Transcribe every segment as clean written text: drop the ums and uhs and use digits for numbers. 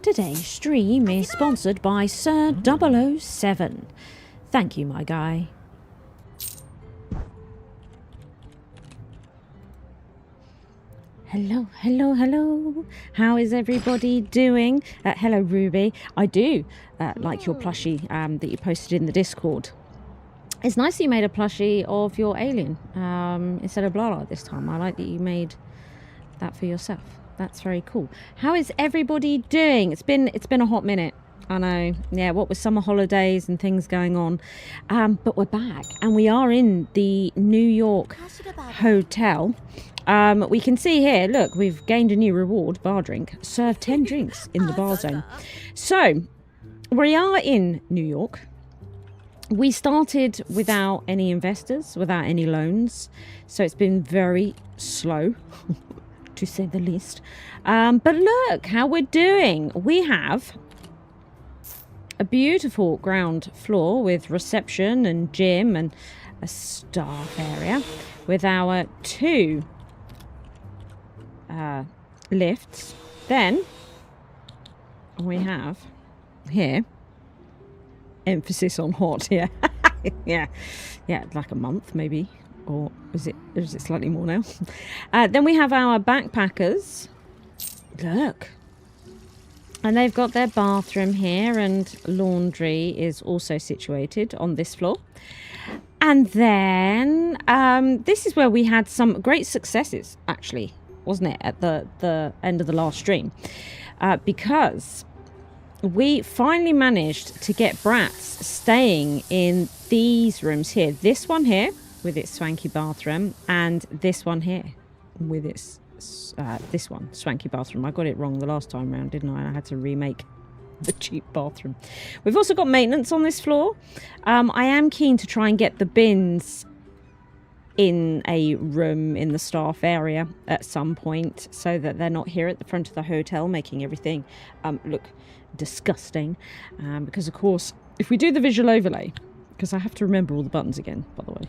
Today's stream is sponsored by Sir 007. Thank you, my guy. Hello, hello, hello. How is everybody doing? Hello, Ruby. I do like your plushie that you posted in the Discord. It's nice that you made a plushie of your alien instead of Blarla this time. I like that you made that for yourself. That's very cool. How is everybody doing? It's been a hot minute. I know. Yeah, what with summer holidays and things going on. But we're back and we are in the New York hotel. We can see here, look, we've gained a new reward, bar drink. Serve 10 drinks in the bar zone. So, we are in New York. We started without any investors, without any loans. So it's been very slow, to say the least. But look how we're doing. We have a beautiful ground floor with reception and gym and a staff area with our 2 lifts. Then we have here, emphasis on hot, yeah. yeah, like a month maybe, or is it slightly more now? Then we have our backpackers. Look, and they've got their bathroom here, and laundry is also situated on this floor. And then this is where we had some great successes, actually, wasn't it, at the end of the last stream, because we finally managed to get brats staying in these rooms here. This one here with its swanky bathroom, and this one here with its this one swanky bathroom. I got it wrong the last time round, didn't I? I had to remake the cheap bathroom. We've also got maintenance on this floor. I am keen to try and get the bins in a room in the staff area at some point, so that they're not here at the front of the hotel making everything look disgusting, because of course if we do the visual overlay, because I have to remember all the buttons again, by the way,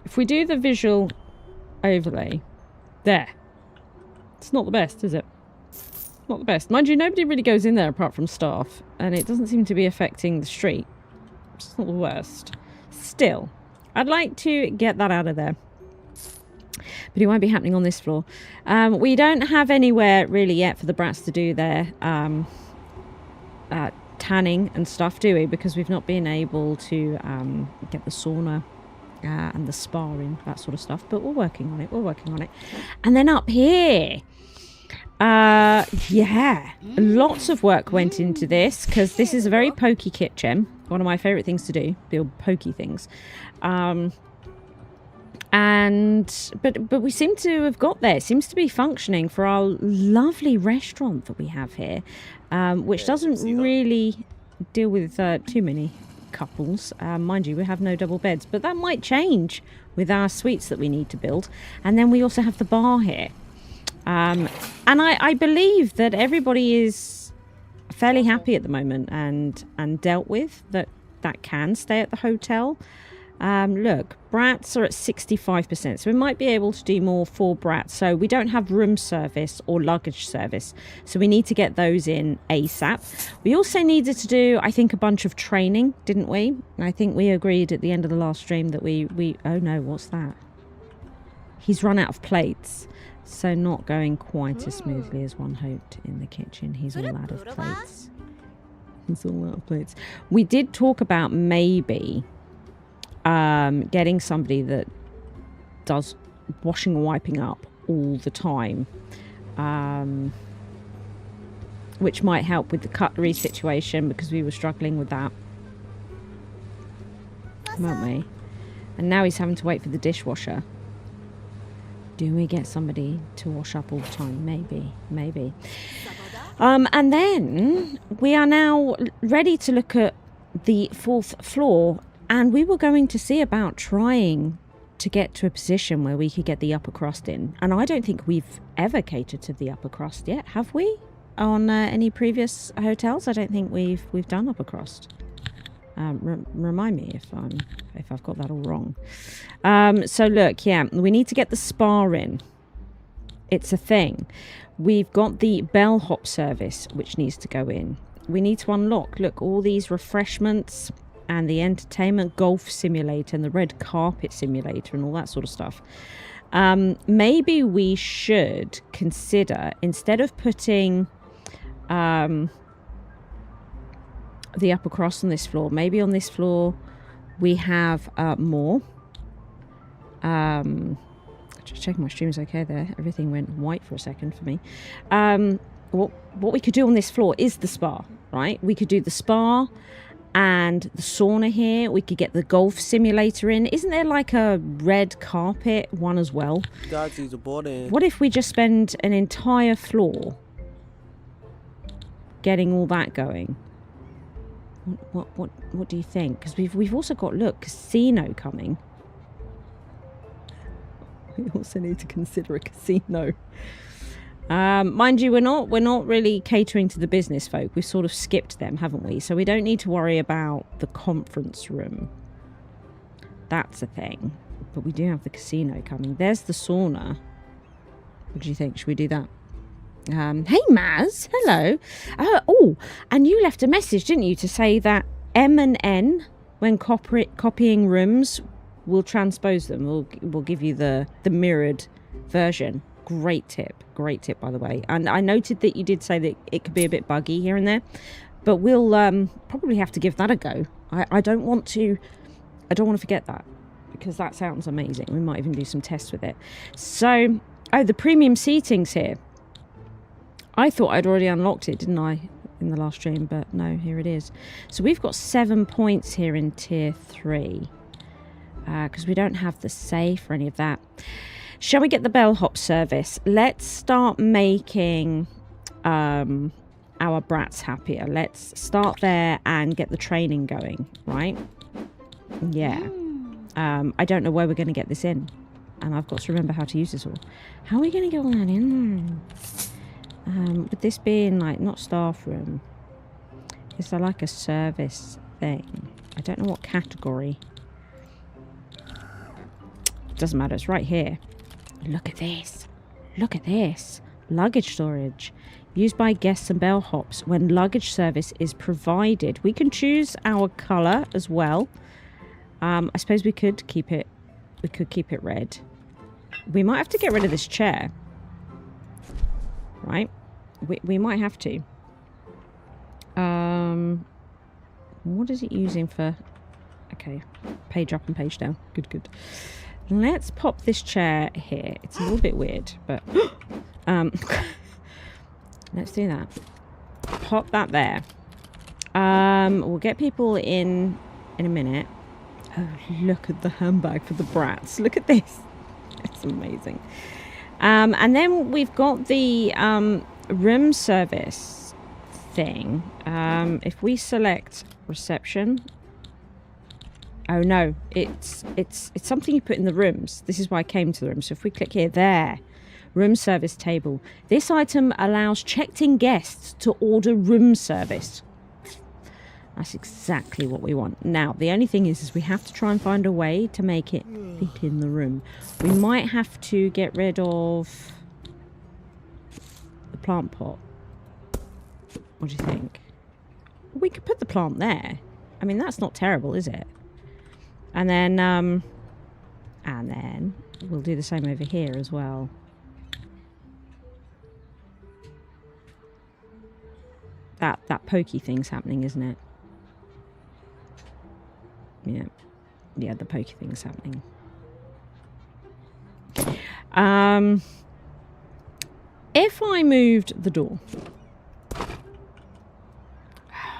if we do the visual overlay there, it's not the best, is it? Not the best. Mind you, nobody really goes in there apart from staff, and it doesn't seem to be affecting the street. It's not the worst. Still, I'd like to get that out of there. But it won't be happening on this floor. We don't have anywhere really yet for the brats to do their tanning and stuff, do we? Because we've not been able to get the sauna and the spa in, that sort of stuff. But we're working on it. We're working on it. And then up here, yeah, lots of work went into this, because this is a very pokey kitchen. One of my favourite things to do, build pokey things. But we seem to have got there. It seems to be functioning for our lovely restaurant that we have here, which doesn't really deal with too many couples. Mind you, we have no double beds, but that might change with our suites that we need to build. And then we also have the bar here. And I believe that everybody is fairly happy at the moment and dealt with that can stay at the hotel. Look, brats are at 65%, so we might be able to do more for brats. So we don't have room service or luggage service, so we need to get those in ASAP. We also needed to do, I think, a bunch of training, didn't we? I think we agreed at the end of the last stream that we oh no, what's that? He's run out of plates. So not going quite as smoothly as one hoped in the kitchen. He's all out of plates. He's all out of plates. We did talk about maybe getting somebody that does washing and wiping up all the time, which might help with the cutlery situation, because we were struggling with that, weren't we? And now he's having to wait for the dishwasher. Do we get somebody to wash up all the time? Maybe. And then we are now ready to look at the 4th floor, and we were going to see about trying to get to a position where we could get the upper crust in. And I don't think we've ever catered to the upper crust yet, have we? On any previous hotels, I don't think we've done upper crust. Remind me if I've got that all wrong. So look, yeah, we need to get the spa in. It's a thing. We've got the bellhop service, which needs to go in. We need to unlock, look, all these refreshments and the entertainment golf simulator and the red carpet simulator and all that sort of stuff. Maybe we should consider, instead of putting the upper crust on this floor, maybe on this floor we have more. Just checking my stream is okay there. Everything went white for a second for me. What we could do on this floor is the spa, right? We could do the spa and the sauna here. We could get the golf simulator in. Isn't there like a red carpet one as well? What if we just spend an entire floor getting all that going? What do you think? Because we've also got, look, casino coming. We also need to consider a casino. Mind you, we're not really catering to the business folk. We've sort of skipped them, haven't we? So we don't need to worry about the conference room. That's a thing. But we do have the casino coming. There's the sauna. What do you think? Should we do that? Hey, Maz. Hello. Oh, and you left a message, didn't you, to say that M and N, when copying rooms, will transpose them. We'll give you the mirrored version. Great tip, by the way. And I noted that you did say that it could be a bit buggy here and there, but we'll probably have to give that a go. I don't want to forget that, because that sounds amazing. We might even do some tests with it. So, oh, the premium seating's here. I thought I'd already unlocked it, didn't I, in the last stream? But no, here it is. So we've got 7 points here in tier 3, because we don't have the safe or any of that. Shall we get the bellhop service? Let's start making our brats happier. Let's start there and get the training going, right? Yeah. I don't know where we're going to get this in. And I've got to remember how to use this all. How are we going to get all that in? With this being, like, not staff room. Is there, like, a service thing? I don't know what category. Doesn't matter. It's right here. Look at this. Look at this. Luggage storage. Used by guests and bellhops when luggage service is provided. We can choose our colour as well. I suppose we could keep it. We could keep it red. We might have to get rid of this chair. Right? We might have to. What is it using for? Okay. Page up and page down. Good, good. Let's pop this chair here. It's a little bit weird, but let's do that. Pop that there. We'll get people in a minute. Oh, look at the handbag for the brats. Look at this. It's amazing. And then we've got the room service thing. If we select reception. Oh no, it's something you put in the rooms. This is why I came to the room. So if we click here, there, room service table. This item allows checked-in guests to order room service. That's exactly what we want. Now, the only thing is we have to try and find a way to make it fit in the room. We might have to get rid of the plant pot. What do you think? We could put the plant there. I mean, that's not terrible, is it? And then we'll do the same over here as well. That pokey thing's happening, isn't it? Yeah. Yeah, the pokey thing's happening. If I moved the door,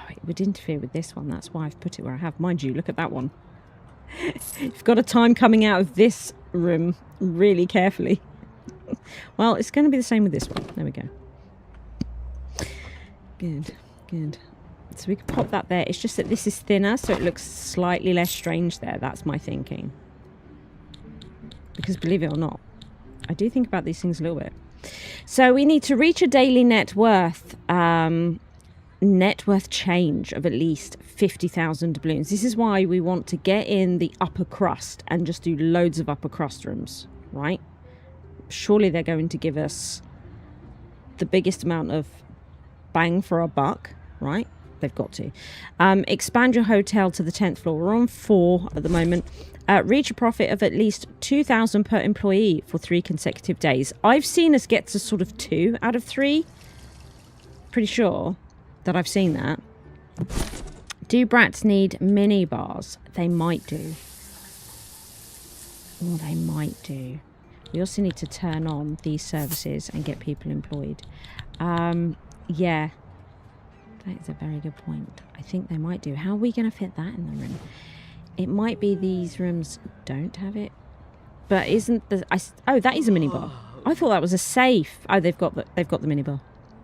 it would interfere with this one. That's why I've put it where I have. Mind you, look at that one. You've got a time coming out of this room really carefully. Well, it's going to be the same with this one. There we go. Good, good. So we can pop that there. It's just that this is thinner, so it looks slightly less strange there. That's my thinking. Because believe it or not, I do think about these things a little bit. So we need to reach a daily net worth change of at least 50,000 doubloons. This is why we want to get in the upper crust and just do loads of upper crust rooms, right? surely they're going to give us the biggest amount of bang for our buck, right? They've got to. Expand your hotel to the 10th floor. We're on 4 at the moment. Reach a profit of at least 2,000 per employee for 3 consecutive days. I've seen us get to sort of 2 out of 3. Pretty sure that I've seen that. Do brats need mini bars? They might do. Oh, they might do. We also need to turn on these services and get people employed. Yeah. That is a very good point. I think they might do. How are we going to fit that in the room? It might be these rooms don't have it. But isn't the... oh, that is a minibar. I thought that was a safe. Oh, they've got the minibar.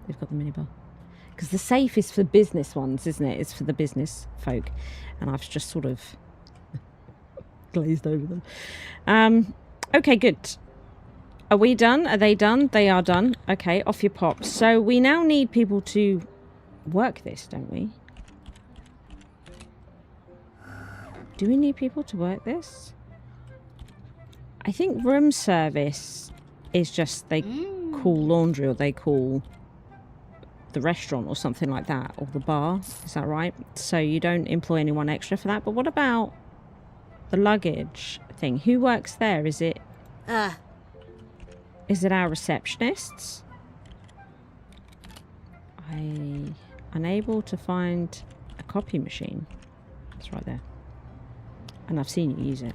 They've got the minibar. Because the safe is for business ones, isn't it? It's for the business folk. And I've just sort of glazed over them. Okay, good. Are we done? Are they done? They are done. Okay, off you pop. So we now need people to work this, don't we? Do we need people to work this? I think room service is just they call laundry or they call the restaurant or something like that, or the bar. Is that right? So you don't employ anyone extra for that. But what about the luggage thing? Who works there? Is it our receptionists? Unable to find a copy machine. It's right there. And I've seen you use it.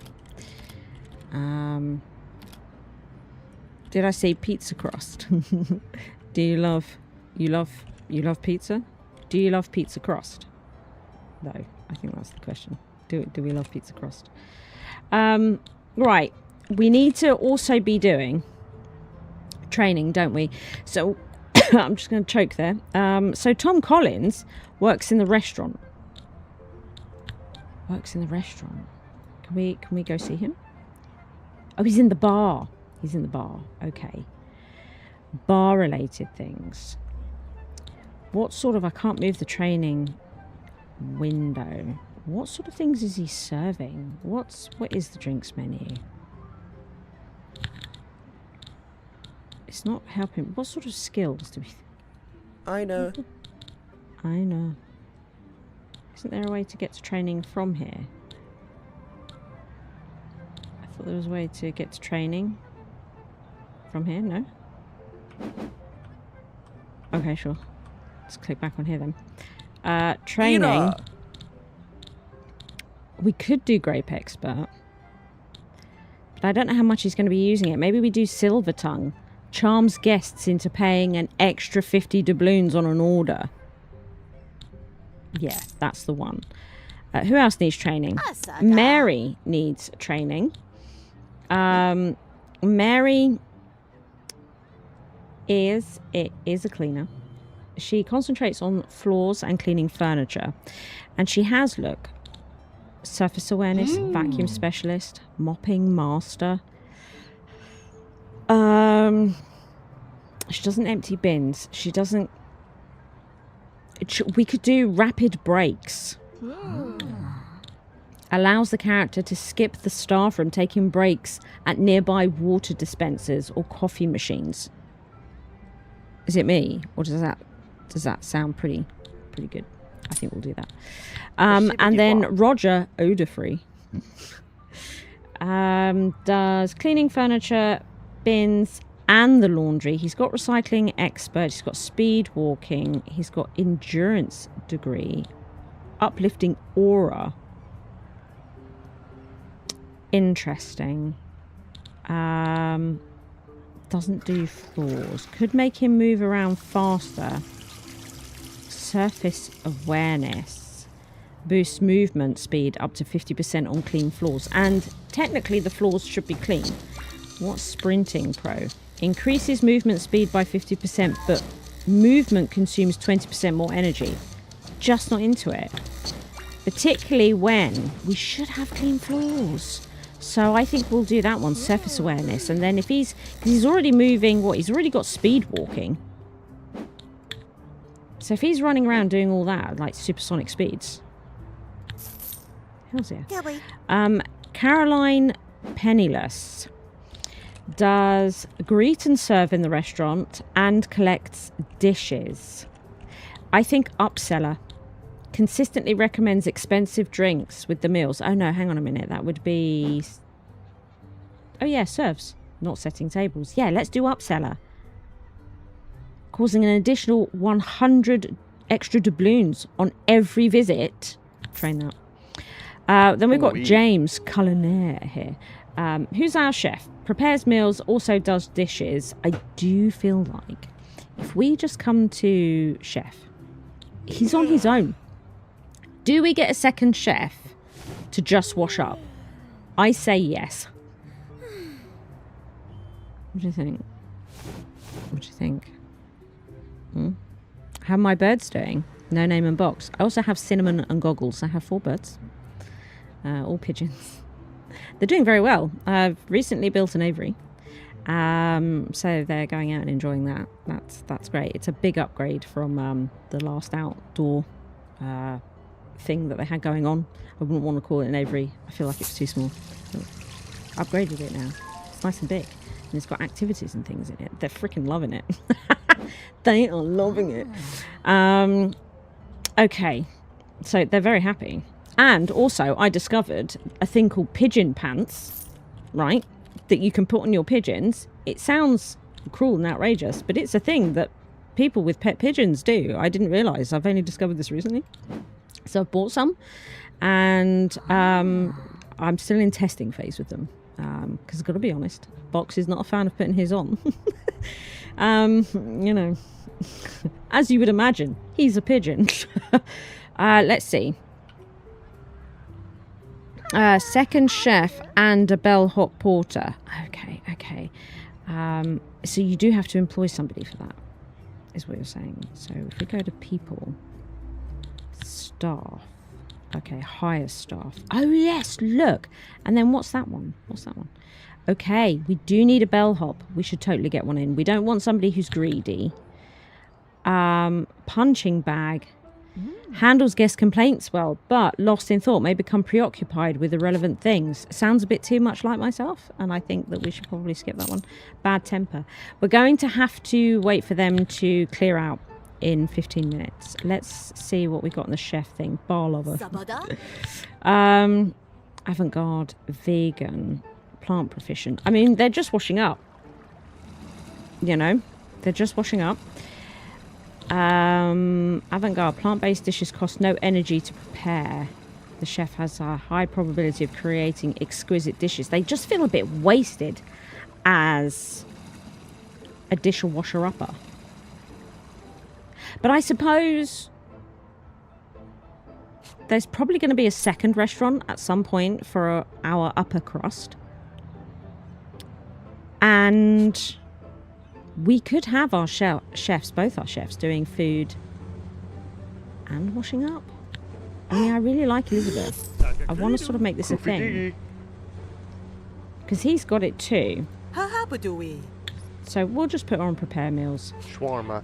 Did I say pizza crust? Do you love pizza? Do you love pizza crust? No, I think that's the question. Do we love pizza crust? Right. We need to also be doing training, don't we? So I'm just going to choke there. So Tom Collins works in the restaurant. Can we go see him? Oh, he's in the bar. Okay. Bar related things. What sort of... I can't move the training window. What sort of things is he serving? What is the drinks menu? It's not helping. What sort of skills do we... I know. Isn't there a way to get to training from here? I thought there was a way to get to training from here. No? Okay, sure. Let's click back on here then. Training. Ina. We could do Grape Expert. But I don't know how much he's going to be using it. Maybe we do Silver Tongue. Charms guests into paying an extra 50 doubloons on an order. Yeah, that's the one. Who else needs training? Mary needs training. Mary is a cleaner. She concentrates on floors and cleaning furniture. And she has, look, surface awareness, vacuum specialist, mopping master. She doesn't empty bins. She doesn't... We could do rapid breaks. Allows the character to skip the staff room, taking breaks at nearby water dispensers or coffee machines. Is it me? Or does that sound pretty good? I think we'll do that. And then Roger, odor-free, does cleaning furniture, bins, and the laundry. He's got recycling expert. He's got speed walking. He's got endurance degree, uplifting aura. Interesting. Doesn't do floors. Could make him move around faster. Surface awareness. Boosts movement speed up to 50% on clean floors. And technically the floors should be clean. What's sprinting pro? Increases movement speed by 50%, but movement consumes 20% more energy. Just not into it. Particularly when we should have clean floors. So I think we'll do that one, surface awareness. And then if because he's already moving, he's already got speed walking. So if he's running around doing all that, like supersonic speeds. Hell's yeah. Caroline Penniless. Does greet and serve in the restaurant and collects dishes. I think upseller. Consistently recommends expensive drinks with the meals. Oh no, hang on a minute. That would be... Oh yeah, serves. Not setting tables. Yeah, let's do upseller. Causing an additional 100 extra doubloons on every visit. Train that. Then we've got James Culinaire here. Who's our chef? Prepares meals, also does dishes. I do feel like if we just come to chef, he's on his own. Do we get a second chef to just wash up? I say yes. What do you think? What do you think? How are my birds doing? No name and box. I also have Cinnamon and Goggles. I have 4 birds. All pigeons. They're doing very well. I've recently built an aviary. So they're going out and enjoying that. That's great. It's a big upgrade from the last outdoor thing that they had going on. I wouldn't want to call it an aviary. I feel like it's too small. So upgraded it now. It's nice and big. And it's got activities and things in it. They're freaking loving it. They are loving it. Okay. So they're very happy. And also, I discovered a thing called pigeon pants, right? That you can put on your pigeons. It sounds cruel and outrageous, but it's a thing that people with pet pigeons do. I didn't realise. I've only discovered this recently. So I've bought some. And I'm still in testing phase with them. Because I've got to be honest, Box is not a fan of putting his on. You know, as you would imagine, he's a pigeon. Let's see. Second chef and a bellhop porter. Okay. So you do have to employ somebody for that, is what you're saying. So if we go to people, staff. Okay, hire staff. Oh yes, look. And then what's that one? Okay, we do need a bellhop. We should totally get one in. We don't want somebody who's greedy. Punching bag. Handles guest complaints well, but lost in thought, may become preoccupied with irrelevant things. Sounds a bit too much like myself, and I think that we should probably skip that one. Bad temper. We're going to have to wait for them to clear out in 15 minutes. Let's see what we got in the chef thing. Bar lover. Avant-garde, vegan, plant proficient. I mean, they're just washing up. You know, they're just washing up. Avant-garde, plant-based dishes cost no energy to prepare. The chef has a high probability of creating exquisite dishes. They just feel a bit wasted as a dishwasher-upper. But I suppose there's probably going to be a second restaurant at some point for our upper crust. And we could have our chefs, both our chefs, doing food and washing up. I mean, I really like Elizabeth. I want to sort of make this a thing. Because he's got it too. So we'll just put her on prepare meals. Shawarma.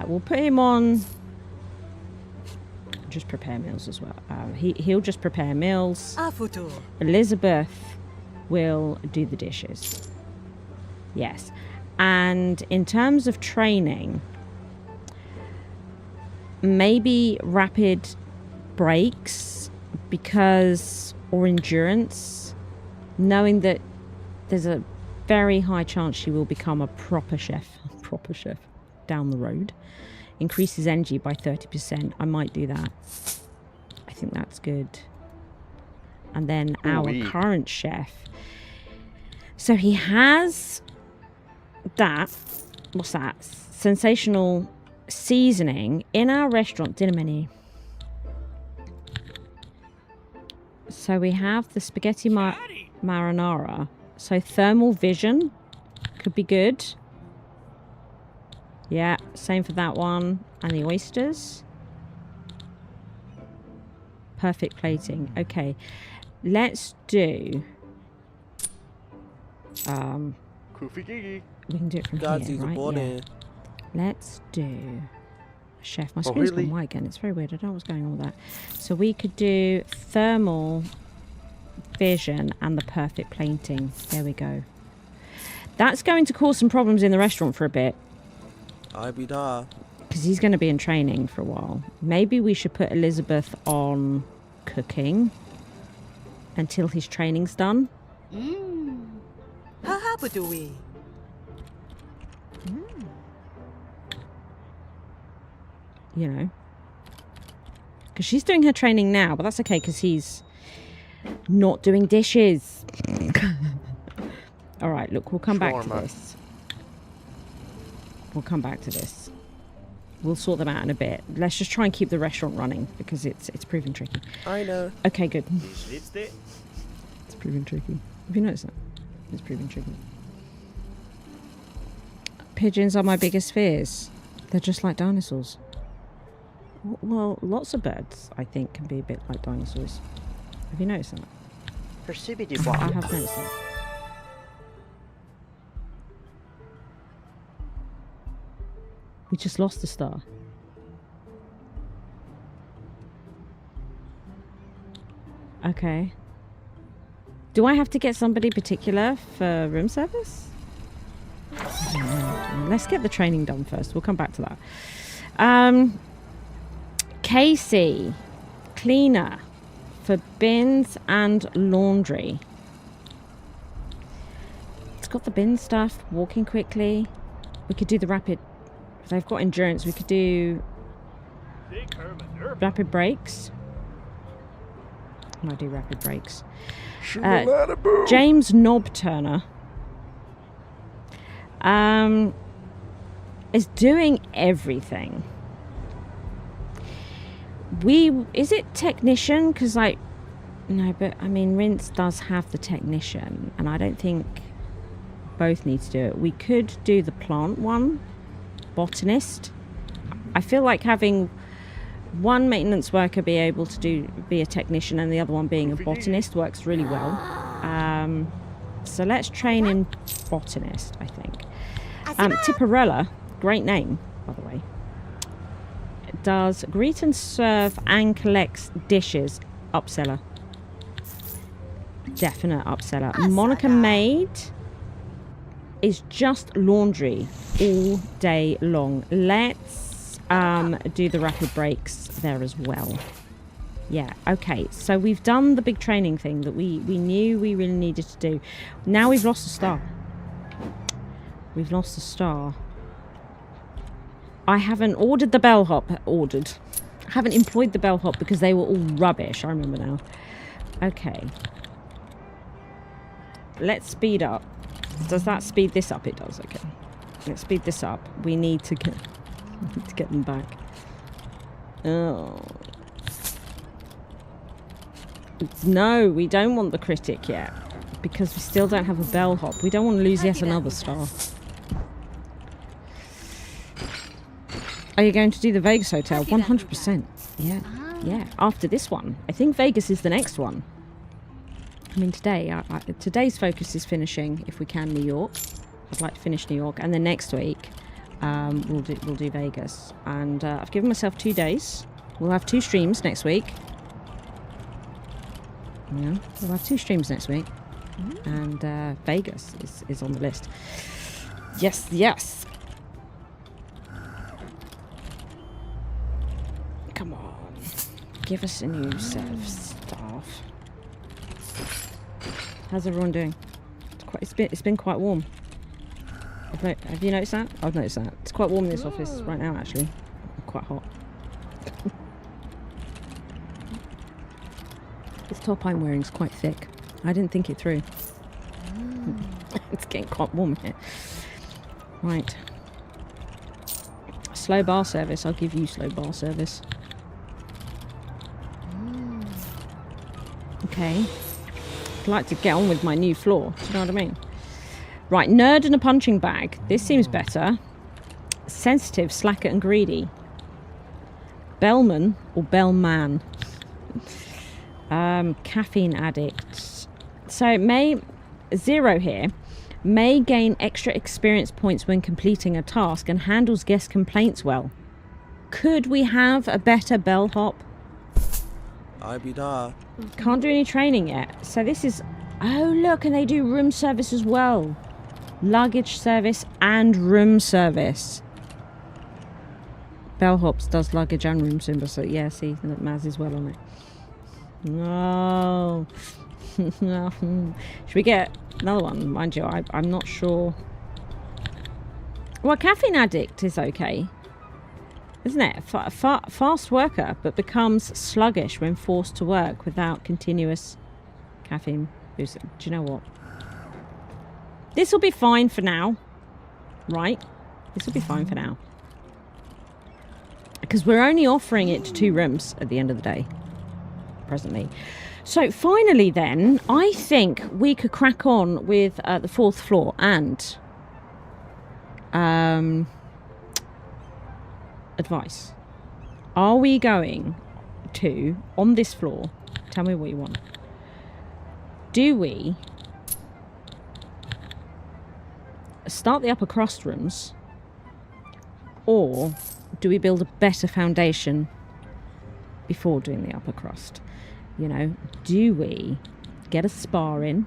We'll put him on just prepare meals as well. He'll just prepare meals. Elizabeth will do the dishes. Yes. And in terms of training, maybe rapid breaks or endurance, knowing that there's a very high chance she will become a proper chef down the road. Increases energy by 30%. I might do that. I think that's good. And then our current chef. So he has that. What's that? Sensational seasoning in our restaurant dinner menu. So we have the spaghetti marinara. So thermal vision could be good. Yeah, same for that one. And the oysters. Perfect plating. Okay. Let's do... we can do it from here, right? Yeah. Let's do... Chef. My screen's gone white again. It's very weird. I don't know what's going on with that. So we could do thermal vision and the perfect plating. There we go. That's going to cause some problems in the restaurant for a bit. I be da. Because he's going to be in training for a while. Maybe we should put Elizabeth on cooking until his training's done. How do we? You know. Because she's doing her training now, but that's okay because he's not doing dishes. All right, look, we'll come back to this. We'll come back to this. We'll sort them out in a bit. Let's just try and keep the restaurant running because it's proving tricky. I know. Okay, good. It's proving tricky. Have you noticed that? It's proving tricky. Pigeons are my biggest fears. They're just like dinosaurs. Well, lots of birds, I think, can be a bit like dinosaurs. Have you noticed that? I have noticed that. We just lost a star. Okay. Do I have to get somebody particular for room service? I don't know. Let's get the training done first. We'll come back to that. Casey, cleaner for bins and laundry. It's got the bin stuff, walking quickly. We could do the rapid. If they've got endurance, we could do rapid breaks. I do rapid breaks. James Knob Turner is doing everything. Is it technician? Because no, but I mean Rince does have the technician, and I don't think both need to do it. We could do the plant one, botanist. I feel like having one maintenance worker be able to be a technician and the other one being a botanist works really well. So let's train in botanist, I think. Tipperella, great name, by the way. Does greet and serve and collects dishes. Upseller. Definite upseller. Monica Maid is just laundry all day long. Let's do the rapid breaks there as well. Yeah, okay. So we've done the big training thing that we knew we really needed to do. Now we've lost a star. We've lost a star. I haven't ordered the bellhop. I haven't employed the bellhop because they were all rubbish. I remember now. Okay. Let's speed up. Does that speed this up? It does. Okay. Let's speed this up. We need to get them back. Oh. No, we don't want the critic yet because we still don't have a bellhop. We don't want to lose yet another star. Are you going to do the Vegas Hotel? 100%. Yeah. Yeah. After this one. I think Vegas is the next one. I mean, today's focus is finishing, if we can, New York. I'd like to finish New York. And then next week, we'll do Vegas. And I've given myself 2 days. We'll have 2 streams next week. Yeah, we'll have 2 streams next week. And Vegas is on the list. Yes, yes. Come on. Give us a new set of staff. How's everyone doing? It's been quite warm. Have you noticed that? I've noticed that. It's quite warm in this office right now, actually. Quite hot. This top I'm wearing is quite thick. I didn't think it through. It's getting quite warm here. Right. Slow bar service. I'll give you slow bar service. Okay. I'd like to get on with my new floor. Do you know what I mean? Right. Nerd and a punching bag. This seems better. Sensitive, slacker and greedy. Bellman or bellman. Caffeine addict. So may 0 here. May gain extra experience points when completing a task and handles guest complaints well. Could we have a better bellhop? I be da. Can't do any training yet. So this is... Oh, look, and they do room service as well. luggage service and room service. Bellhops does luggage and room service. So yeah, see, Maz is well on it. No. No. Should we get another one? Mind you, I'm not sure. Well, caffeine addict is okay, isn't it? Fast worker, but becomes sluggish when forced to work without continuous caffeine boosting. Do you know what? This will be fine for now, right? This will be fine for now. Because we're only offering it to 2 rooms at the end of the day, presently. So finally then, I think we could crack on with the 4th floor and advice. Are we going to, on this floor, tell me what you want. Do we start the upper crust rooms, or do we build a better foundation before doing the upper crust? You know, do we get a spa in,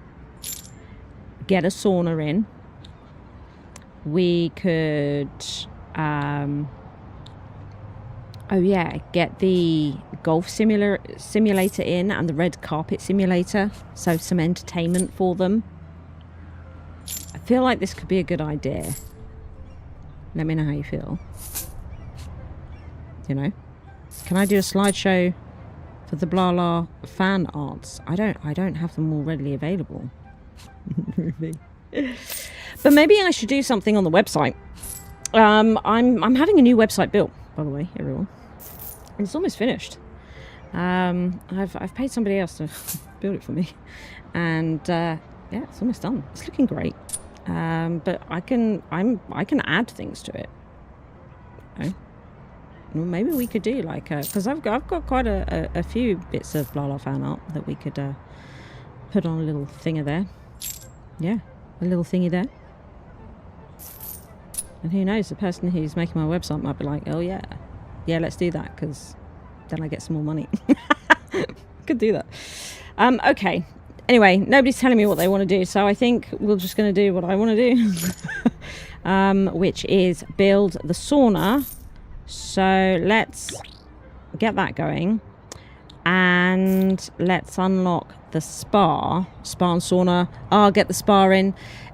get a sauna in? We could, oh yeah, get the golf simulator in and the red carpet simulator, so some entertainment for them. I feel like this could be a good idea. Let me know how you feel. You know, can I do a slideshow for the Blarla fan arts? I don't have them all readily available. Really. But maybe I should do something on the website. I'm having a new website built, by the way, everyone. And it's almost finished. I've paid somebody else to build it for me, and yeah, it's almost done. It's looking great. But I can add things to it. Okay. Well, maybe we could do like because I've got quite a few bits of Blarla fan art that we could put on a little thinger there. Yeah, a little thingy there. And who knows, the person who's making my website might be like, oh yeah, let's do that, because then I get some more money. Could do that. Okay. Anyway, nobody's telling me what they want to do, so I think we're just going to do what I want to do, which is build the sauna. So let's get that going, and let's unlock the spa and sauna. I'll get the spa in.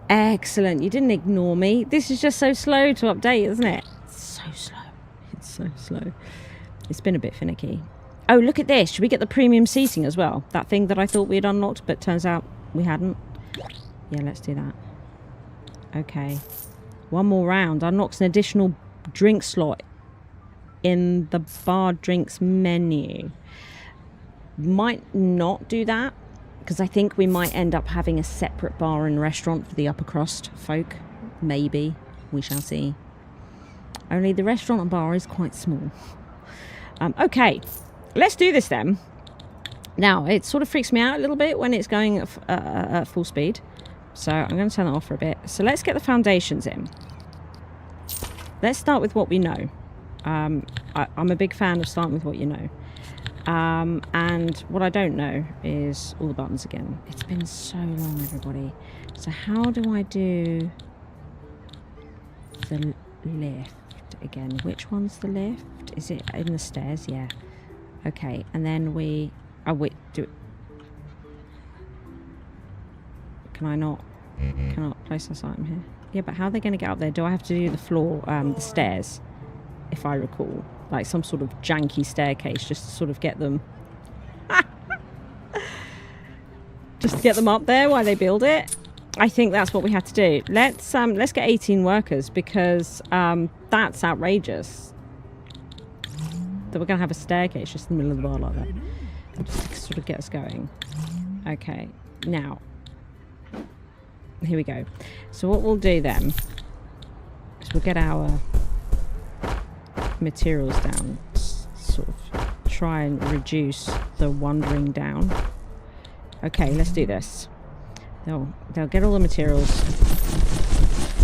Excellent. You didn't ignore me. This is just so slow to update, isn't it? It's so slow. It's so slow. It's been a bit finicky. Oh, look at this. Should we get the premium seating as well? That thing that I thought we had unlocked, but turns out we hadn't. Yeah, let's do that. Okay. One more round. Unlocks an additional drink slot in the bar drinks menu. Might not do that, because I think we might end up having a separate bar and restaurant for the upper crust folk. Maybe. We shall see. Only the restaurant and bar is quite small. Okay. Let's do this then. Now, it sort of freaks me out a little bit when it's going at full speed. So I'm going to turn that off for a bit. So let's get the foundations in. Let's start with what we know. I'm a big fan of starting with what you know. And what I don't know is all the buttons again. It's been so long, everybody. So how do I do the lift again? Which one's the lift? Is it in the stairs? Yeah. Okay, and then we... Oh, wait, do it... Can I not... Cannot place this item here? Yeah, but how are they going to get up there? Do I have to do the floor, the stairs, if I recall? Like some sort of janky staircase, just to sort of get them... just to get them up there while they build it? I think that's what we have to do. Let's get 18 workers, because that's outrageous. That we're going to have a staircase just in the middle of the bar like that. Just to sort of get us going. Okay, now. Here we go. So what we'll do then is we'll get our materials down. Sort of try and reduce the wandering down. Okay, let's do this. They'll get all the materials.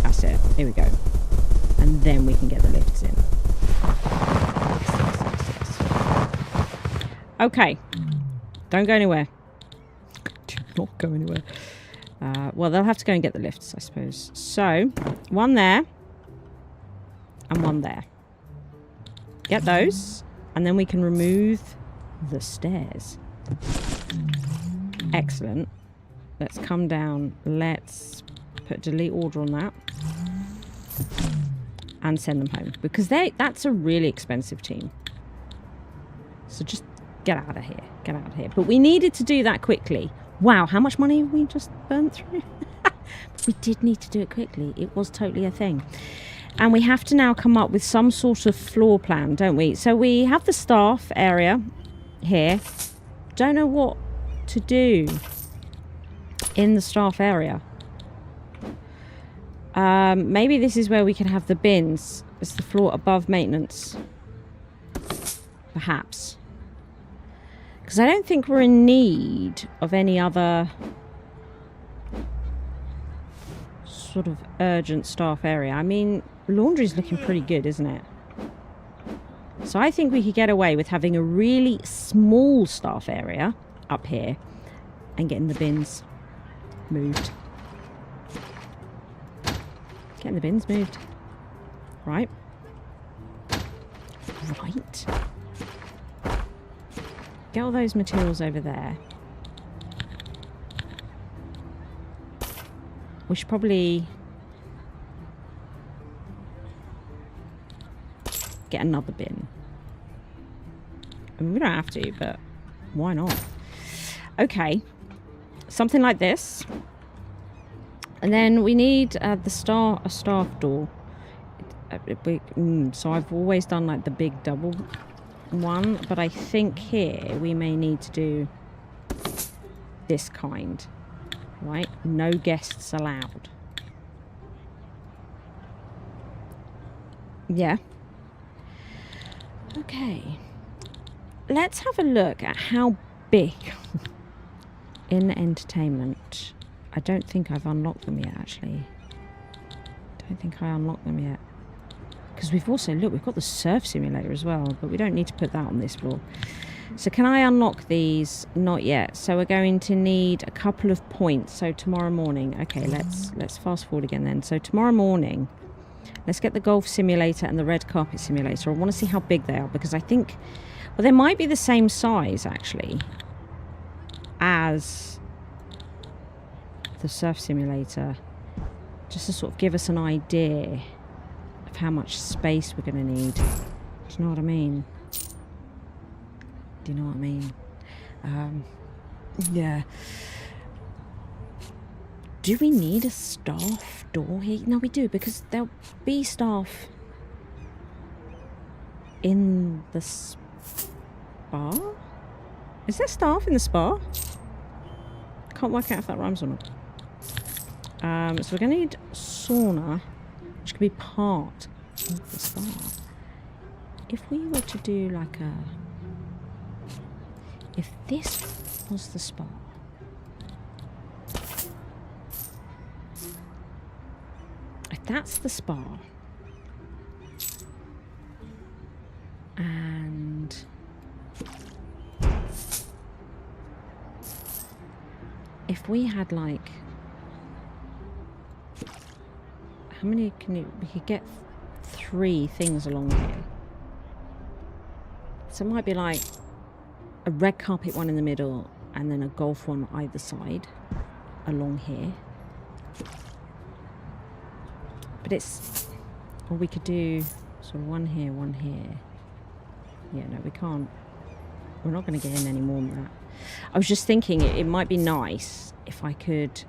That's it. Here we go. And then we can get the lifts in. Okay. Don't go anywhere. Do not go anywhere. Well, they'll have to go and get the lifts, I suppose. So, one there. And one there. Get those. And then we can remove the stairs. Excellent. Let's come down. Let's put delete order on that. And send them home. Because that's a really expensive team. So just get out of here. Get out of here. But we needed to do that quickly. Wow, how much money have we just burnt through? We did need to do it quickly. It was totally a thing. And we have to now come up with some sort of floor plan, don't we? So we have the staff area here. Don't know what to do in the staff area. Maybe this is where we can have the bins. It's the floor above maintenance. Perhaps. Because I don't think we're in need of any other sort of urgent staff area. I mean, laundry's looking pretty good, isn't it? So I think we could get away with having a really small staff area up here and getting the bins moved. Getting the bins moved. Right. Right. Get all those materials over there. We should probably get another bin. I mean, we don't have to, but why not? Okay. Something like this. And then we need a staff door. So I've always done like the big double one, but I think here we may need to do this kind. Right? No guests allowed. Yeah. Okay. Let's have a look at how big in entertainment. I don't think I've unlocked them yet, actually. Don't think I unlocked them yet. Because we've also, look, we've got the surf simulator as well, but we don't need to put that on this floor. So can I unlock these? Not yet. So we're going to need a couple of points. So tomorrow morning. Okay, let's fast forward again then. So tomorrow morning, let's get the golf simulator and the red carpet simulator. I want to see how big they are, because I think, well, they might be the same size, actually, as the surf simulator, just to sort of give us an idea of how much space we're going to need. Do you know what I mean? Do you know what I mean? Yeah. Do we need a staff door here? No, we do, because there'll be staff in the spa? Is there staff in the spa? Can't work out if that rhymes or not. So we're going to need sauna, which could be part of the spa. If we were to do like a... If this was the spa, if that's the spa, and if we had like, how many can you, we could get 3 things along here. So it might be like a red carpet one in the middle and then a golf one either side along here. But it's, or we could do sort of one here, one here. Yeah, no, we can't. We're not going to get in any more than that. I was just thinking it might be nice if I could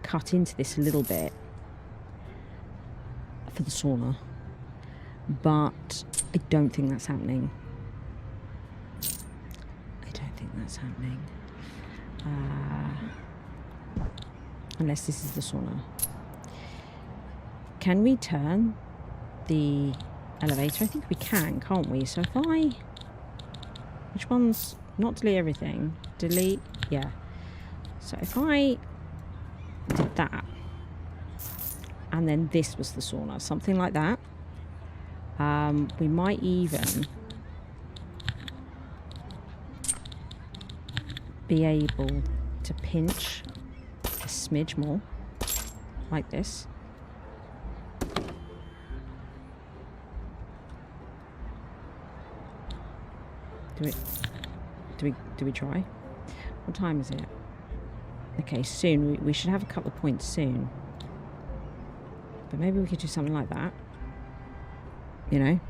cut into this a little bit for the sauna, but I don't think that's happening. That's happening. Unless this is the sauna. Can we turn the elevator? I think we can, can't we? So if I... Which one's... Not delete everything. Delete... Yeah. So if I did that, and then this was the sauna, something like that, we might even be able to pinch a smidge more. Like this. Do we try? What time is it? Okay, soon. We should have a couple of points soon. But maybe we could do something like that. You know?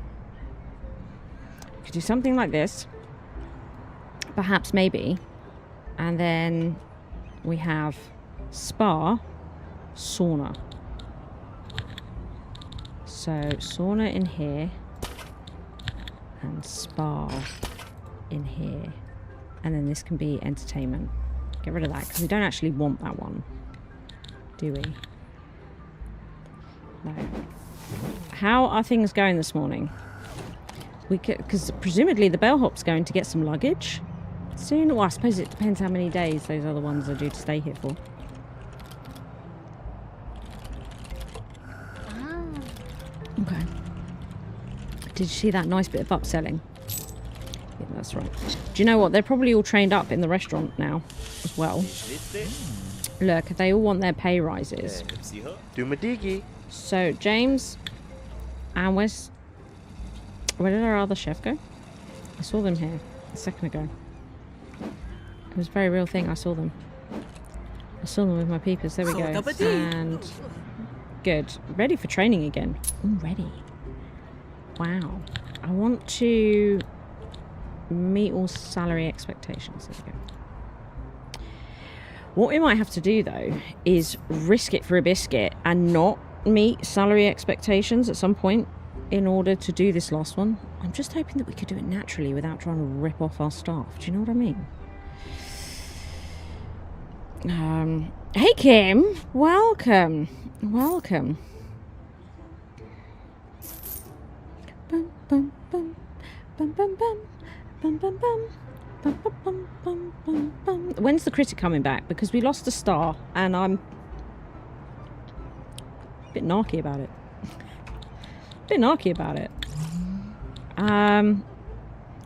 We could do something like this. Perhaps, maybe. And then we have spa, sauna. So, sauna in here. And spa in here. And then this can be entertainment. Get rid of that, because we don't actually want that one. Do we? No. How are things going this morning? Because presumably the bellhop's going to get some luggage soon. Well, I suppose it depends how many days those other ones are due to stay here for. Okay. Did you see that nice bit of upselling? Yeah, that's right. Do you know what? They're probably all trained up in the restaurant now as well. Look, they all want their pay rises. So, James, and where did our other chef go? I saw them here a second ago. It was a very real thing. I saw them. I saw them with my peepers. There we go. And good. Ready for training again. Ready. Wow. I want to meet all salary expectations. There we go. What we might have to do, though, is risk it for a biscuit and not meet salary expectations at some point in order to do this last one. I'm just hoping that we could do it naturally without trying to rip off our staff. Do you know what I mean? Hey, Kim. Welcome. Welcome. Bum, bum, bum. Bum, bum, bum. Bum, bum, bum. Bum, bum, bum, bum, bum, bum. When's the critic coming back? Because we lost a star and I'm a bit narky about it.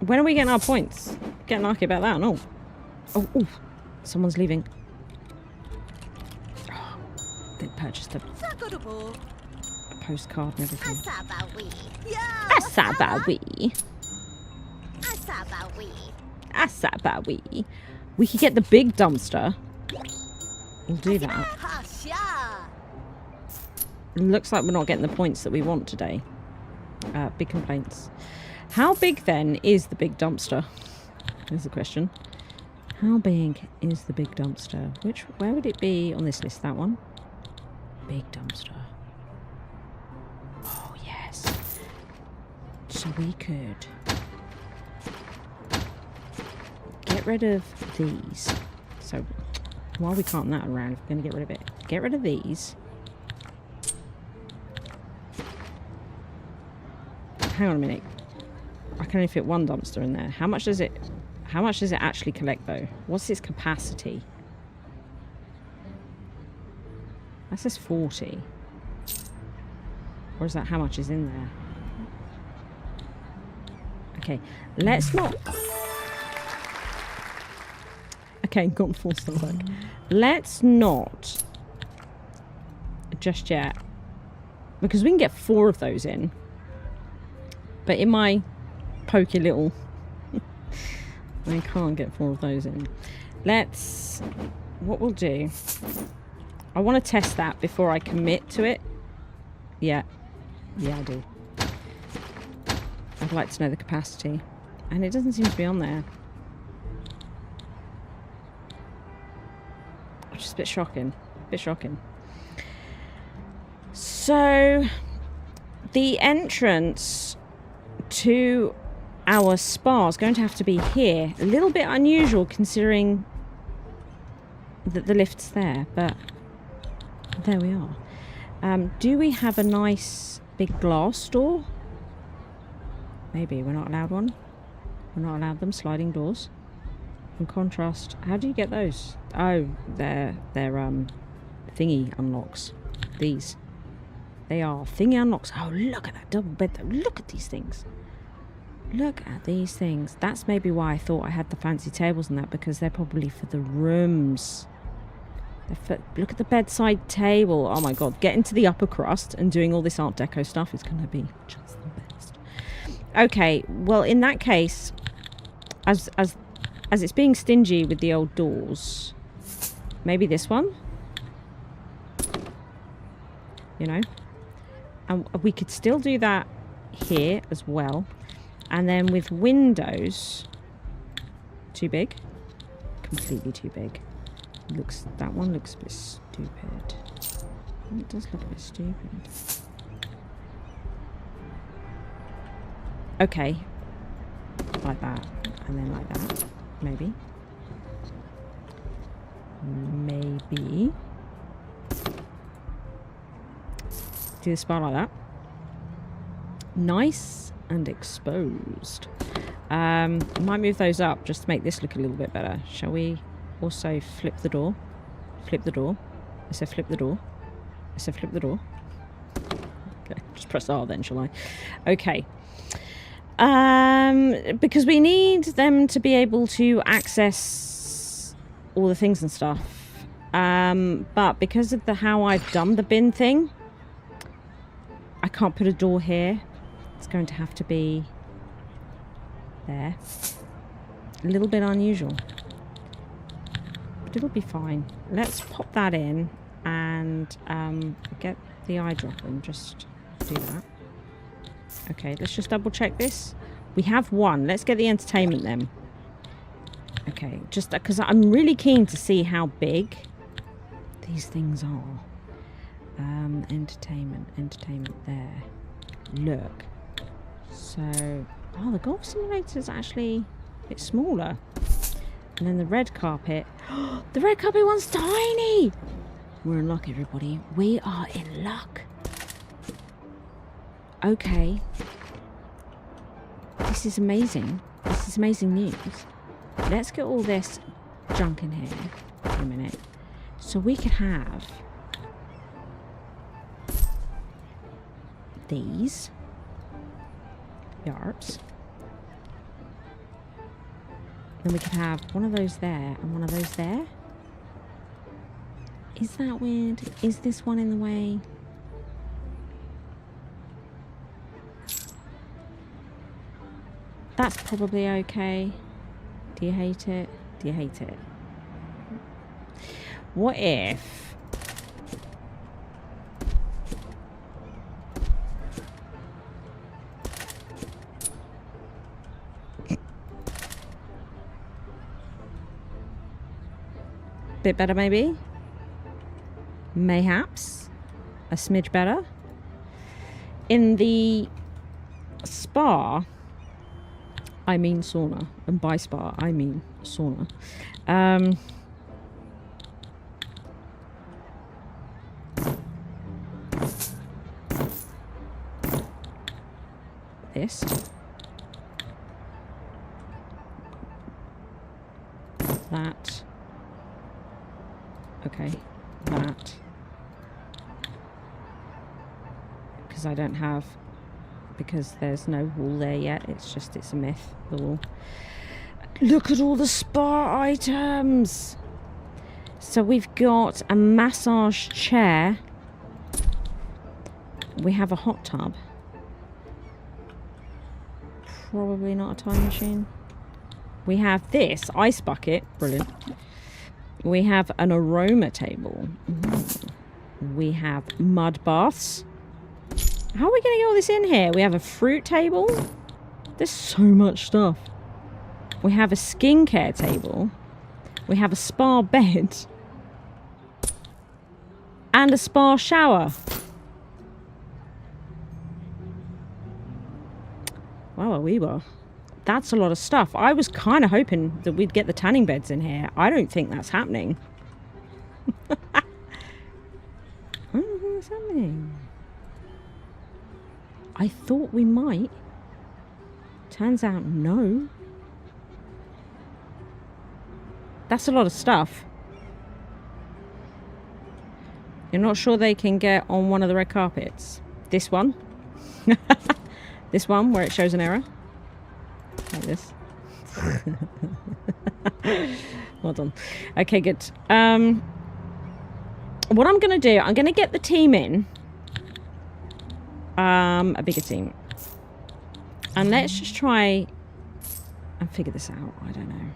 When are we getting our points? Getting narky about that? No. Oh, someone's leaving. Oh, they purchased a postcard and everything. Asabawi. We could get the big dumpster. We'll do that. It looks like we're not getting the points that we want today. Big complaints. How big then is the big dumpster? Here's the question. How big is the big dumpster? Where would it be on this list? That one? Big dumpster. Oh, yes. So we could get rid of these. So while we can't that around, if we're going to get rid of it, get rid of these. Hang on a minute. I can only fit one dumpster in there. How much does it actually collect though? What's its capacity? That says 40. Or is that how much is in there? Okay, let's not... Okay, gone full stomach. Let's not just yet. Because we can get 4 of those in. But in my pokey little... I can't get 4 of those in. What we'll do... I want to test that before I commit to it. Yeah. Yeah, I do. I'd like to know the capacity. And it doesn't seem to be on there. Which is a bit shocking. So... the entrance to our spa is going to have to be here. A little bit unusual considering that the lift's there, but there we are. Do we have a nice big glass door? Maybe. We're not allowed one. We're not allowed them. Sliding doors. In contrast, how do you get those? Oh, they're thingy unlocks. These. They are thingy unlocks. Oh, look at that double bed though. Look at these things. Look at these things. That's maybe why I thought I had the fancy tables and that, because they're probably for the rooms. Look at the bedside table. Oh my god, getting to the upper crust and doing all this Art Deco stuff is going to be just the best. Okay, well in that case, as it's being stingy with the old doors, maybe this one? You know? And we could still do that here as well. And then with windows, too big? Completely too big. That one looks a bit stupid. It does look a bit stupid. Okay. Like that. And then like that. Maybe. Maybe. Do the spot like that. Nice and exposed. Might move those up just to make this look a little bit better. Shall we also flip the door? Flip the door. I said flip the door. I said flip the door. Okay, just press R then, shall I? Okay. Because we need them to be able to access all the things and stuff. But because of how I've done the bin thing, I can't put a door here. It's going to have to be there. A little bit unusual. But it'll be fine. Let's pop that in and get the eyedropper and just do that. Okay, let's just double check this. We have one. Let's get the entertainment then. Okay, just because I'm really keen to see how big these things are. Entertainment there. Look. So, oh, the golf simulator is actually a bit smaller. And then the red carpet. The red carpet one's tiny! We're in luck, everybody. We are in luck. Okay. This is amazing. This is amazing news. Let's get all this junk in here in a minute. So we could have these yards. Then we could have one of those there and one of those there. Is that weird? Is this one in the way? That's probably okay. Do you hate it? Do you hate it? What if... bit better maybe? Mayhaps? A smidge better? In the spa... I mean sauna. And by spa, I mean sauna. This. That. Okay. That. Because I don't have... because there's no wall there yet. It's a myth, the wall. Look at all the spa items! So we've got a massage chair. We have a hot tub. Probably not a time machine. We have this ice bucket. Brilliant. We have an aroma table. We have mud baths. How are we going to get all this in here? We have a fruit table. There's so much stuff. We have a skincare table. We have a spa bed. And a spa shower. Wow, we were. That's a lot of stuff. I was kind of hoping that we'd get the tanning beds in here. I don't think that's happening. I don't think that's happening. I thought we might. Turns out no. That's a lot of stuff. You're not sure they can get on one of the red carpets? This one? This one where it shows an error? Like this. Well done. Okay, good. what I'm going to do, I'm going to get the team in. A bigger team. And let's just try and figure this out. I don't know.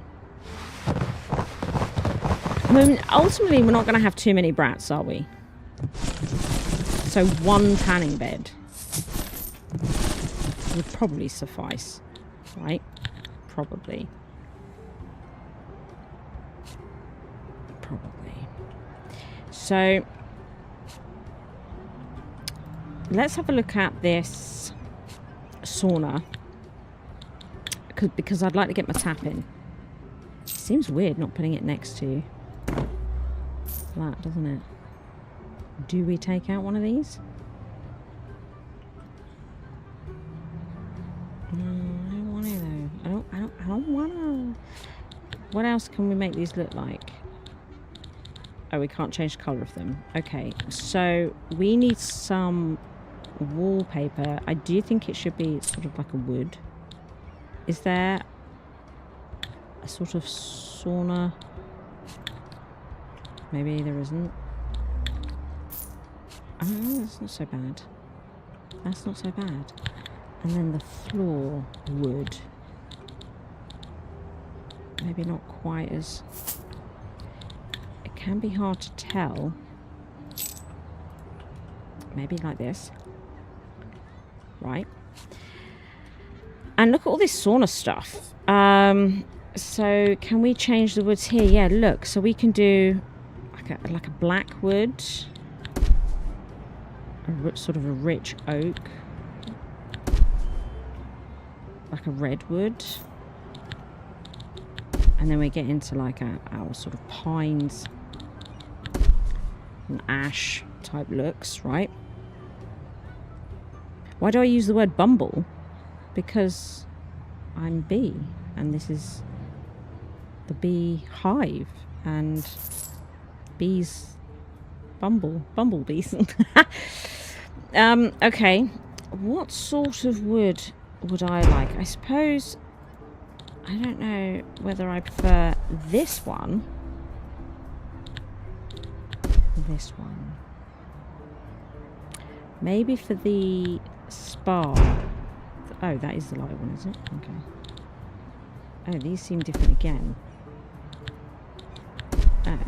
I mean, ultimately, we're not going to have too many brats, are we? So one tanning bed would probably suffice, right? Probably. So let's have a look at this sauna, because I'd like to get my tap in. Seems weird not putting it next to that, doesn't it? Do we take out one of these? No, I don't want to though. I don't want to. What else can we make these look like? Oh, we can't change the colour of them. Okay, so we need some wallpaper. I do think it should be sort of like a wood. Is there a sort of sauna? Maybe there isn't. Oh, that's not so bad. That's not so bad. And then the floor wood. Maybe not quite as... It can be hard to tell. Maybe like this. Right. And look at all this sauna stuff. So can we change the woods here? Yeah, look. So we can do like a black wood. Sort of a rich oak. Like a redwood. And then we get into like our sort of pines and ash type looks, right? Why do I use the word bumble? Because I'm bee, and this is the bee hive, and bees bumblebees. Okay, what sort of wood would I like? I suppose, I don't know whether I prefer this one or this one. Maybe for the spa. Oh, that is the light one, is it? Okay. Oh, these seem different again. Oh.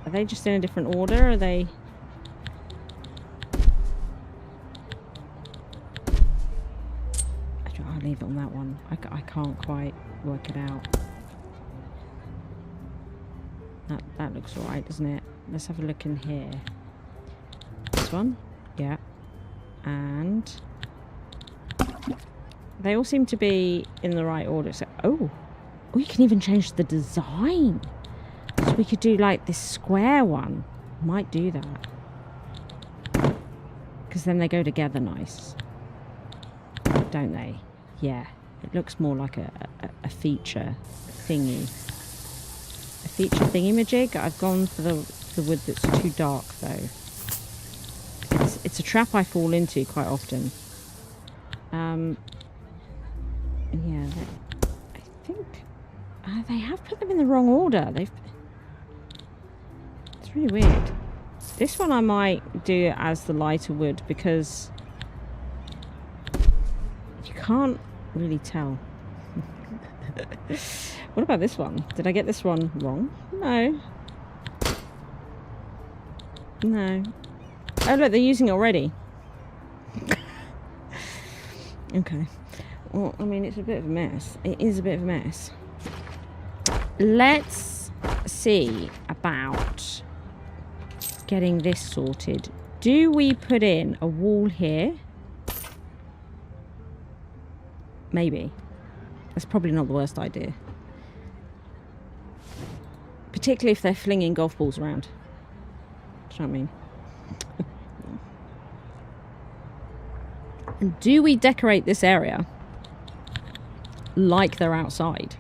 Are they just in a different order? Are they... I'll leave it on that one. I can't quite work it out. That looks alright, doesn't it? Let's have a look in here. This one? Yeah. And... they all seem to be in the right order. So, oh, you can even change the design. So we could do like this square one. Might do that. Because then they go together nice. Don't they? Yeah. It looks more like a feature thingy. A feature thingy-majig. I've gone for the wood that's too dark though. It's a trap I fall into quite often. Yeah, I think they have put them in the wrong order. It's really weird. This one I might do as the lighter wood because you can't really tell. What about this one? Did I get this one wrong? No. No. Oh look, they're using it already. Okay. Well, I mean, it's a bit of a mess. It is a bit of a mess. Let's see about getting this sorted. Do we put in a wall here? Maybe. That's probably not the worst idea. Particularly if they're flinging golf balls around. Do you know what I mean? And do we decorate this area like they're outside?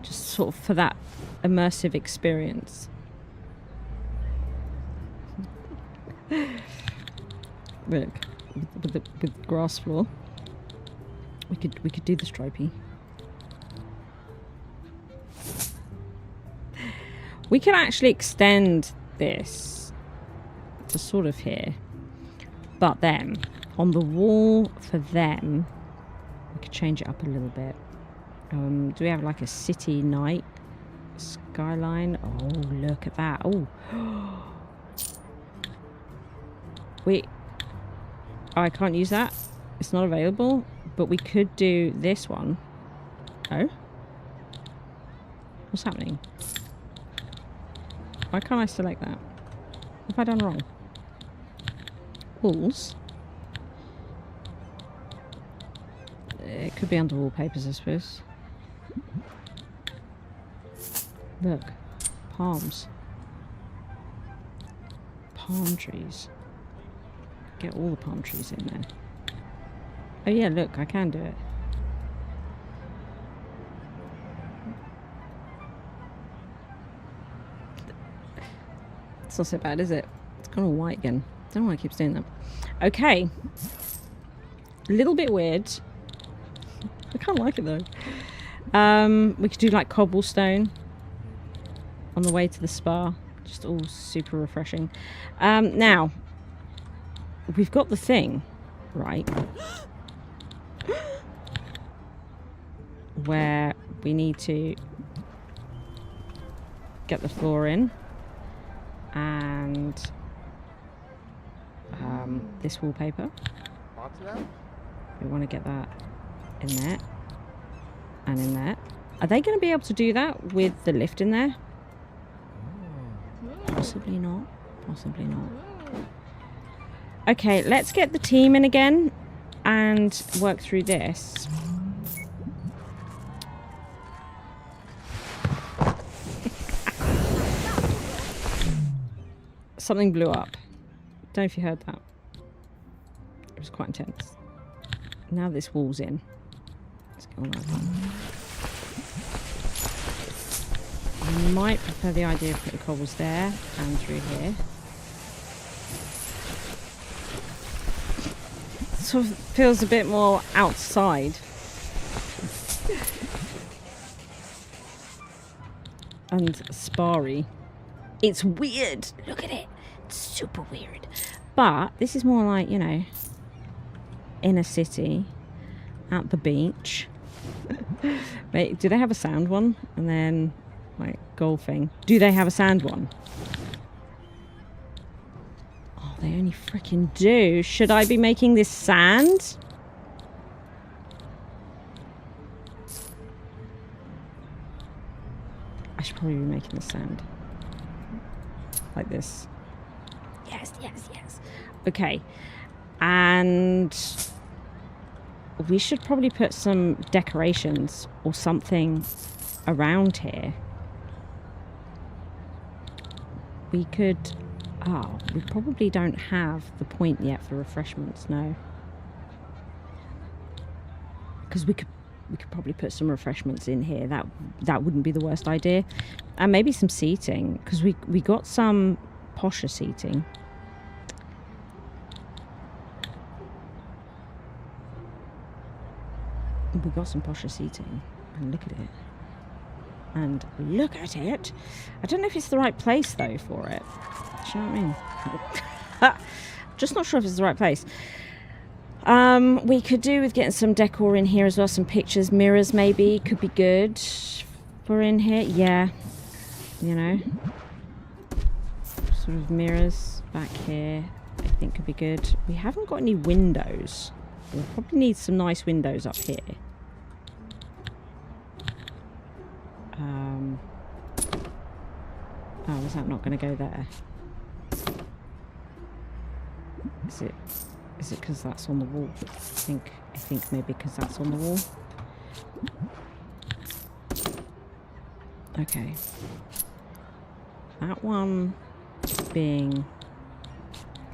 Just sort of for that immersive experience. Look, with the grass floor, we could do the stripey. We could actually extend this to sort of here. But then, on the wall for them, we could change it up a little bit. Do we have like a city night skyline? Oh, look at that. Oh. Wait. Oh, I can't use that. It's not available. But we could do this one. Oh? What's happening? Why can't I select that? What have I done wrong? Walls? It could be under wallpapers, I suppose. Look. Palms. Palm trees. Get all the palm trees in there. Oh yeah, look, I can do it. It's not so bad, is it? It's gone all white again. Don't know why it keeps doing that. Okay. A little bit weird. I kind of like it though. We could do like cobblestone on the way to the spa. Just all super refreshing. Now, we've got the thing, right? Where we need to get the floor in. And this wallpaper. We want to get that in there. And in there. Are they going to be able to do that with the lift in there? Possibly not. Possibly not. Okay, let's get the team in again and work through this. Something blew up. Don't know if you heard that. It was quite intense. Now this wall's in. Let's get on that one. I might prefer the idea of putting cobbles there and through here. Sort of feels a bit more outside. And sparry. It's weird. Look at it. It's super weird. But this is more like, you know, in a city, at the beach. Wait, do they have a sand one? And then, like, golfing. Do they have a sand one? Oh, they only freaking do. Should I be making this sand? I should probably be making this sand. Like this. Yes, yes, yes. Okay. And we should probably put some decorations or something around here. We could... Oh, we probably don't have the point yet for refreshments, no. Because we could probably put some refreshments in here. That wouldn't be the worst idea. And maybe some seating, because we got some posher seating. We got some posher seating. And look at it. And look at it. I don't know if it's the right place though for it. Do you know what I mean? Just not sure if it's the right place. We could do with getting some decor in here as well. Some pictures, mirrors maybe could be good for in here. Yeah, you know, sort of mirrors back here I think could be good. We haven't got any windows. We'll probably need some nice windows up here. Oh, is that not going to go there? Is it because that's on the wall? I think maybe because that's on the wall. Okay. That one being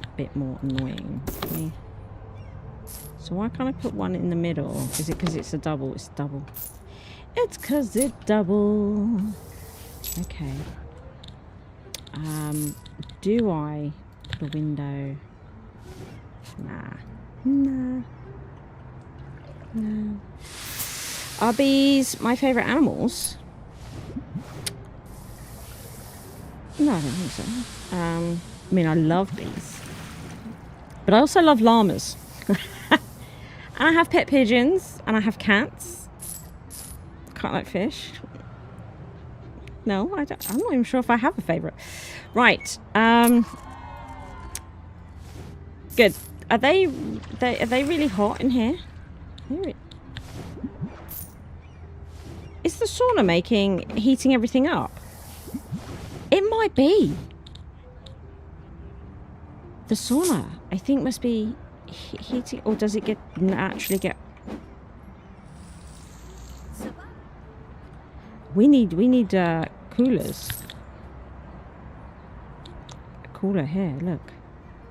a bit more annoying. Okay. So why can't I put one in the middle? Is it because it's a double? It's double. It's because it's double. Okay. Do I put a window? Nah. No. Are bees my favourite animals? No, I don't think so. I mean, I love bees. But I also love llamas. And I have pet pigeons. And I have cats. Quite like fish. No, I'm not even sure if I have a favourite. Right. Good. Are they really hot in here? Is the sauna heating everything up? It might be. The sauna, I think, must be heating, or does it naturally get? We need coolers. A cooler here. Look,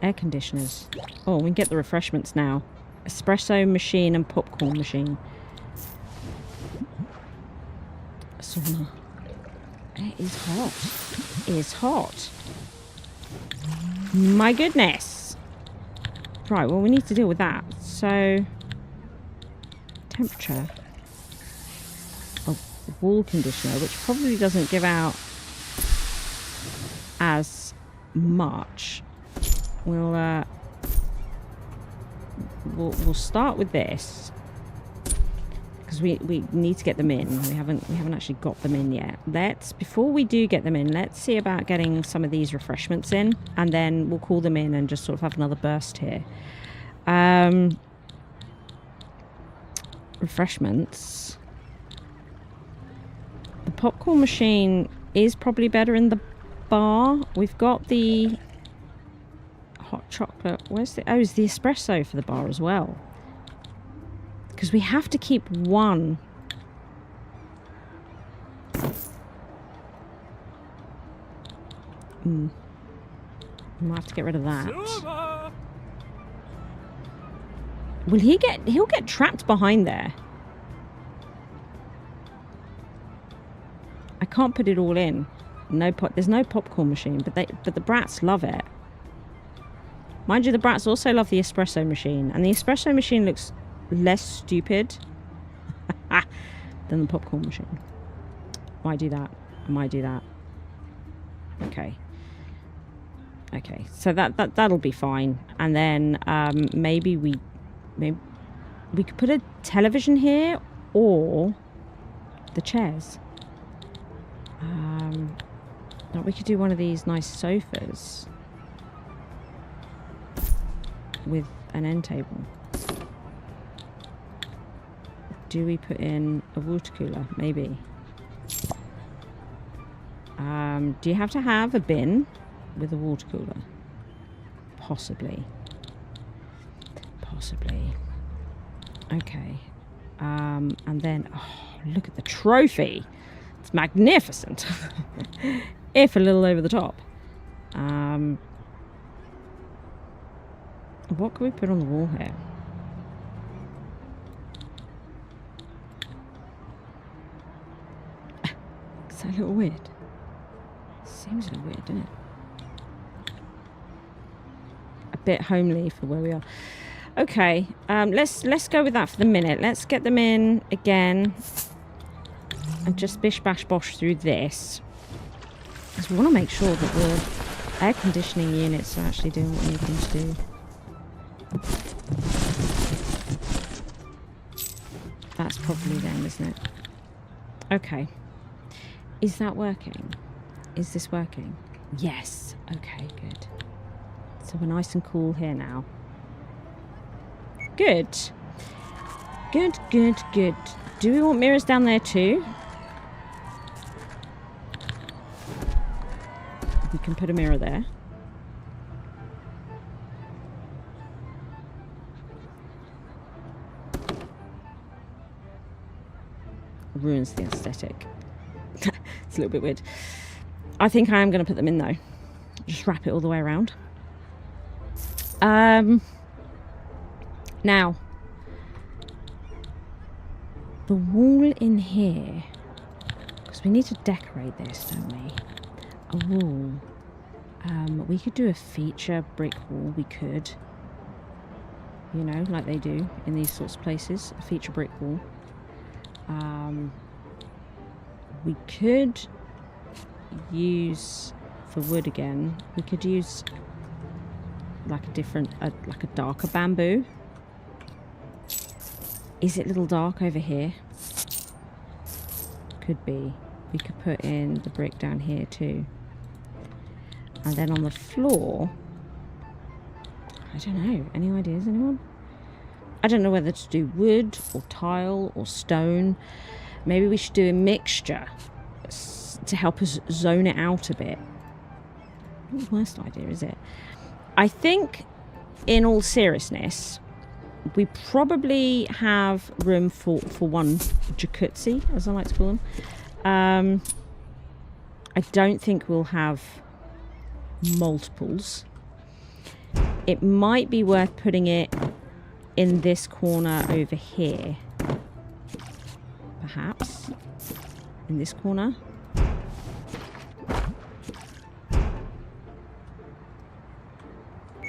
air conditioners. Oh, we can get the refreshments now. Espresso machine and popcorn machine. Sauna. It is hot. It is hot. My goodness. Right, well, we need to deal with that. So, temperature. Oh, wall conditioner, which probably doesn't give out as much. We'll start with this. Because we need to get them in. We haven't actually got them in yet. Before we do get them in, let's see about getting some of these refreshments in, and then we'll call them in and just sort of have another burst here. Refreshments. The popcorn machine is probably better in the bar. We've got the hot chocolate. Where's the? Oh, it's the espresso for the bar as well. Because we have to keep one. We might have to get rid of that. Will he get? He'll get trapped behind there. I can't put it all in. There's no popcorn machine, but the brats love it. Mind you, the brats also love the espresso machine, and the espresso machine looks less stupid than the popcorn machine. Might do that. I might do that. Okay. Okay. So that'll be fine. And then maybe we could put a television here or the chairs. We could do one of these nice sofas with an end table. Do we put in a water cooler? Maybe. Do you have to have a bin with a water cooler? Possibly. Possibly. Okay. And then, oh, look at the trophy. It's magnificent. If a little over the top. What can we put on the wall here? Is that a little weird? Seems a little weird, doesn't it? A bit homely for where we are. Okay, let's go with that for the minute. Let's get them in again and just bish bash bosh through this, because we want to make sure that the air conditioning units are actually doing what we need them to do. That's probably them, isn't it? Okay. Is that working? Is this working? Yes. Okay, good. So we're nice and cool here now. Good. Good, good, good. Do we want mirrors down there too? We can put a mirror there. Ruins the aesthetic. It's a little bit weird. I think I am going to put them in though. Just wrap it all the way around. Now, the wall in here, because we need to decorate this, don't we? A wall. We could do a feature brick wall. We could, you know, like they do in these sorts of places. A feature brick wall. We could use the wood again. We could use like a different, like a darker bamboo. Is it a little dark over here? Could be. We could put in the brick down here too. And then on the floor, I don't know. Any ideas, anyone? I don't know whether to do wood or tile or stone. Maybe we should do a mixture to help us zone it out a bit. Not the worst idea, is it? I think, in all seriousness, we probably have room for one jacuzzi, as I like to call them. I don't think we'll have multiples. It might be worth putting it in this corner over here. Perhaps. In this corner.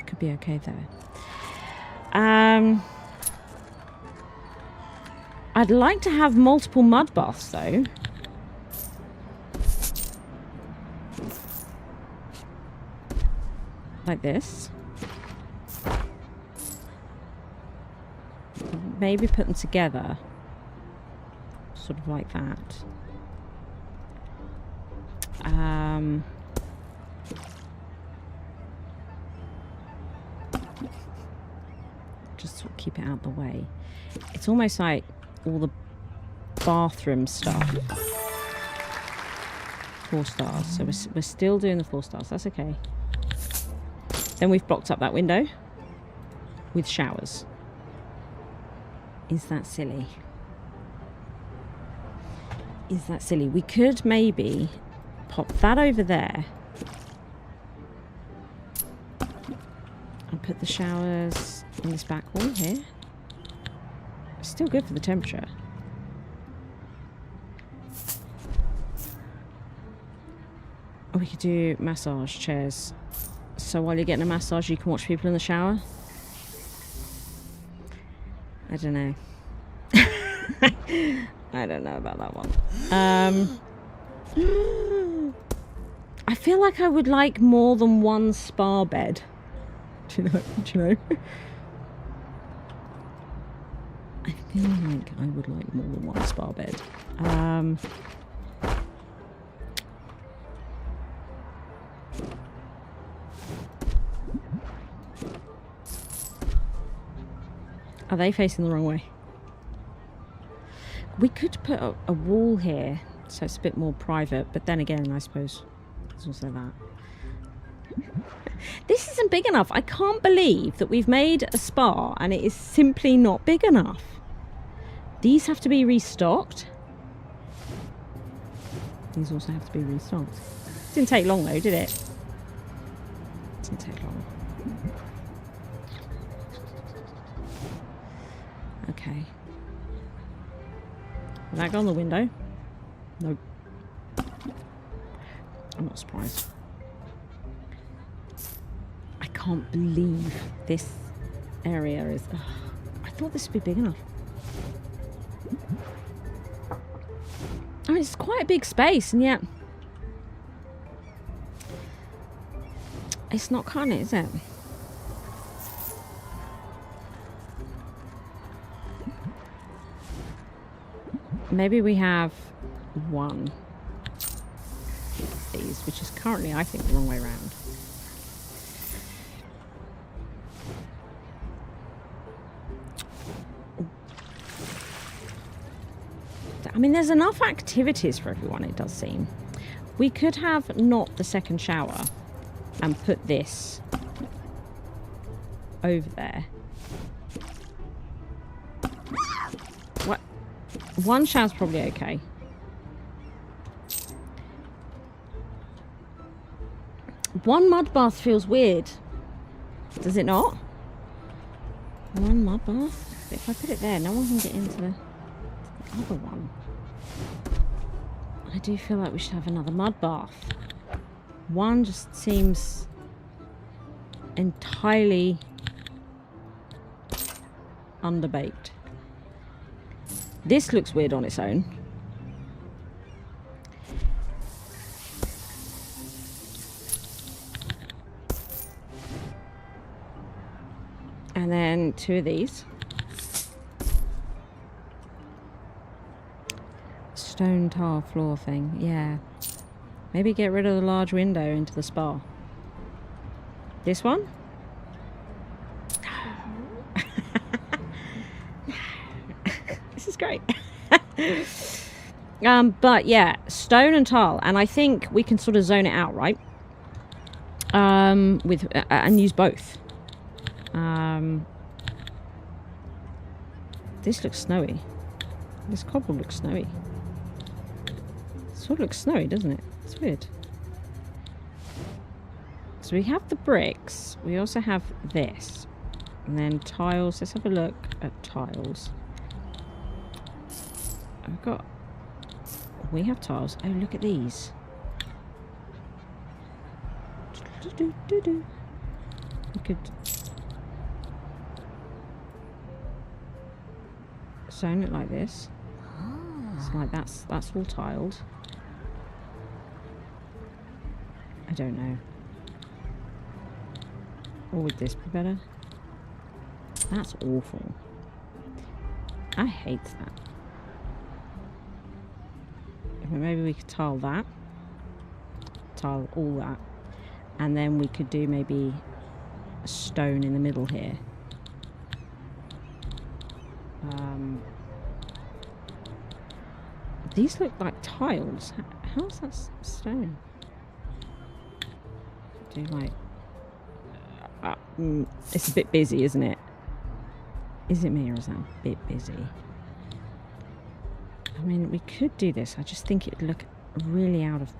Could be okay there. I'd like to have multiple mud baths though. Like this. Maybe put them together. Sort of like that. Just sort of keep it out of the way. It's almost like all the bathroom stuff. 4 stars. So we're still doing the 4 stars. That's okay. Then we've blocked up that window with showers. Is that silly? Is that silly? We could maybe pop that over there and put the showers in this back wall here. Still good for the temperature. Or we could do massage chairs. So while you're getting a massage, you can watch people in the shower. I don't know. I don't know about that one. I feel like I would like more than one spa bed. Do you know? I feel like I would like more than one spa bed. Are they facing the wrong way? We could put a wall here so it's a bit more private, but then again, I suppose there's also that. This isn't big enough. I can't believe that we've made a spa and it is simply not big enough. These have to be restocked. These also have to be restocked. Didn't take long though, did it? Didn't take long. Okay. Will that go on the window? Nope. I'm not surprised. I can't believe this area is... I thought this would be big enough. I mean, it's quite a big space, and yet... It's not cutting it, is it? Maybe we have one of these, which is currently, I think, the wrong way around. I mean, there's enough activities for everyone, it does seem. We could have not the second shower and put this over there. What? One shower's probably okay. One mud bath feels weird. Does it not? One mud bath? If I put it there, no one can get into the other one. I do feel like we should have another mud bath. One just seems entirely underbaked. This looks weird on its own. And then 2 of these. Stone tile floor thing, yeah. Maybe get rid of the large window into the spa. This one? This is great. But yeah, stone and tile, and I think we can sort of zone it out, right? With and use both. This looks snowy. This cobble looks snowy. It sort of looks snowy, doesn't it? It's weird. So we have the bricks. We also have this. And then tiles. Let's have a look at tiles. I've got... We have tiles. Oh, look at these. We could... zone it like this. It's like that's all tiled. I don't know. Or would this be better? That's awful. I hate that. Maybe we could tile that. Tile all that. And then we could do maybe a stone in the middle here. These look like tiles. How's that stone? Do like... it's a bit busy, isn't it? Is it me or is that a bit busy? I mean, we could do this. I just think it would look really out of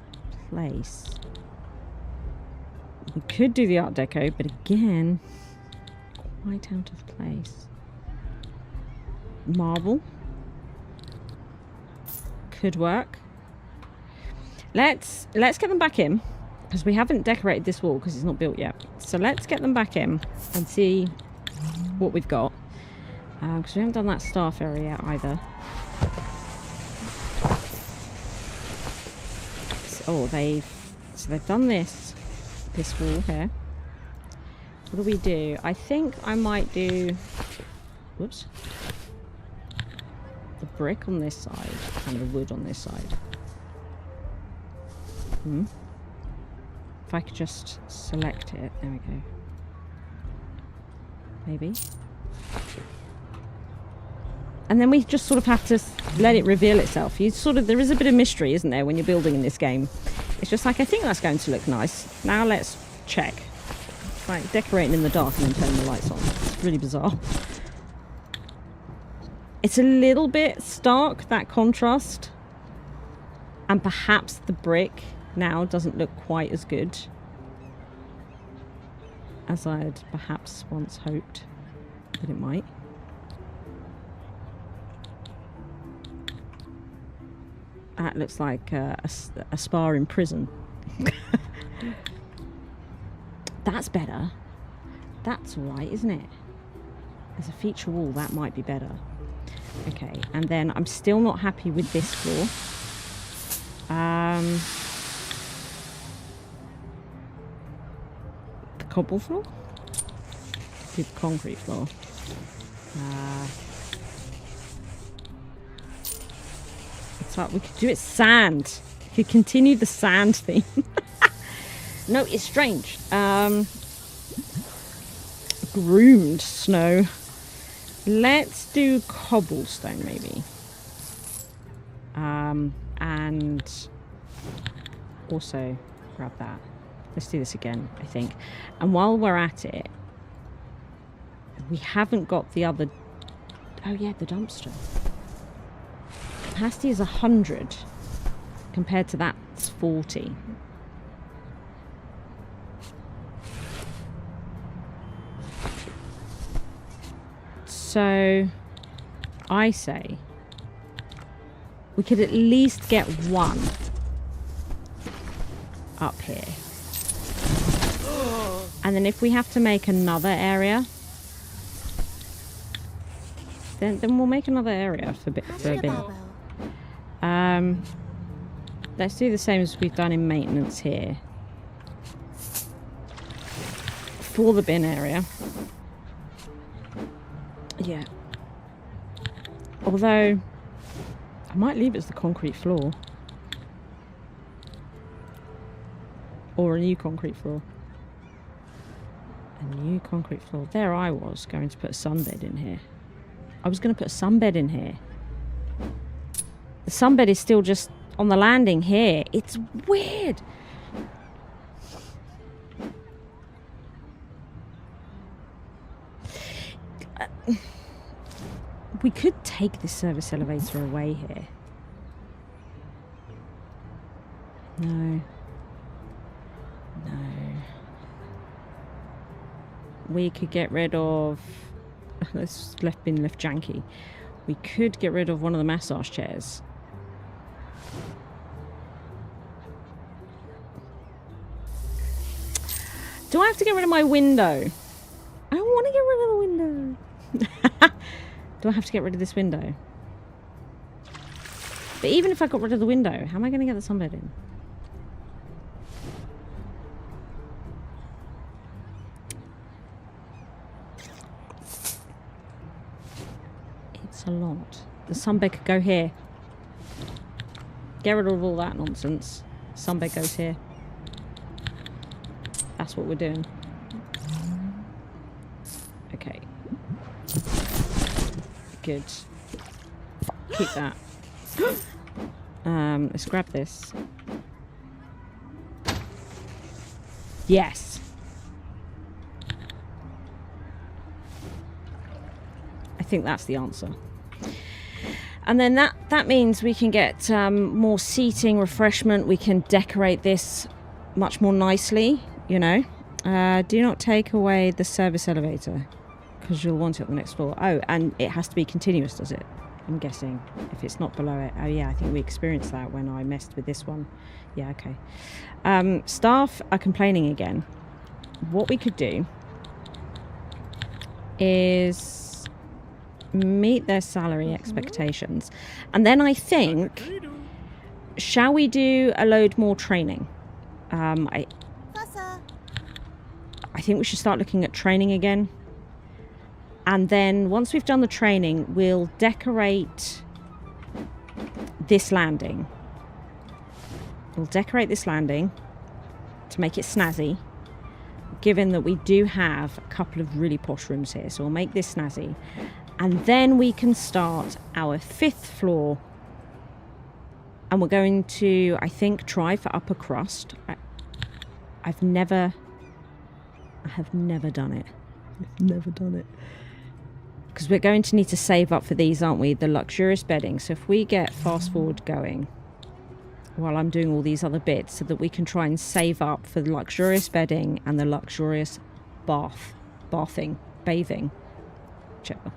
place. We could do the Art Deco, but again, quite out of place. Marble. Could work. Let's get them back in, because we haven't decorated this wall because it's not built yet. So let's get them back in and see what we've got, because we haven't done that staff area either. So, they've done this wall here. What do we do? I think I might do, whoops, the brick on this side and the wood on this side. If I could just select it, there we go. Maybe. And then we just sort of have to let it reveal itself. There is a bit of mystery, isn't there, when you're building in this game? It's just like, I think that's going to look nice. Now let's check. It's like decorating in the dark and then turning the lights on. It's really bizarre. It's a little bit stark, that contrast. And perhaps the brick now doesn't look quite as good as I'd perhaps once hoped that it might. That looks like a spa in prison. That's better. That's alright, isn't it? As a feature wall, that might be better. Okay, and then I'm still not happy with this floor. The cobble floor? The concrete floor. It's like we could do it sand. We could continue the sand theme. No, it's strange. Groomed snow. Let's do cobblestone maybe. And also grab that. Let's do this again, I think. And while we're at it, we haven't got the other... Oh yeah, the dumpster. Capacity is 100 compared to that's 40. So I say we could at least get one up here. And then if we have to make another area, then we'll make another area for a bit. Let's do the same as we've done in maintenance here. For the bin area. Yeah. Although, I might leave it as the concrete floor. Or a new concrete floor. A new concrete floor. There I was going to put a sunbed in here. I was going to put a sunbed in here. The sunbed is still just on the landing here. It's weird. We could take this service elevator away here. No. No. We could get rid of... It's been left janky. We could get rid of one of the massage chairs. Do I have to get rid of my window? I don't want to get rid of the window. Do I have to get rid of this window? But even if I got rid of the window, how am I going to get the sunbed in? It's a lot. The sunbed could go here. Get rid of all that nonsense. Sunbed goes here. That's what we're doing. Okay. Good. Keep that. Let's grab this. Yes. I think that's the answer. And then that means we can get more seating, refreshment. We can decorate this much more nicely, you know. Do not take away the service elevator because you'll want it on the next floor. Oh, and it has to be continuous, does it? I'm guessing. If it's not below it. Oh, yeah, I think we experienced that when I messed with this one. Yeah, okay. Staff are complaining again. What we could do is meet their salary expectations. And then I think, shall we do a load more training? I think we should start looking at training again. And then once we've done the training, we'll decorate this landing. We'll decorate this landing to make it snazzy, given that we do have a couple of really posh rooms here. So we'll make this snazzy. And then we can start our 5th floor. And we're going to, I think, try for upper crust. I have never done it. I've never done it. Because we're going to need to save up for these, aren't we? The luxurious bedding. So if we get fast forward going while I'm doing all these other bits so that we can try and save up for the luxurious bedding and the luxurious bathing, whichever.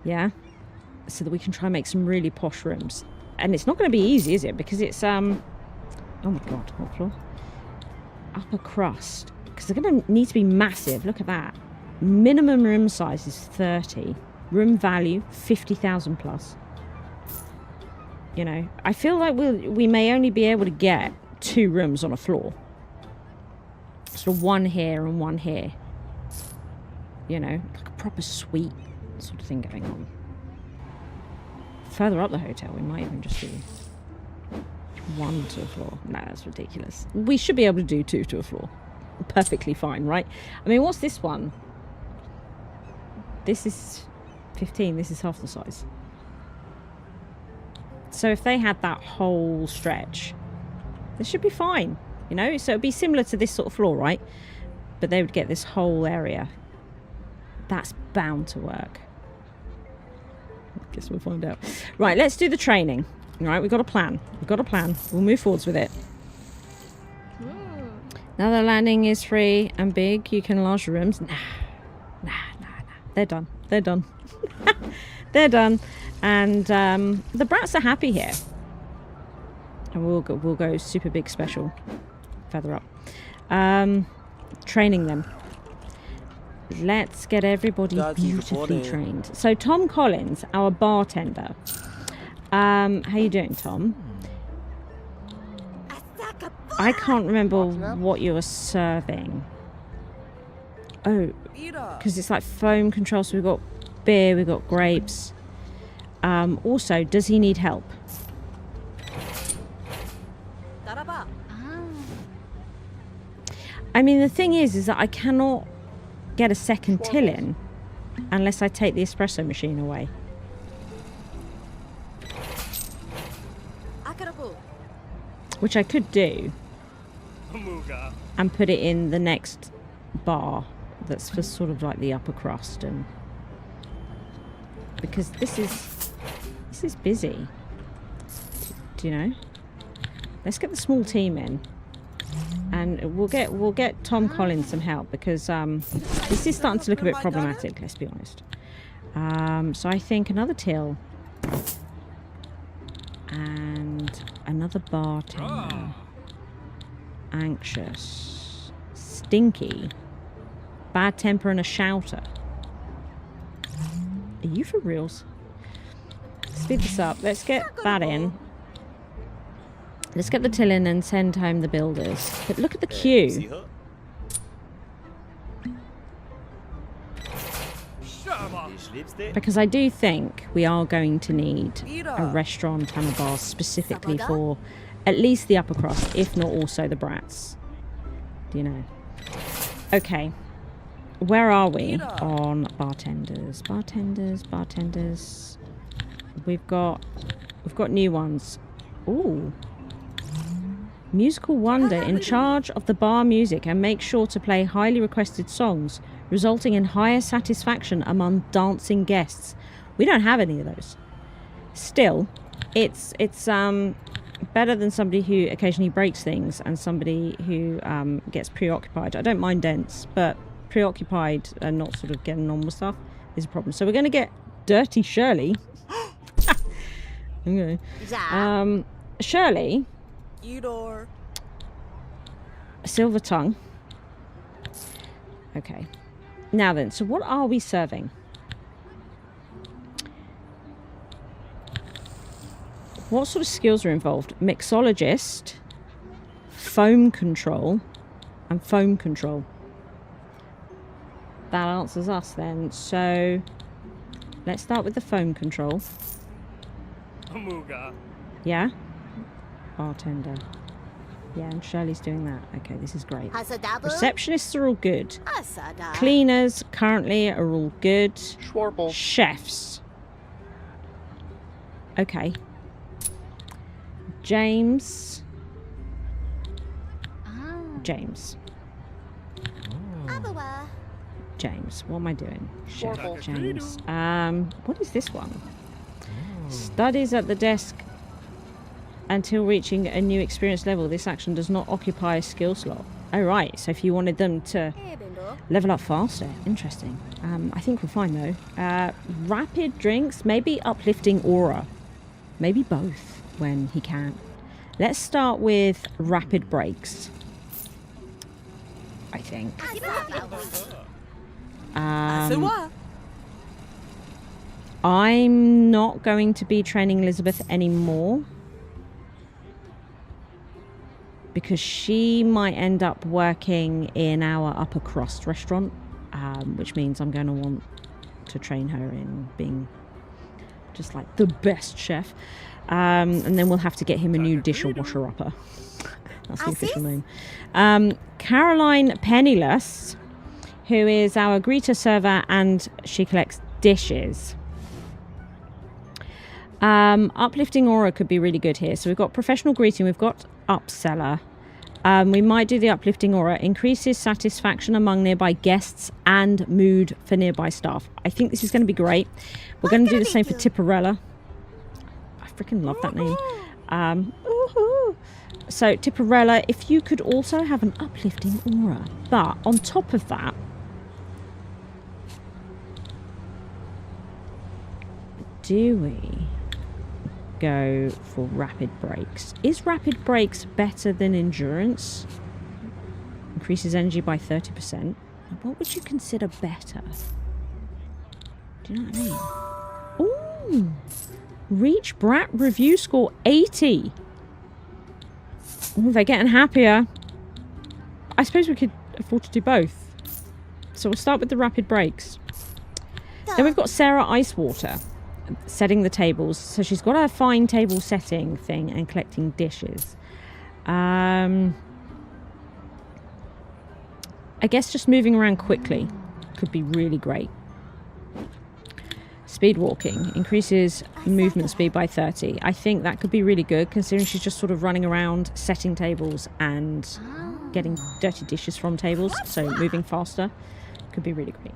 Yeah? So that we can try and make some really posh rooms. And it's not going to be easy, is it? Because it's, oh my God, what floor? Upper crust. Because they're going to need to be massive. Look at that. Minimum room size is 30. Room value 50,000 plus. You know, I feel like we may only be able to get 2 rooms on a floor. Sort of one here and one here. You know, like a proper suite sort of thing going on. Further up the hotel, we might even just do 1 to a floor. No, that's ridiculous. We should be able to do 2 to a floor. Perfectly fine, right? I mean, what's this one? This is 15. This is half the size. So if they had that whole stretch, this should be fine, you know? So it'd be similar to this sort of floor, right? But they would get this whole area. That's bound to work. I guess we'll find out. Right, let's do the training. All right, we've got a plan. We've got a plan. We'll move forwards with it. Now the landing is free and big. You can enlarge the rooms. Nah. They're done. They're done. They're done. And the brats are happy here. And we'll go super big special. Feather up. Training them. Let's get everybody beautifully trained. So Tom Collins, our bartender. How you doing, Tom? I can't remember what you were serving. Oh, because it's like foam control. So we've got beer, we've got grapes. Also, does he need help? I mean, the thing is that I cannot get a second till in unless I take the espresso machine away. Which I could do. And put it in the next bar that's for sort of like the upper crust, and because this is busy. Do you know? Let's get the small team in. And we'll get Tom Collins some help, because this is starting to look a bit problematic, let's be honest. So I think another till and another bartender. Anxious, stinky, bad temper, and a shouter. Are you for reals? Speed this up. Let's get that in. Let's get the till in and send home the builders. But look at the queue. Because I do think we are going to need a restaurant and a bar specifically for at least the upper crust, if not also the brats. Do you know? Okay. Where are we on bartenders? Bartenders. We've got new ones. Ooh. Musical wonder, in charge of the bar music and make sure to play highly requested songs, resulting in higher satisfaction among dancing guests. We don't have any of those. Still, it's better than somebody who occasionally breaks things and somebody who gets preoccupied. I don't mind dents, but preoccupied and not sort of getting on with stuff is a problem. So we're going to get Dirty Shirley. Okay. Shirley. Silver tongue. Okay. Now then, so what are we serving? What sort of skills are involved? Mixologist, foam control, and foam control. That answers us then. So let's start with the foam control. Yeah? Bartender. Yeah, and Shirley's doing that. Okay, this is great. Receptionists are all good. Cleaners currently are all good. Chefs. Okay. James. James. What am I doing? Chef James. What is this one? Studies at the desk until reaching a new experience level. This action does not occupy a skill slot. Oh, right. So if you wanted them to level up faster. Interesting. I think we're fine, though. Rapid drinks. Maybe uplifting aura. Maybe both when he can. Let's start with rapid breaks. I think. I'm not going to be training Elizabeth anymore, because she might end up working in our upper crust restaurant, which means I'm going to want to train her in being just like the best chef. And then we'll have to get him a new dishwasher-upper. That's the official name. Caroline Penniless, who is our greeter server, and she collects dishes. Uplifting aura could be really good here. So we've got professional greeting, we've got upseller. We might do the uplifting aura. Increases satisfaction among nearby guests and mood for nearby staff. I think this is going to be great. We're going to do the same for Tipperella. I freaking love that name. So Tipperella, if you could also have an uplifting aura. But on top of that, do we go for rapid breaks? Is rapid breaks better than endurance? Increases energy by 30%. What would you consider better? Do you know what I mean? Ooh! Reach Brat review score 80. Ooh, they're getting happier. I suppose we could afford to do both. So we'll start with the rapid breaks. Then we've got Sarah Icewater setting the tables. So she's got her fine table setting thing and collecting dishes. I guess just moving around quickly could be really great. Speed walking increases movement speed by 30. I think that could be really good considering she's just sort of running around setting tables and getting dirty dishes from tables. So moving faster could be really great.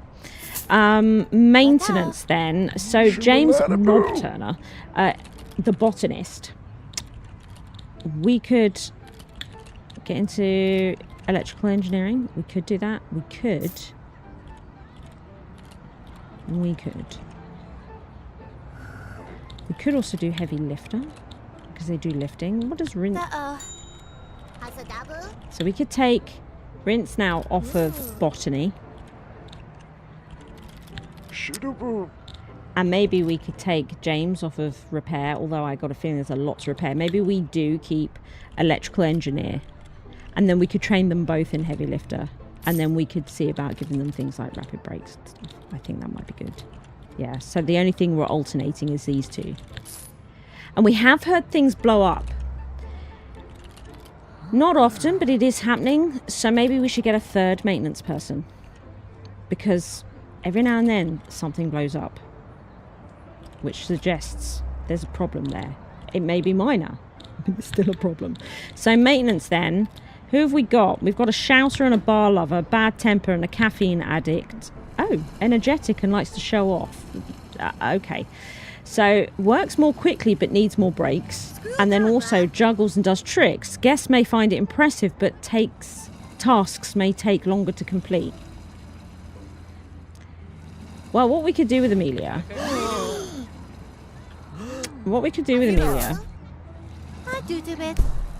Maintenance then. So James Knobturner, the botanist. We could get into electrical engineering. We could do that. We could. We could also do heavy lifter because they do lifting. What does rinse? So we could take rinse now off of botany. And maybe we could take James off of repair, although I got a feeling there's a lot to repair. Maybe we do keep electrical engineer. And then we could train them both in heavy lifter. And then we could see about giving them things like rapid breaks and stuff. I think that might be good. Yeah, so the only thing we're alternating is these two. And we have heard things blow up. Not often, but it is happening. So maybe we should get a third maintenance person. Because every now and then something blows up. Which suggests there's a problem there. It may be minor, but it's still a problem. So maintenance then. Who have we got? We've got a shouter and a bar lover, bad temper and a caffeine addict. Oh, energetic and likes to show off. Okay. So, works more quickly but needs more breaks. And then also juggles and does tricks. Guests may find it impressive but tasks may take longer to complete. Well, what we could do with Amelia... What we could do with Amelia...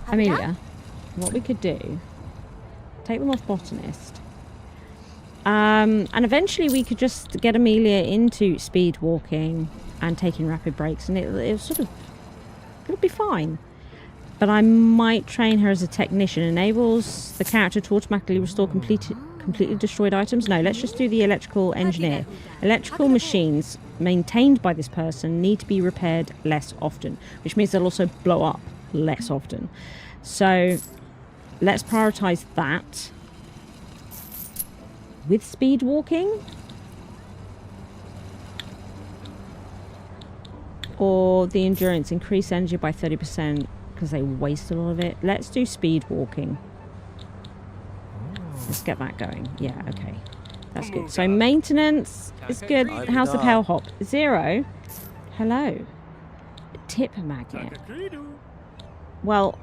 Amelia, what we could do... Take them off botanist. And eventually we could just get Amelia into speed walking and taking rapid breaks, and it'll sort of, it'll be fine. But I might train her as a technician. Enables the character to automatically restore completely destroyed items. No, let's just do the electrical engineer. Electrical machines maintained by this person need to be repaired less often, which means they'll also blow up less often. So let's prioritize that. With speed walking? Or the endurance, increase energy by 30% because they waste a lot of it. Let's do speed walking. Let's get that going. Yeah, okay. That's good. So maintenance is good. How's the power hop? 0. Hello. Tip magnet. Well,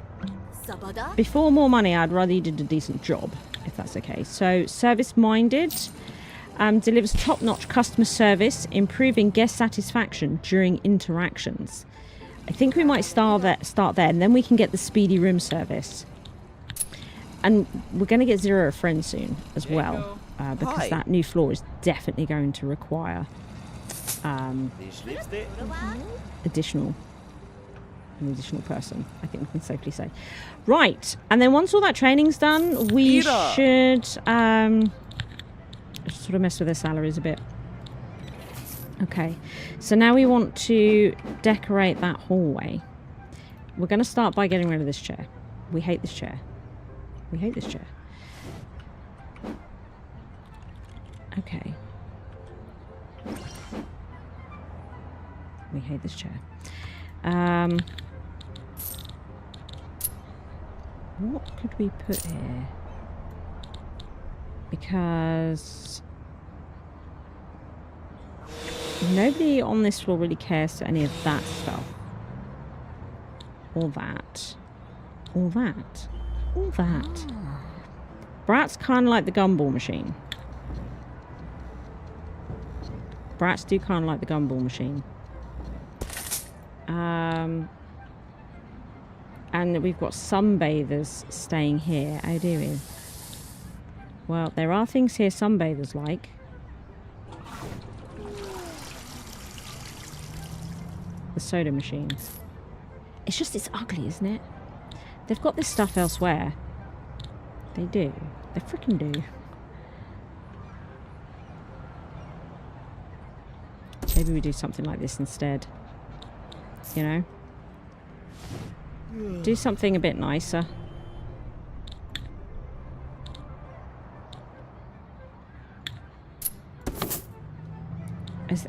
before more money, I'd rather you did a decent job, if that's okay. So, service-minded delivers top-notch customer service, improving guest satisfaction during interactions. I think we might start there, and then we can get the speedy room service. And we're going to get 0 a friend soon as well, because that new floor is definitely going to require an additional person, I think we can safely say. Right, and then once all that training's done, we should sort of mess with their salaries a bit. Okay, so now we want to decorate that hallway. We're going to start by getting rid of this chair. We hate this chair. We hate this chair. Okay. We hate this chair. What could we put here? Because nobody on this floor really cares for any of that stuff. Or that. Or that. Or that. Brats kind of like the gumball machine. Brats do kind of like the gumball machine. And we've got sunbathers staying here. Oh, do we? Well, there are things here sunbathers like. The soda machine. It's just, it's ugly, isn't it? They've got this stuff elsewhere. They do. They freaking do. Maybe we do something like this instead. You know? Do something a bit nicer.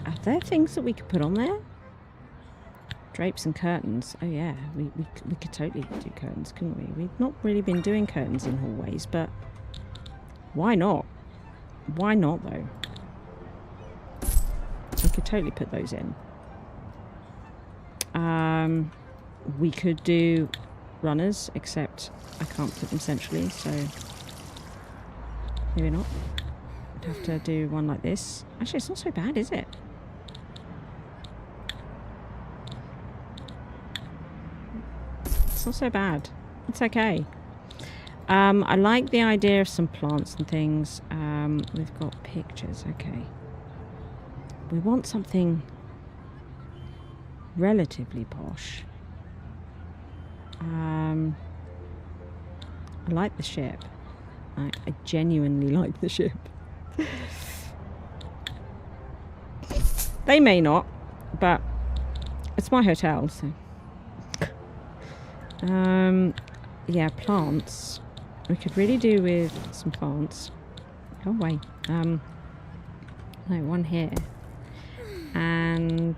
Are there things that we could put on there? Drapes and curtains. Oh yeah, we could totally do curtains, couldn't we? We've not really been doing curtains in hallways, but why not? Why not though? We could totally put those in. We could do runners, except I can't put them centrally, so maybe not. I'd have to do one like this. Actually, it's not so bad, is it? It's not so bad. It's okay. I like the idea of some plants and things. We've got pictures. Okay. We want something relatively posh. I like the ship. I genuinely like the ship. They may not, but it's my hotel, so. Yeah, plants. We could really do with some plants. Oh wait. No, one here. And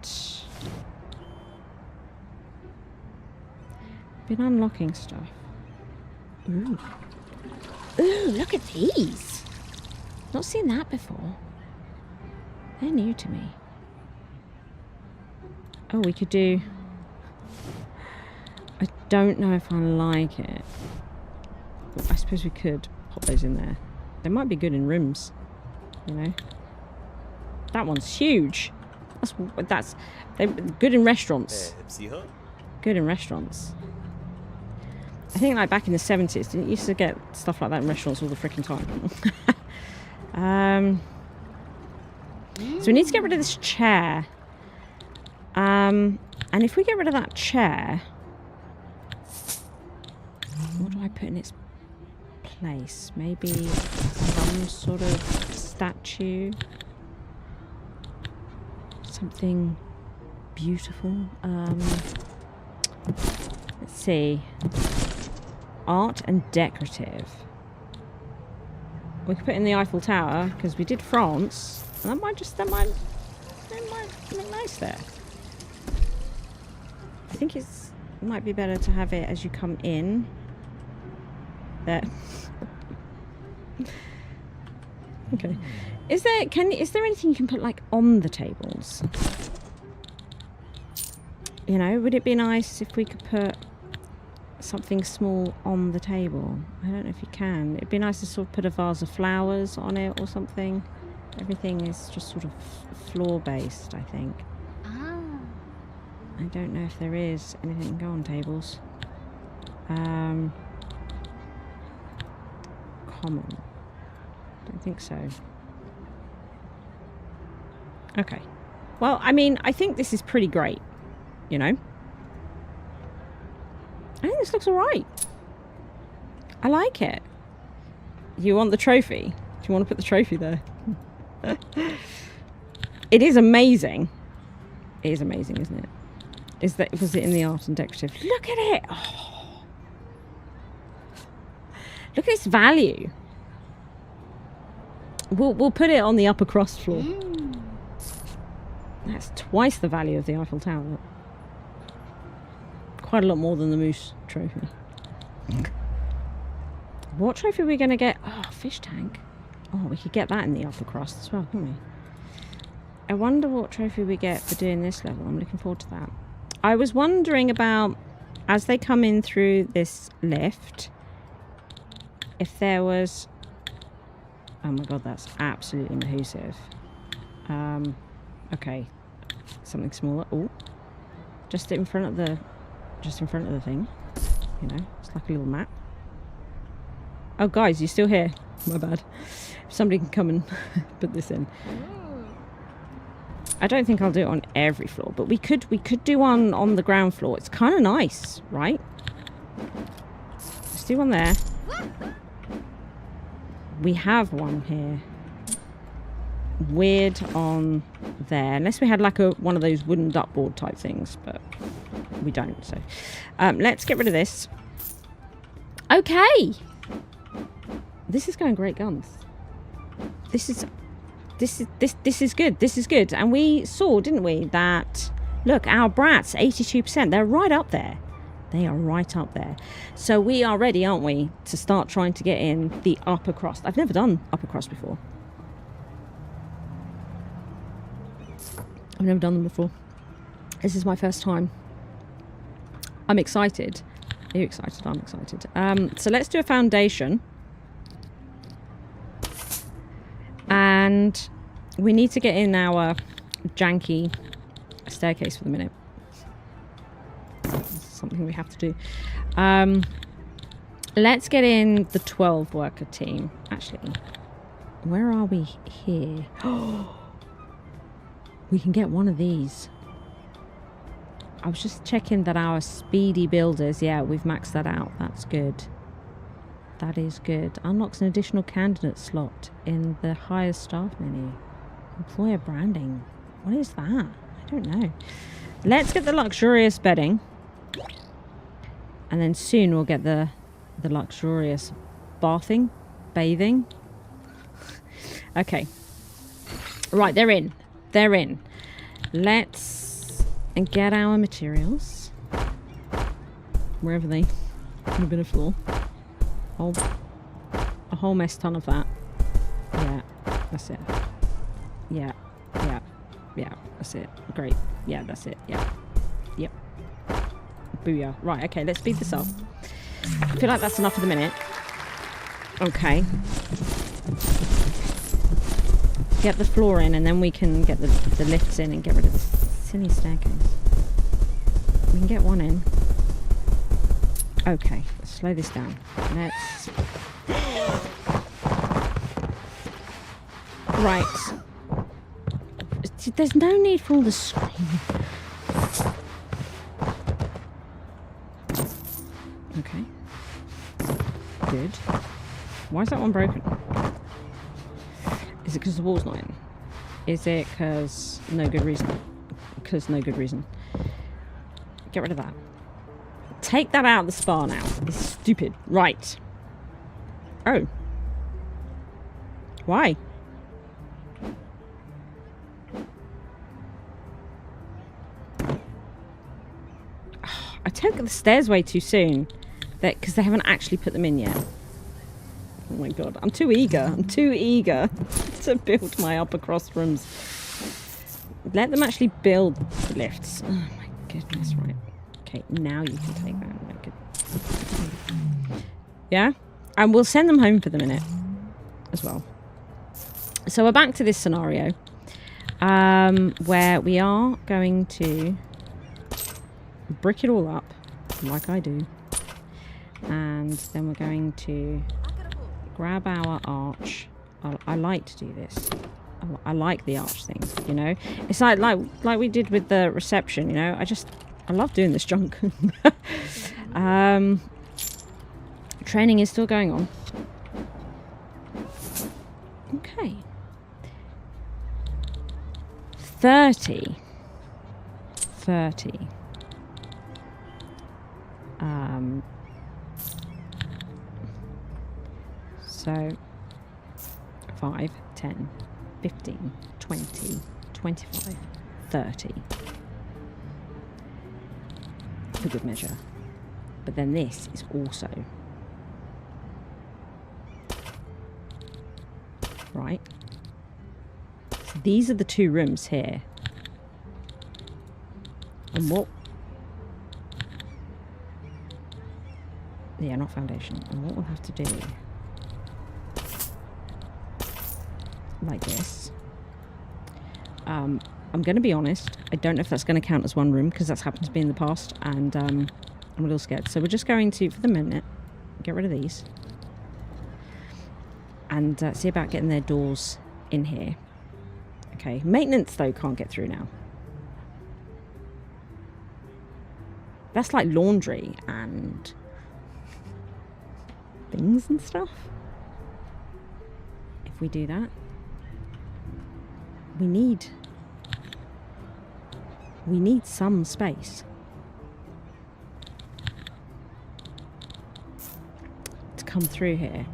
been unlocking stuff. Ooh. Ooh, look at these. Not seen that before. They're new to me. Oh, we could do... I don't know if I like it. I suppose we could pop those in there. They might be good in rooms, you know. That one's huge. They're good in restaurants. Good in restaurants. I think like back in the 70s, didn't you used to get stuff like that in restaurants all the freaking time? So we need to get rid of this chair. And if we get rid of that chair, what do I put in its place? Maybe some sort of statue. Something beautiful. Let's see. Art and decorative. We could put in the Eiffel Tower because we did France. And that might look nice there. I think it might be better to have it as you come in. There. Okay. Is there anything you can put like on the tables? You know, would it be nice if we could put something small on the table? I don't know if you can. It'd be nice to sort of put a vase of flowers on it or something. Everything is just sort of floor based, I think. I don't know if there is anything that can go on tables. Common. Don't think so. Okay. Well, I mean, I think this is pretty great. You know? I think this looks alright. I like it. You want the trophy? Do you want to put the trophy there? It is amazing. It is amazing, isn't it? Was it in the art and decorative? Look at it! Oh. Look at its value. We'll put it on the upper crust floor. That's twice the value of the Eiffel Tower. Quite a lot more than the moose trophy. What trophy are we going to get? Oh, fish tank. Oh, we could get that in the upper crust as well, couldn't we? I wonder what trophy we get for doing this level. I'm looking forward to that. I was wondering about, as they come in through this lift, if there was... Oh my god, that's absolutely mahoosive. Okay. Something smaller. Oh. Just in front of the thing. You know, it's like a little map. Oh guys, you still here? My bad. If somebody can come and put this in. I don't think I'll do it on every floor, but we could do one on the ground floor. It's kind of nice, right? Let's do one there. We have one here. weird on there. Unless we had like one of those wooden duckboard type things, but we don't. So let's get rid of this. Okay. This is going great guns. This is good. This is good. And we saw, didn't we, that look, our brats, 82%. They're right up there. They are right up there. So we are ready, aren't we, to start trying to get in the upper crust. I've never done upper crust before. I've never done them before. This is my first time. I'm excited. Are you excited? I'm excited. So let's do a foundation. And we need to get in our janky staircase for the minute. It's something we have to do. Let's get in the 12 worker team. Actually, where are we here? We can get one of these. I was just checking that our speedy builders, yeah, we've maxed that out. That's good. That is good. Unlocks an additional candidate slot in the hire staff menu. Employer branding. What is that? I don't know. Let's get the luxurious bedding. And then soon we'll get the luxurious bathing. Okay. Right, they're in. They're in. Let's get our materials. Wherever they have been a floor. A whole mess ton of that. Yeah, that's it. Yeah, that's it. Great. Yeah, that's it. Yeah. Yep. Booyah. Right, okay, let's speed this up. I feel like that's enough for the minute. Okay. Get the floor in and then we can get the lifts in and get rid of this silly staircase. We can get one in. Okay, let's slow this down. Let's... Right. There's no need for all the screaming. Okay. Good. Why is that one broken? Is it because the wall's not in? Is it because no good reason? Because no good reason. Get rid of that. Take that out of the spa now. It's stupid. Right. Oh. Why? I took the stairs way too soon. Because they haven't actually put them in yet. Oh my god. I'm too eager. I'm too eager to build my upper cross rooms. Let them actually build the lifts. Oh my goodness, right. Okay, now you can take that. Yeah? And we'll send them home for the minute as well. So we're back to this scenario where we are going to brick it all up like I do. And then we're going to grab our arch. I like to do this. I like the arch thing, you know. It's like we did with the reception, you know. I love doing this junk. Training is still going on. Okay. 30. So 5, 10, 15, 20, 25, 30. For good measure. But then this is also right. So these are the two rooms here. And what? Yeah, not foundation. And what we'll have to do, like this. I'm going to be honest. I don't know if that's going to count as one room because that's happened to me in the past, and I'm a little scared. So we're just going to, for the minute, get rid of these and see about getting their doors in here. Okay, maintenance though can't get through now. That's like laundry and things and stuff. If we do that. we need some space to come through here.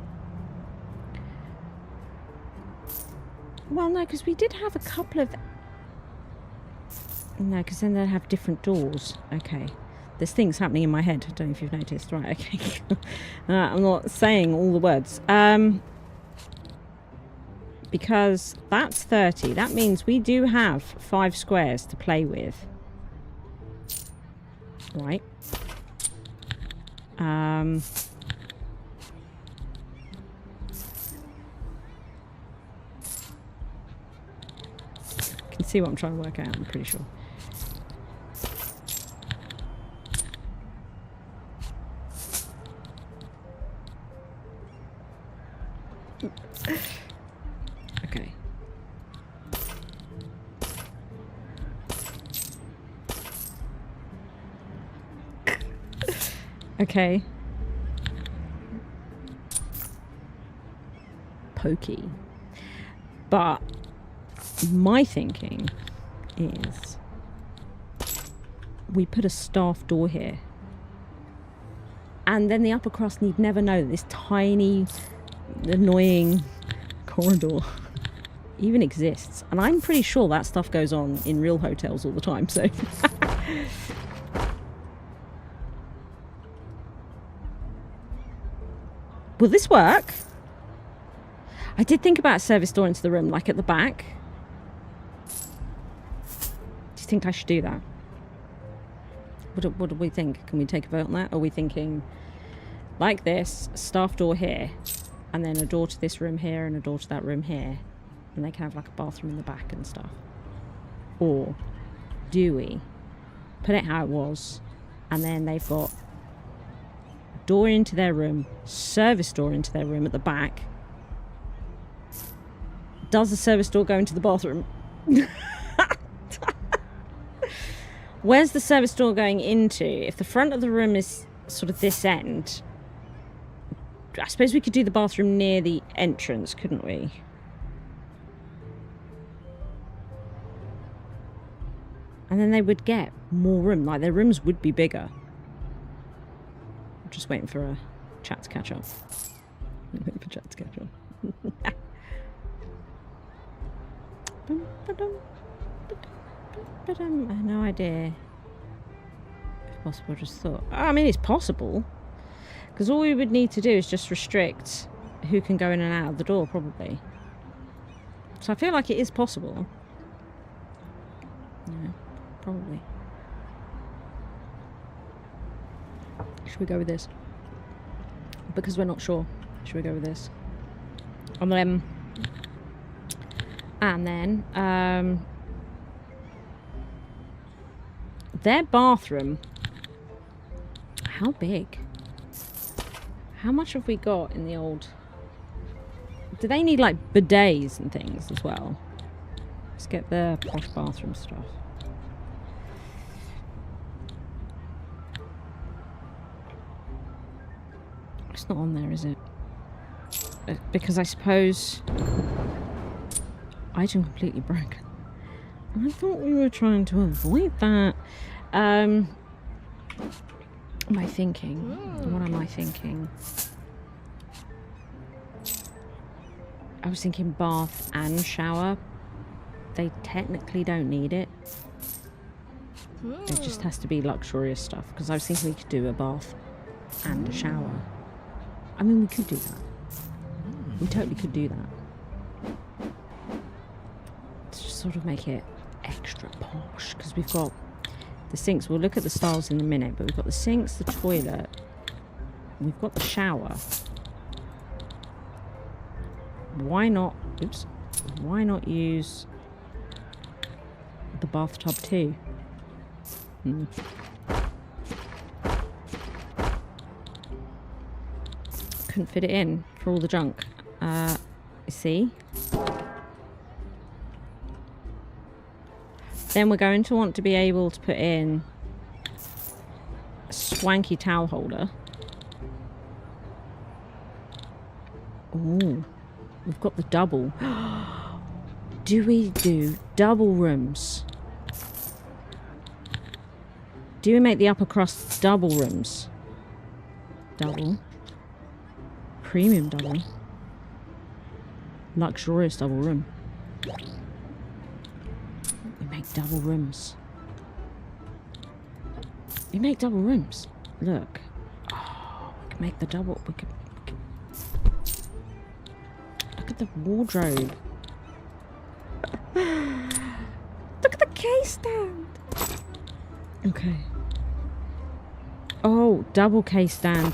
Well, no, because we did have a couple of... No, because then they'll have different doors. Okay. There's things happening in my head. I don't know if you've noticed. Right, okay. I'm not saying all the words. Because that's 30. That means we do have 5 squares to play with. Right. Can see what I'm trying to work out, I'm pretty sure. Okay. Okay. Pokey. But my thinking is we put a staff door here. And then the upper crust need never know that this tiny, annoying corridor even exists. And I'm pretty sure that stuff goes on in real hotels all the time, so... Will this work? I did think about a service door into the room, like at the back. Do you think I should do that? What do we think? Can we take a vote on that? Are we thinking like this, staff door here, and then a door to this room here and a door to that room here, and they can have like a bathroom in the back and stuff? Or do we put it how it was, and then they've got door into their room, service door into their room at the back? Does the service door go into the bathroom? Where's the service door going into? If the front of the room is sort of this end, I suppose we could do the bathroom near the entrance, couldn't we? And then they would get more room. Like, their rooms would be bigger. I'm just waiting for a chat to catch up. Waiting for chat to catch up. I have no idea. If possible, just thought. I mean, it's possible. Because all we would need to do is just restrict who can go in and out of the door, probably. So I feel like it is possible. Yeah, probably. Should we go with this? Because we're not sure. Should we go with this? And then, their bathroom. How big? How much have we got in the old... Do they need, like, bidets and things as well? Let's get the posh bathroom stuff. It's not on there, is it? Because I suppose... Item completely broken. I thought we were trying to avoid that. Am I thinking? What am I thinking? I was thinking bath and shower. They technically don't need it. It just has to be luxurious stuff. Because I was thinking we could do a bath and a shower. I mean, we could do that. We totally could do that. To just sort of make it extra posh. Because we've got the sinks. We'll look at the styles in a minute. But we've got the sinks, the toilet. We've got the shower. Why not... Oops. Why not use the bathtub too? Couldn't fit it in for all the junk. You see? Then we're going to want to be able to put in a swanky towel holder. Ooh. We've got the double. do we do double rooms? Do we make the upper crust double rooms? Double. Premium double. Luxurious double room. We make double rooms. We make double rooms. Look. Oh, we can make the double. We can look at the wardrobe. Look at the case stand. Okay. Oh, double case stand.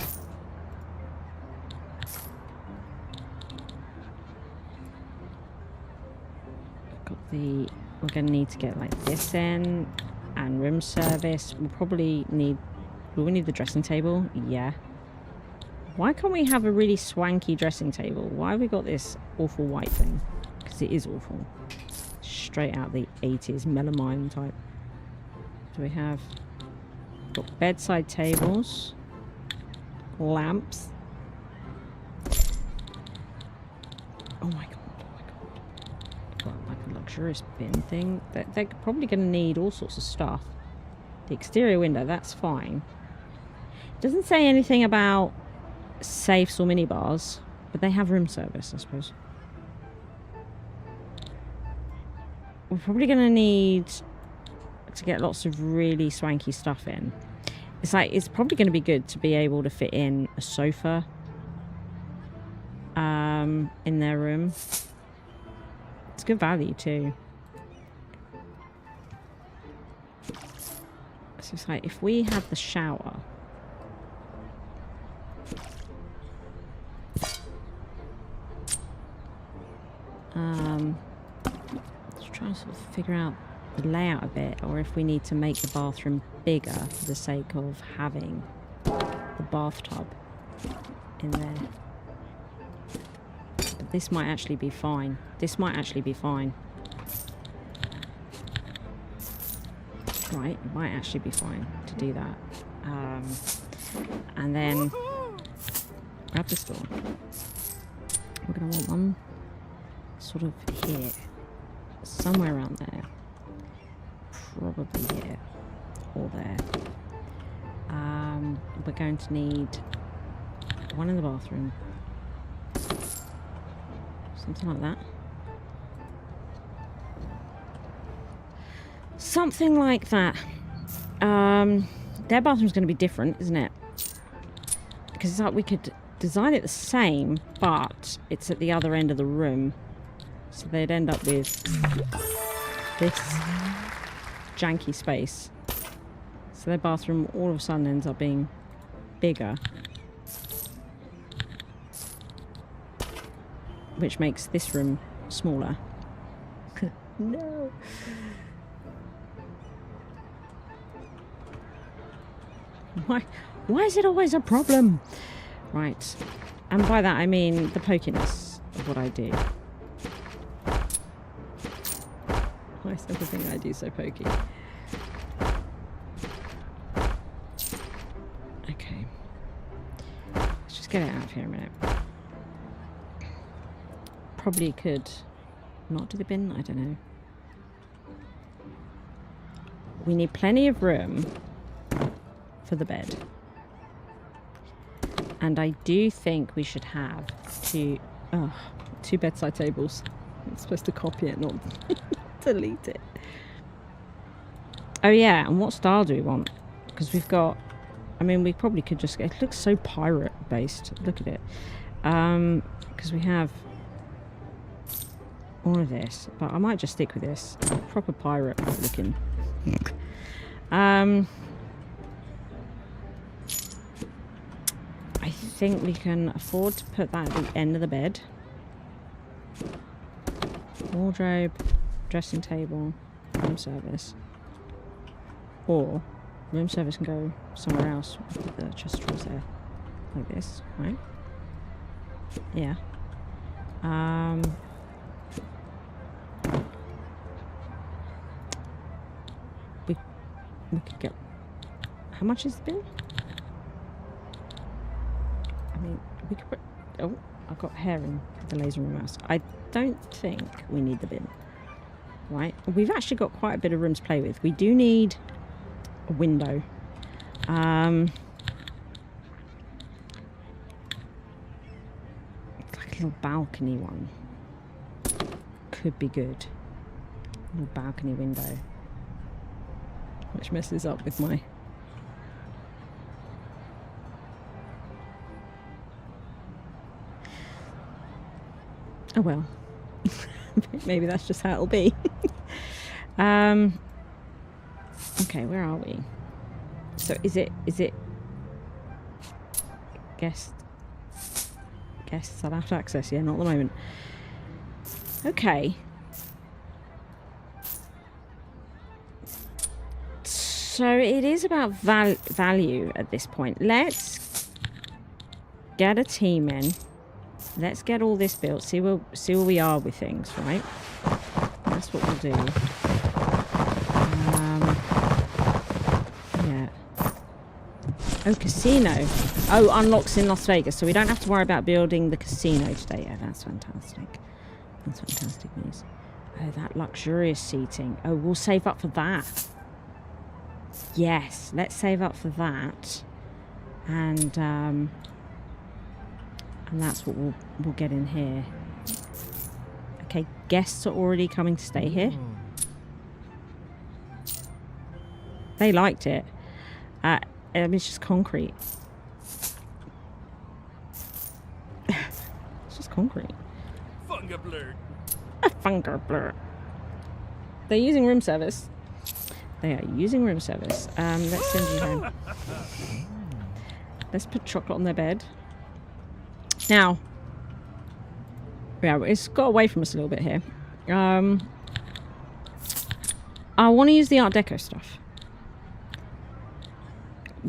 Got the. We're gonna need to get like this in, and room service. We'll probably need. Will we need the dressing table? Yeah. Why can't we have a really swanky dressing table? Why have we got this awful white thing? Because it is awful. Straight out the 80s melamine type. Do we have got bedside tables, lamps? Oh my god! Oh my god! Got like a luxurious bin thing. They're probably going to need all sorts of stuff. The exterior window, that's fine. It doesn't say anything about safes or minibars, but they have room service, I suppose. We're probably going to need to get lots of really swanky stuff in. It's like, it's probably going to be good to be able to fit in a sofa in their room. It's good value too. So it's like, if we had the shower, let's try and sort of figure out the layout a bit, or if we need to make the bathroom bigger for the sake of having the bathtub in there. But this might actually be fine. This might actually be fine. Right, it might actually be fine to do that. And then grab this door. We're going to want one sort of here. Somewhere around there. Probably here. Or there. We're going to need one in the bathroom. Something like that. Something like that. Their bathroom's going to be different, isn't it? Because it's like we could design it the same, but it's at the other end of the room. So they'd end up with this janky space. So their bathroom all of a sudden ends up being bigger. Which makes this room smaller. No. Why is it always a problem? Right. And by that I mean the pokiness of what I do. Why is everything I do so pokey? Okay. Let's just get it out of here a minute. Probably could not do the bin, I don't know. We need plenty of room for the bed. And I do think we should have two bedside tables. I'm supposed to copy it, not delete it. Oh yeah, and what style do we want? Because we've got, I mean, we probably could just, it looks so pirate based. Look at it. Because we have all of this, but I might just stick with this. Proper pirate looking. I think we can afford to put that at the end of the bed. Wardrobe, dressing table, room service. Or room service can go somewhere else. Put the chest of drawers there. Like this, right? Yeah. We could get... How much is the bin? I mean, we could put... Oh, I've got hair in the laser mouse. I don't think we need the bin. right? We've actually got quite a bit of room to play with. We do need a window. It's like a little balcony one. Could be good. A little balcony window. Which messes up with my... Oh well. Maybe that's just how it'll be. Okay, where are we? So is it guests allowed access? Yeah, not at the moment. Okay. So it is about value at this point. Let's get a team in. Let's get all this built. See where we are with things, right? That's what we'll do. Yeah. Oh, casino. Oh, unlocks in Las Vegas, so we don't have to worry about building the casino today. Yeah, that's fantastic. That's fantastic news. Oh, that luxurious seating. Oh, we'll save up for that. Yes, let's save up for that. And that's what we'll get in here. Okay, guests are already coming to stay here. They liked it. I mean, it's just concrete. It's just concrete. Funga blurred. A funga blur. They're using room service. They are using room service. Let's send you home. Let's put chocolate on their bed. Now, yeah, it's got away from us a little bit here. I want to use the Art Deco stuff.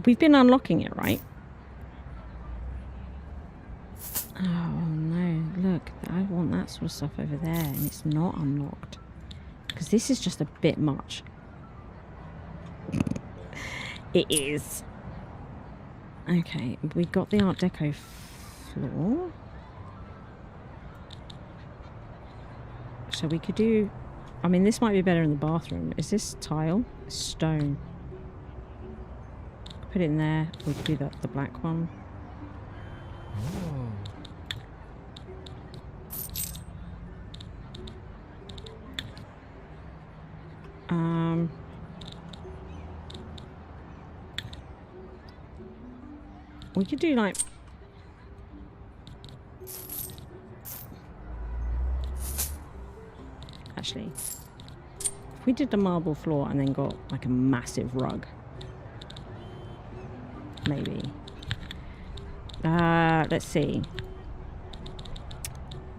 We've been unlocking it, right? Oh no, look, I want that sort of stuff over there, and it's not unlocked. Because this is just a bit much. It is. Okay, we got the Art Deco floor. So we could do... I mean, this might be better in the bathroom. Is this tile? Stone. Put it in there. We could do the black one. We could do like... Actually, if we did the marble floor and then got like a massive rug. Maybe. Let's see.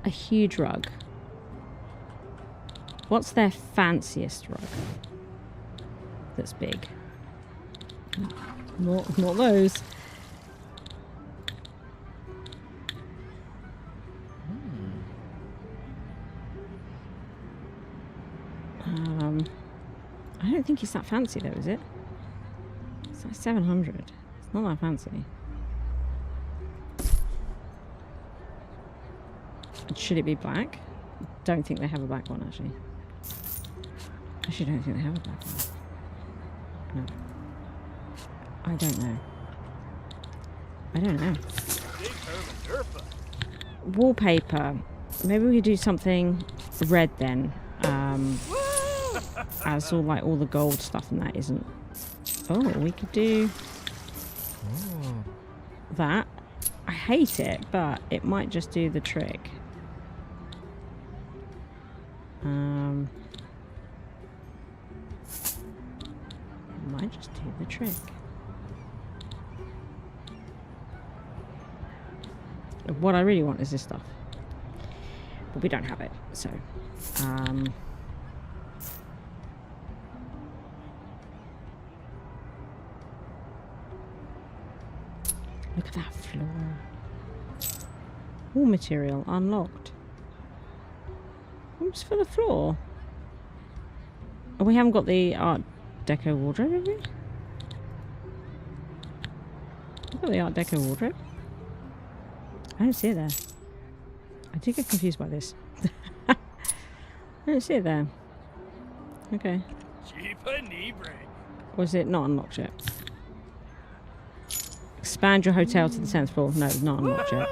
A huge rug. What's their fanciest rug? That's big. Not those. I don't think it's that fancy though, is it? It's like 700. It's not that fancy. Should it be black? Don't think they have a black one actually. Actually, don't think they have a black one. No. I don't know. I don't know. Wallpaper. Maybe we could do something red then. As all the gold stuff and that isn't. Oh, we could do that. I hate it, but it might just do the trick. It might just do the trick. What I really want is this stuff. But we don't have it, so... Look at that floor. All material unlocked. What's for the floor? Oh, we haven't got the Art Deco wardrobe, have we? We've got the Art Deco wardrobe. I don't see it there. I do get confused by this. I don't see it there. Okay. Cheaper Nibre. Was it not unlocked yet? Expand your hotel to the 10th floor. No, not unlocked yet.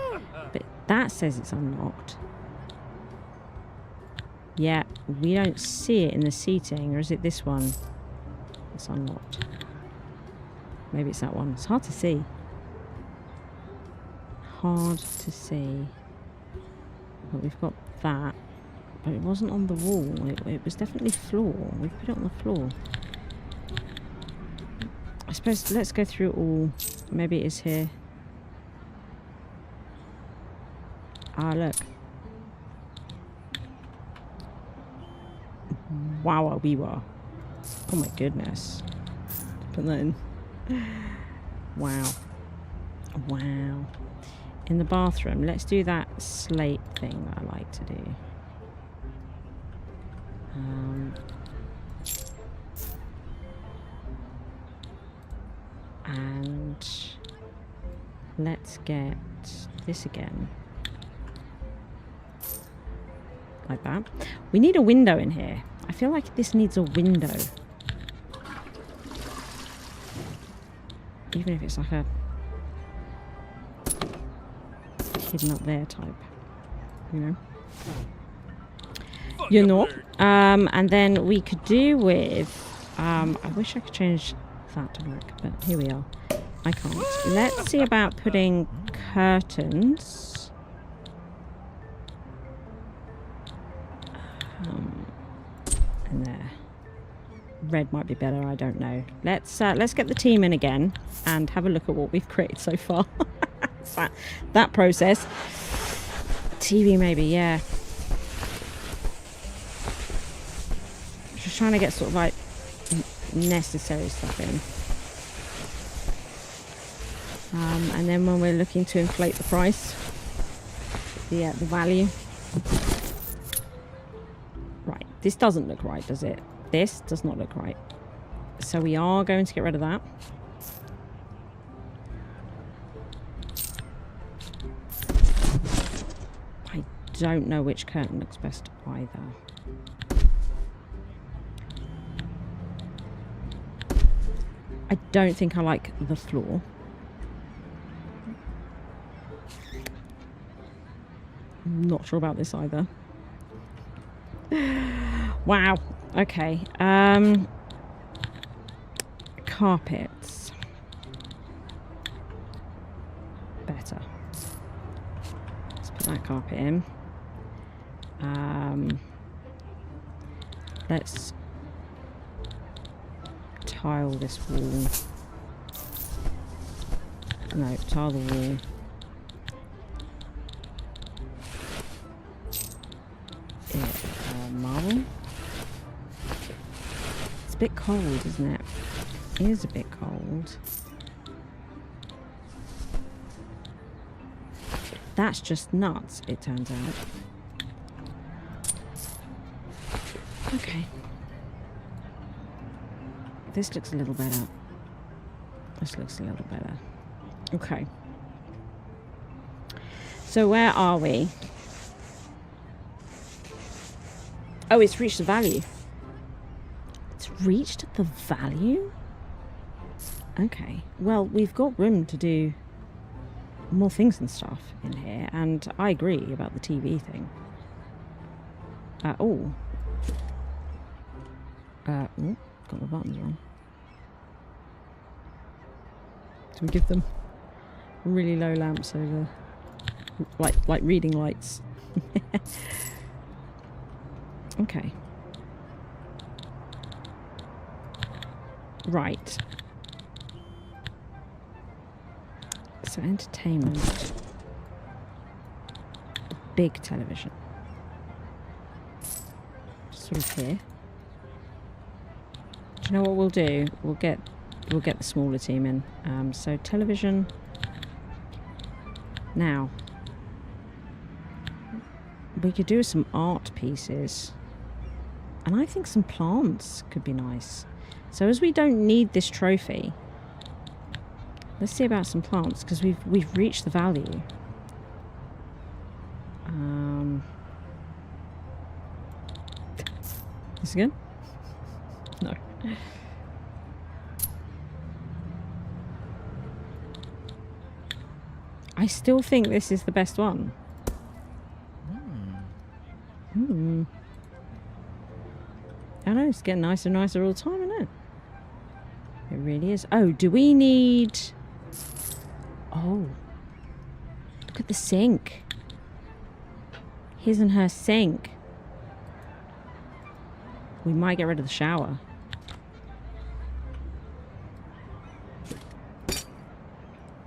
But that says it's unlocked. Yeah, we don't see it in the seating. Or is it this one? It's unlocked. Maybe it's that one. It's hard to see. Hard to see. But we've got that. But it wasn't on the wall. It was definitely floor. We put it on the floor. I suppose let's go through it all. Maybe it is here. Ah, look. Wow, we were. Oh my goodness. Put that in. Wow. Wow. In the bathroom, let's do that slate thing that I like to do. And let's get this again. Like that. We need a window in here. I feel like this needs a window. Even if it's like a hidden up there type. You know? You're not. And then we could do with... I wish I could change that to work, but here we are. I can't. Let's see about putting curtains. In there. Red might be better, I don't know. Let's get the team in again and have a look at what we've created so far. that process. TV maybe, yeah. Just trying to get sort of like necessary stuff in. And then when we're looking to inflate the price, the value. Right, this doesn't look right, does it? This does not look right. So we are going to get rid of that. I don't know which curtain looks best either. I don't think I like the floor. Not sure about this either. Wow. Okay. Carpets. Better. Let's put that carpet in. Let's tile this wall. No, tile the wall. Marble. It's a bit cold, isn't it? It is a bit cold. That's just nuts, it turns out. Okay. This looks a little better. This looks a little better. Okay. So where are we? Oh, it's reached the value. It's reached the value? Okay. Well, we've got room to do more things and stuff in here. And I agree about the TV thing. Oh, got my buttons wrong. Do we give them really low lamps over... Like reading lights? Okay. Right. So entertainment. Big television. Sort of here. Do you know what we'll do? We'll get the smaller team in. So television. Now. We could do some art pieces. And I think some plants could be nice. So as we don't need this trophy, let's see about some plants, because we've reached the value. This again? No. I still think this is the best one. I know, it's getting nicer and nicer all the time, isn't it? It really is. Oh, do we need... Oh. Look at the sink. His and her sink. We might get rid of the shower.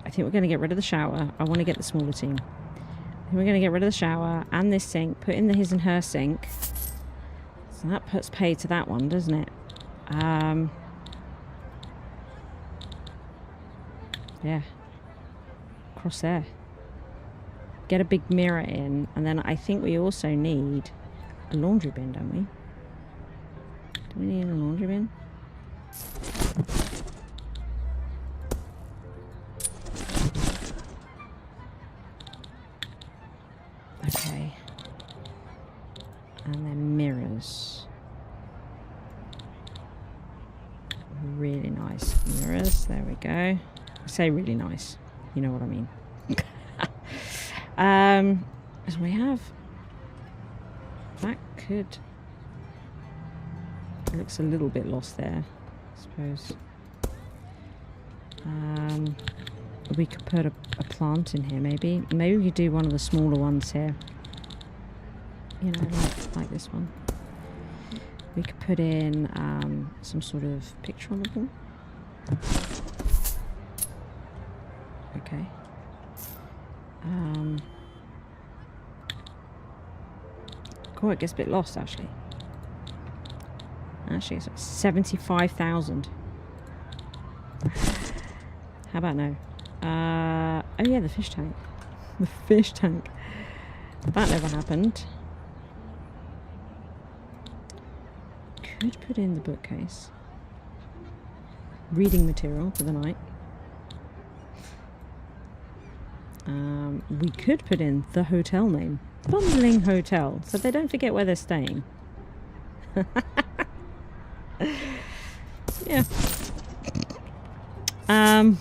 I think we're going to get rid of the shower. I want to get the smaller team. I think we're going to get rid of the shower and this sink. Put in the his and her sink. So that puts pay to that one, doesn't it? Yeah. Across there. Get a big mirror in. And then I think we also need a laundry bin, don't we? Do we need a laundry bin? Okay. And then mirrors. Really nice mirrors. There we go. I say really nice. You know what I mean. So we have... That could... It looks a little bit lost there, I suppose. We could put a plant in here, maybe. Maybe we could do one of the smaller ones here. You know, like this one. We could put in some sort of picture on the wall. Okay. Oh, it gets a bit lost, actually. Actually, it's 75,000. How about no? Oh yeah, the fish tank. The fish tank. That never happened. Could put in the bookcase. Reading material for the night. We could put in the hotel name. Bumbling Hotel, so they don't forget where they're staying. Yeah. I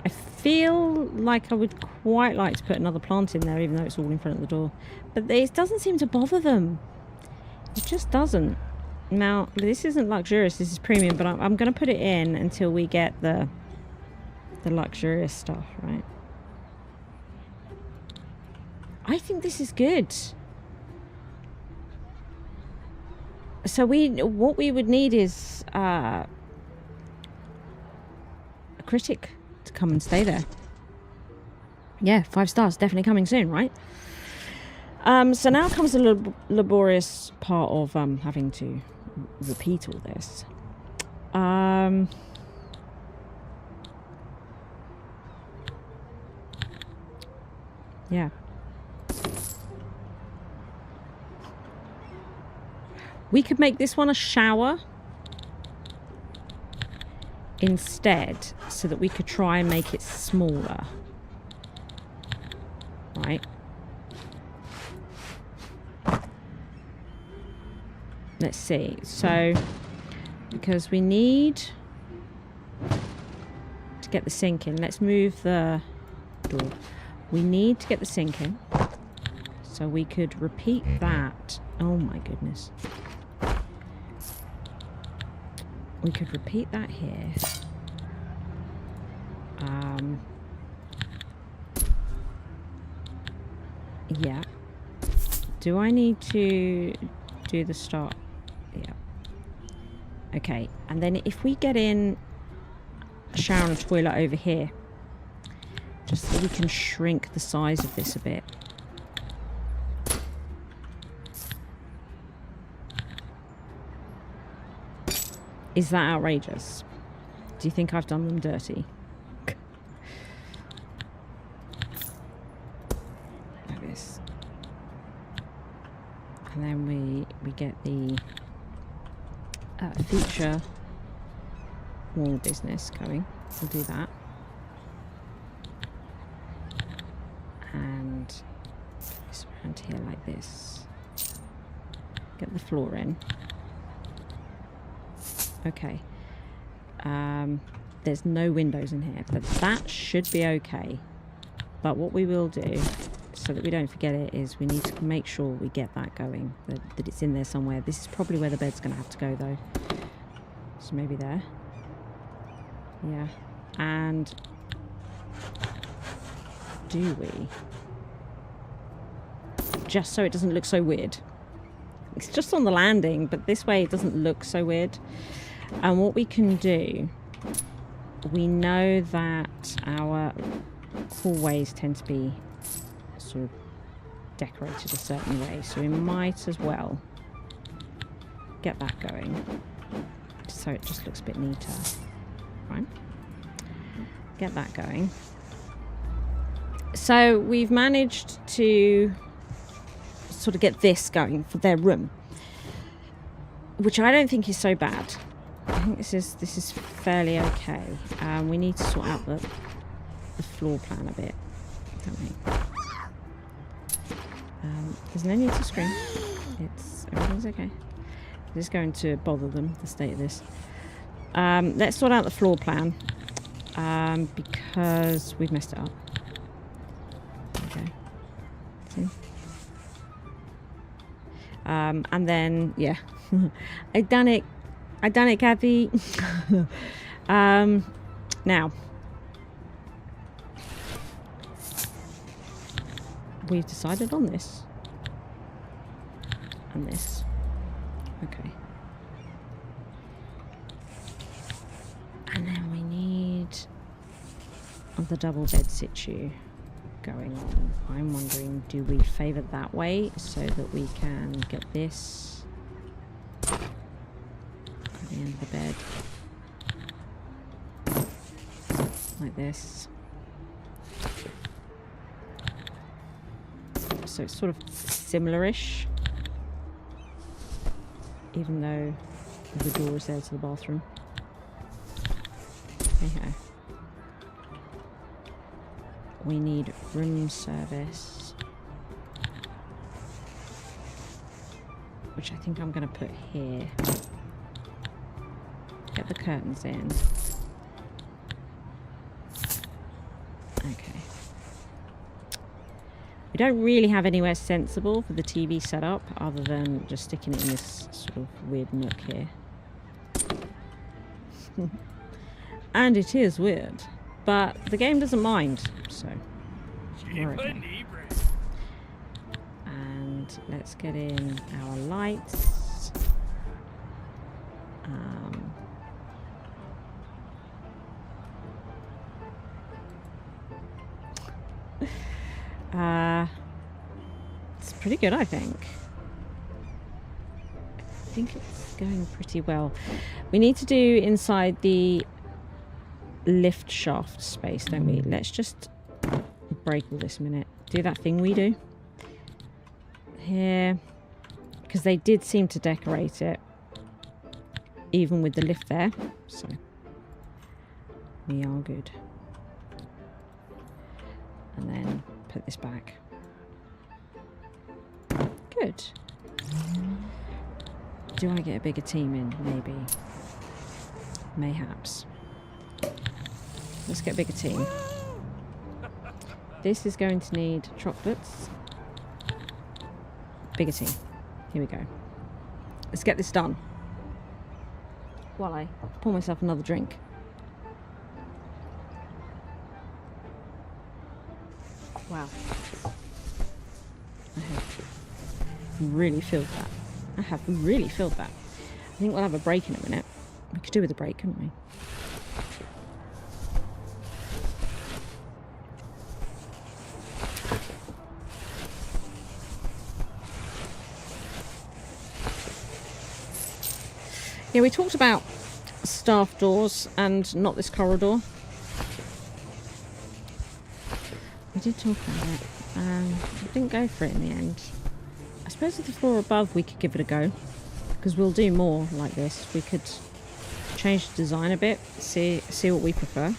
feel like I would quite like to put another plant in there, even though it's all in front of the door. But it doesn't seem to bother them. It just doesn't. Now, this isn't luxurious, this is premium, but I'm going to put it in until we get the luxurious stuff, right? I think this is good. So what we would need is a critic to come and stay there. Yeah, 5 stars, definitely coming soon, right? So now comes the laborious part of having to repeat all this. Yeah. We could make this one a shower instead, so that we could try and make it smaller. Right? Let's see. So, because we need to get the sink in, let's move the door. We need to get the sink in, so we could repeat that. Oh my goodness. We could repeat that here. Yeah. Do I need to do the start? Yeah. Okay, and then if we get in a shower and a toilet over here, just so we can shrink the size of this a bit. Is that outrageous? Do you think I've done them dirty? Like this. And then we get the feature wall business going. We'll do that. And this around here like this. Get the floor in. Okay. There's no windows in here, but that should be okay. But what we will do, so that we don't forget it, is we need to make sure we get that going, that it's in there somewhere. This is probably where the bed's going to have to go, though. So maybe there. Yeah. And do we? Just so it doesn't look so weird. It's just on the landing, but this way it doesn't look so weird. And what we can do, we know that our hallways tend to be sort of decorated a certain way, so we might as well get that going so it just looks a bit neater. Right? Get that going. So we've managed to sort of get this going for their room, which I don't think is so bad. I think this is fairly okay. We need to sort out the floor plan a bit, don't we? There's no need to scream. Everything's okay. It is going to bother them, the state of this. Let's sort out the floor plan, because we've messed it up. Okay. See? And then, yeah. I done it, Kathy. Now, we've decided on this. And this. Okay. And then we need the double bed situ going on. I'm wondering, do we favour that way so that we can get this at the end of the bed? Like this. So it's sort of similar-ish, even though the door is there to the bathroom. Okay. We need room service, which I think I'm going to put here. Get the curtains in. Okay. We don't really have anywhere sensible for the TV setup other than just sticking it in this sort of weird nook here. And it is weird, but the game doesn't mind, so we're okay. And let's get in our lights. It's pretty good, I think. I think it's going pretty well. We need to do inside the lift shaft space, don't we? Let's just break all this a minute. Do that thing we do here, because they did seem to decorate it even with the lift there, so we are good. And then put this back. Good. Do I get a bigger team in? Maybe. Mayhaps. Let's get a bigger team. This is going to need chocolates. Bigger team. Here we go. Let's get this done. While I pour myself another drink. Wow. I have really filled that. I have really filled that. I think we'll have a break in a minute. We could do with a break, couldn't we? Yeah, we talked about staff doors and not this corridor. We did talk about it. We didn't go for it in the end. I suppose with the floor above we could give it a go, because we'll do more like this. We could change the design a bit, see what we prefer.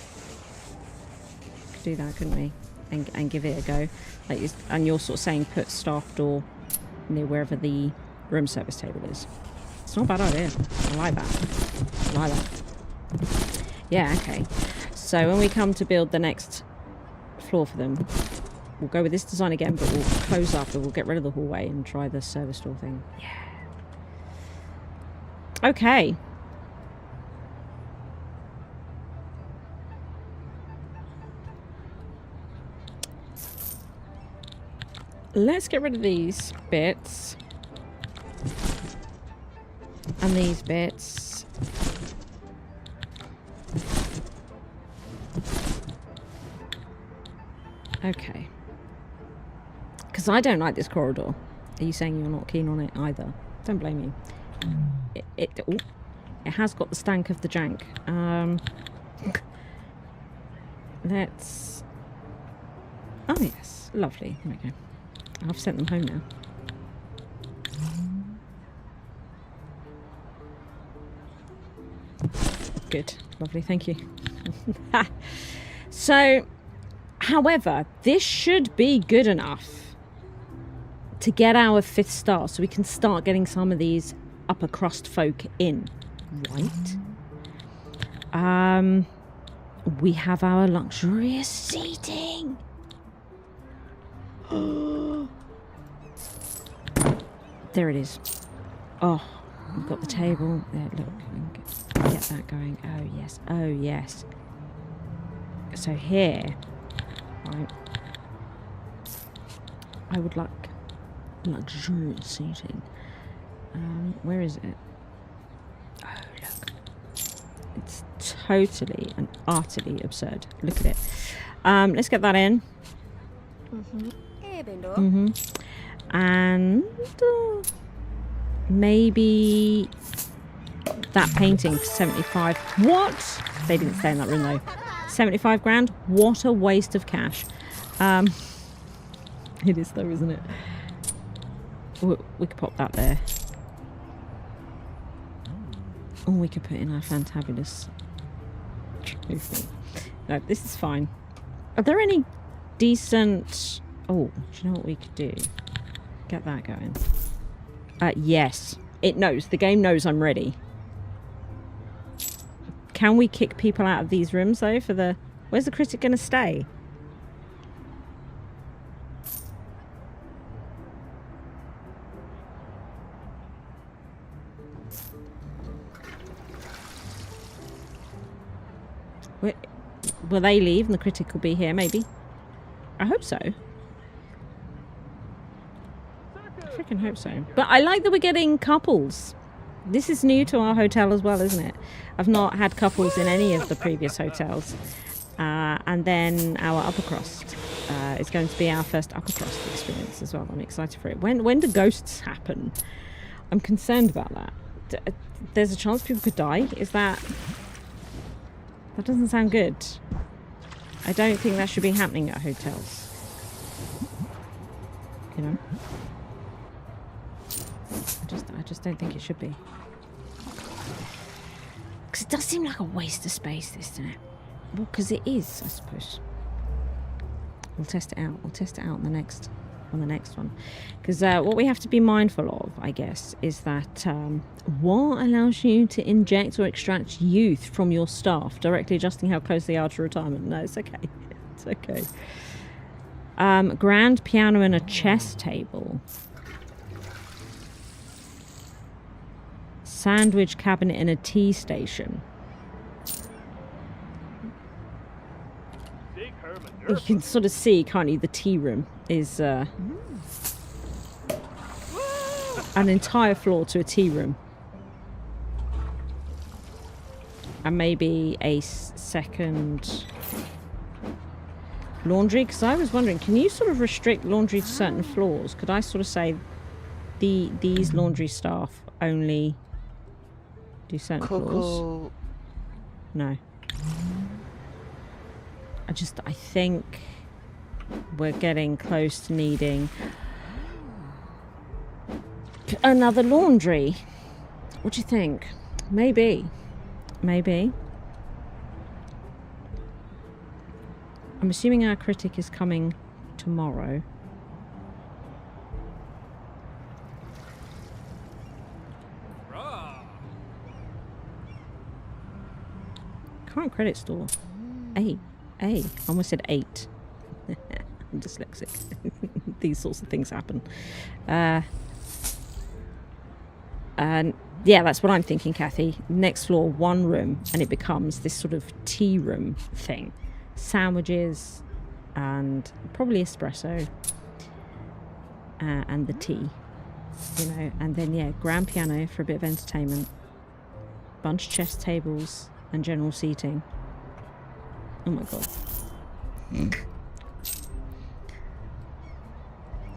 Could do that, couldn't we? And give it a go. Like, and you're sort of saying put staff door near wherever the room service table is. It's not a bad idea. I like that. Blarla. Yeah, okay. So when we come to build the next floor for them, we'll go with this design again, but we'll close up and we'll get rid of the hallway and try the service door thing. Yeah. Okay. Let's get rid of these bits. And these bits. Okay. Because I don't like this corridor. Are you saying you're not keen on it either? Don't blame you. It has got the stank of the jank. Let's... Oh yes, lovely. There we go. I've sent them home now. Good. Lovely, thank you. So, however, this should be good enough to get our 5th star so we can start getting some of these upper crust folk in. Right? We have our luxurious seating. There it is. Oh, we've got the table. There, look. Get that going. Oh, yes. Oh, yes. So here, right, I would like luxurious seating. Where is it? Oh, look. It's totally and utterly absurd. Look at it. Let's get that in. And maybe that painting for 75. What? They didn't stay in that room though. 75 grand? What a waste of cash. It is though, isn't it? We could pop that there. Or we could put in our fantabulous trophy. No, this is fine. Are there any decent... Oh, do you know what we could do? Get that going. Yes. It knows. The game knows I'm ready. Can we kick people out of these rooms, though, for the... Where's the critic going to stay? Will they leave and the critic will be here, maybe? I hope so. I freaking hope so. But I like that we're getting couples. This is new to our hotel as well, isn't it? I've not had couples in any of the previous hotels. And then our upper crust is going to be our first upper crust experience as well. I'm excited for it. When do ghosts happen? I'm concerned about that. There's a chance people could die. Is that... That doesn't sound good. I don't think that should be happening at hotels. You know? I just don't think it should be. Because it does seem like a waste of space, this, doesn't it? Well, because it is, I suppose. We'll test it out. We'll test it out on the next one. Because what we have to be mindful of, I guess, is that what allows you to inject or extract youth from your staff, directly adjusting how close they are to retirement. No, it's okay. It's okay. Grand piano and a chess table. Sandwich cabinet and a tea station. You can sort of see, can't you, the tea room is an entire floor to a tea room. And maybe a second laundry, because I was wondering, can you sort of restrict laundry to certain floors? Could I sort of say these laundry staff only do certain floors? No. I think we're getting close to needing another laundry. What do you think? Maybe. I'm assuming our critic is coming tomorrow. Current credit store. A. I almost said 8. I'm dyslexic. These sorts of things happen. And yeah, that's what I'm thinking, Kathy. Next floor, 1 room, and it becomes this sort of tea room thing. Sandwiches and probably espresso and the tea, you know, and then yeah, grand piano for a bit of entertainment, bunch of chess tables and general seating. Oh my god.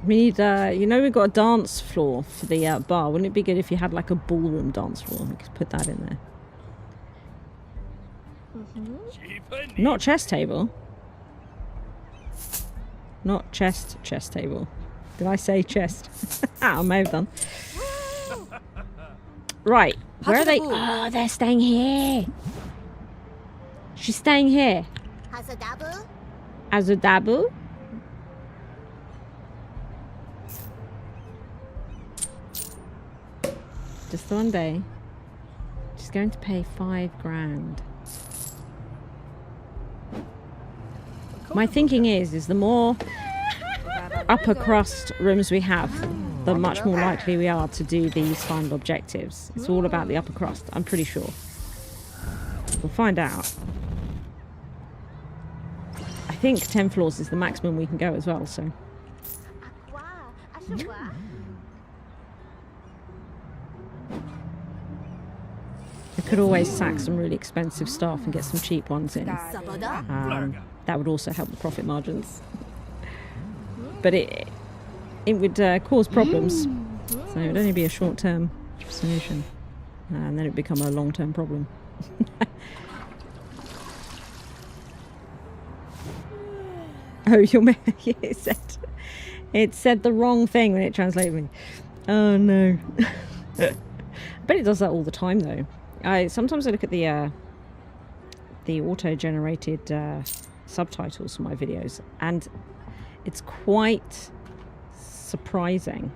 We need, you know, we've got a dance floor for the bar. Wouldn't it be good if you had like a ballroom dance floor? We could put that in there. Not chess table. Not chest table. Did I say chest? I may have done. Right. Where are they? Oh, they're staying here. She's staying here. As a dabu? Just one day. She's going to pay 5 grand. My thinking is the more upper crust rooms we have, the much more likely we are to do these final objectives. It's all about the upper crust, I'm pretty sure. We'll find out. I think 10 floors is the maximum we can go as well, so. We could always sack some really expensive staff and get some cheap ones in. That would also help the profit margins. But it would cause problems. So it would only be a short-term solution. And then it would become a long-term problem. Oh, it said the wrong thing when it translated me. Oh no. I bet it does that all the time though. Sometimes I look at the auto-generated subtitles for my videos, and it's quite surprising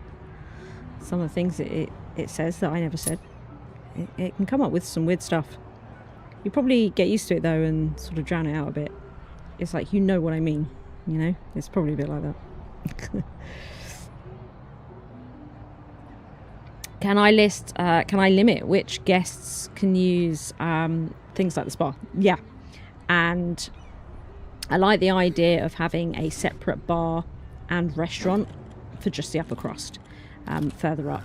some of the things it says that I never said. It can come up with some weird stuff. You probably get used to it though and sort of drown it out a bit. It's like, you know what I mean, you know? It's probably a bit like that. Can I limit which guests can use things like the spa? Yeah. And I like the idea of having a separate bar and restaurant for just the upper crust further up.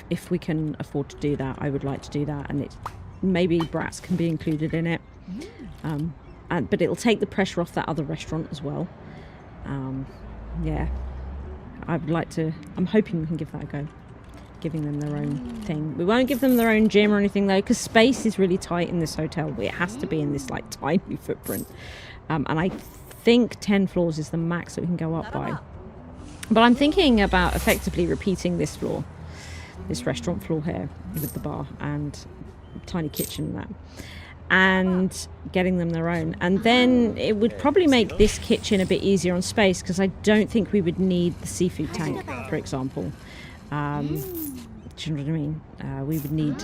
If we can afford to do that, I would like to do that, and maybe brats can be included in it. But it'll take the pressure off that other restaurant as well. Yeah, I'd like to. I'm hoping we can give that a go, giving them their own thing. We won't give them their own gym or anything though, because space is really tight in this hotel. It has to be in this like tiny footprint. And I think 10 floors is the max that we can go up by. But I'm thinking about effectively repeating this floor, this restaurant floor here with the bar and tiny kitchen and that, and getting them their own. And then it would probably make this kitchen a bit easier on space, because I don't think we would need the seafood tank, for example. Do you know what I mean? We would need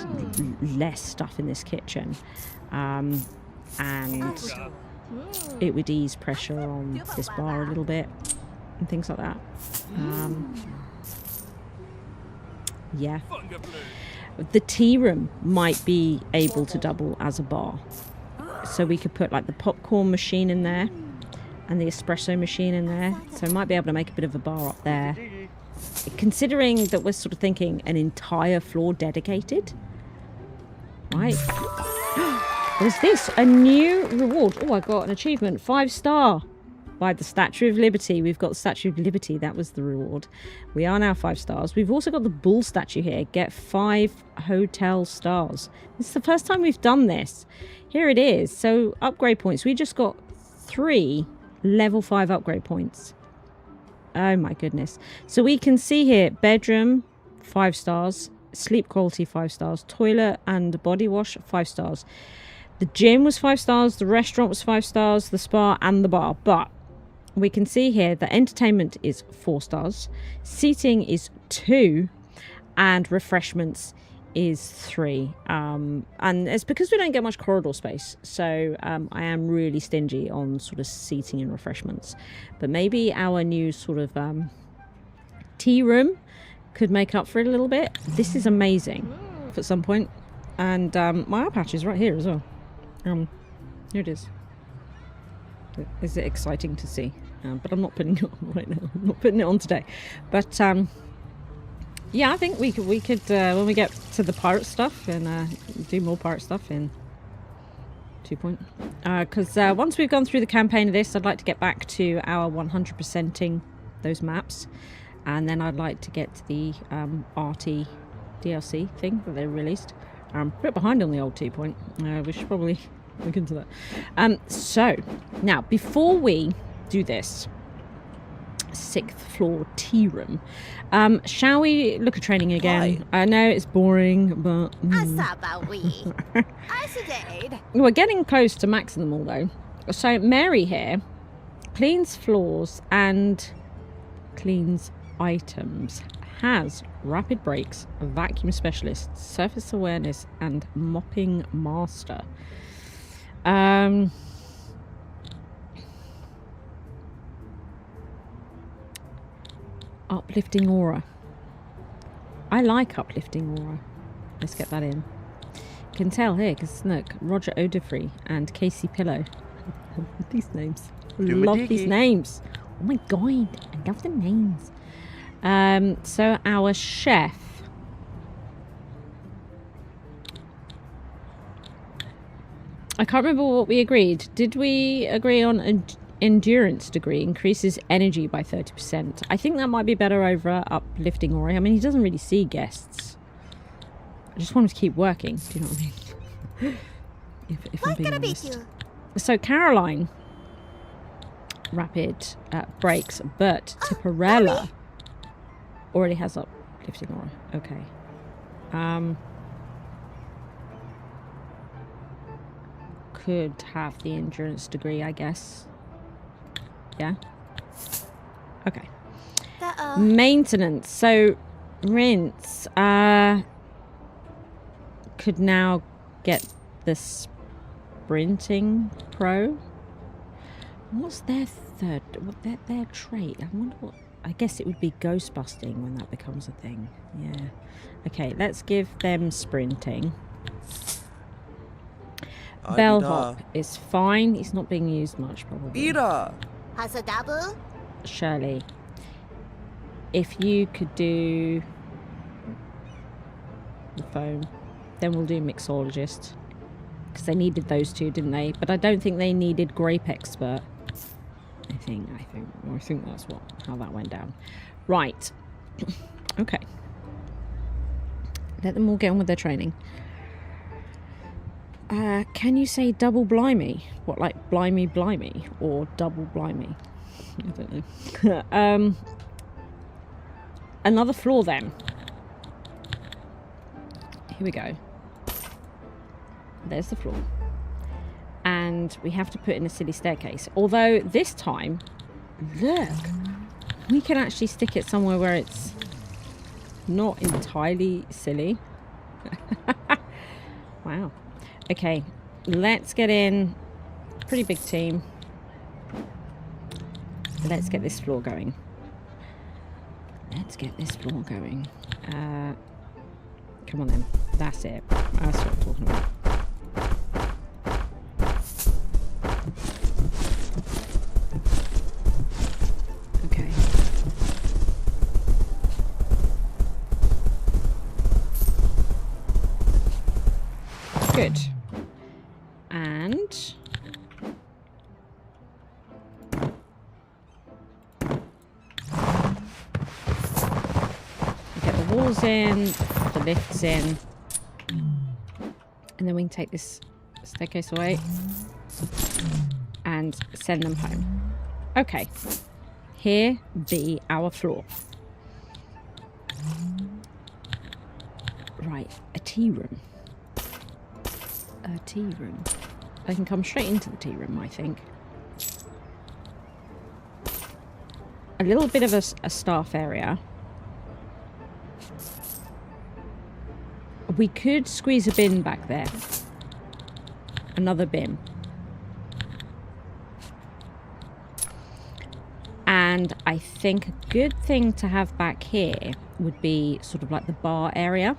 less stuff in this kitchen. And it would ease pressure on this bar a little bit and things like that. Yeah. The tea room might be able to double as a bar. So we could put like the popcorn machine in there and the espresso machine in there. So we might be able to make a bit of a bar up there. Considering that we're sort of thinking an entire floor dedicated. Right. Was this a new reward? Oh, I got an achievement. 5-star by the Statue of Liberty. We've got the Statue of Liberty. That was the reward. We are now 5 stars. We've also got the bull statue here. Get 5 hotel stars. This is the first time we've done this. Here it is. So upgrade points. We just got 3 level 5 upgrade points. Oh my goodness. So we can see here, bedroom, 5 stars. Sleep quality, 5 stars. Toilet and body wash, 5 stars. The gym was 5 stars, the restaurant was 5 stars, the spa and the bar. But we can see here that entertainment is 4 stars, seating is 2, and refreshments is 3. And it's because we don't get much corridor space. So I am really stingy on sort of seating and refreshments. But maybe our new sort of tea room could make up for it a little bit. This is amazing at some point. And my eye patch is right here as well. Here it is. Is it exciting to see? But I'm not putting it on right now. I'm not putting it on today. But yeah, I think we could when we get to the pirate stuff and do more pirate stuff in 2 point. Because once we've gone through the campaign of this, I'd like to get back to our 100%ing those maps, and then I'd like to get to the RT DLC thing that they released. I'm a bit behind on the old 2 point. We should probably look into that. So now, before we do this 6th floor tea room, shall we look at training again? Why? I know it's boring, but we're getting close to maxing them all though. So Mary here cleans floors and cleans items, has rapid brakes, vacuum specialist, surface awareness, and mopping master. Uplifting aura. I like uplifting aura. Let's get that in. You can tell here because look, Roger Odifrey and Casey Pillow. These names. I love these names. Oh my god, I love the names. So our chef. I can't remember what we agreed. Did we agree on an endurance degree increases energy by 30%? I think that might be better over uplifting aura. I mean, he doesn't really see guests. I just want him to keep working. Do you know what I mean? if I'm being honest. So Caroline, rapid brakes, but Tipperella already has uplifting aura. Okay. Could have the endurance degree, I guess. Yeah. Okay. Maintenance. So Rinse could now get the sprinting pro. What's their third? What their trait? I wonder what. I guess it would be ghost busting when that becomes a thing. Yeah. Okay. Let's give them sprinting. Bellhop is fine. He's not being used much, probably. Ida! Shirley, if you could do the phone, then we'll do mixologist. Because they needed those two, didn't they? But I don't think they needed grape expert. I think that's how that went down. Right. Okay. Let them all get on with their training. Can you say double blimey? What, like blimey or double blimey? I don't know. Another floor then. Here we go. There's the floor. And we have to put in a silly staircase. Although this time, look, we can actually stick it somewhere where it's not entirely silly. Wow. Okay, let's get in. Pretty big team. Let's get this floor going. Come on then. That's it. That's what I'm talking about. Okay. Good. And get the walls in, the lifts in, and then we can take this staircase away and send them home. Okay, here be our floor. Right, a tea room. A tea room. I can come straight into the tea room, I think. A little bit of a staff area. We could squeeze a bin back there. Another bin. And I think a good thing to have back here would be sort of like the bar area.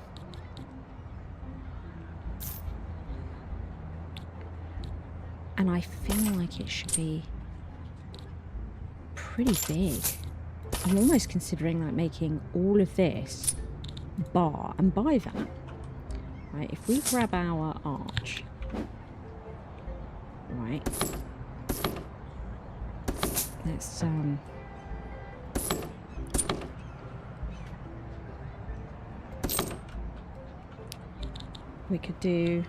And I feel like it should be pretty big. I'm almost considering like making all of this bar. And by that, right, if we grab our arch, right, let's we could do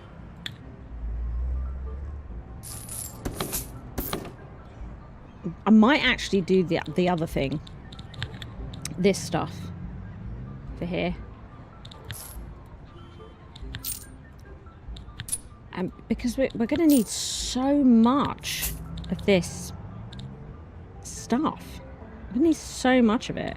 I might actually do the other thing, this stuff for here, and because we're going to need so much of this stuff. We're going to need so much of it.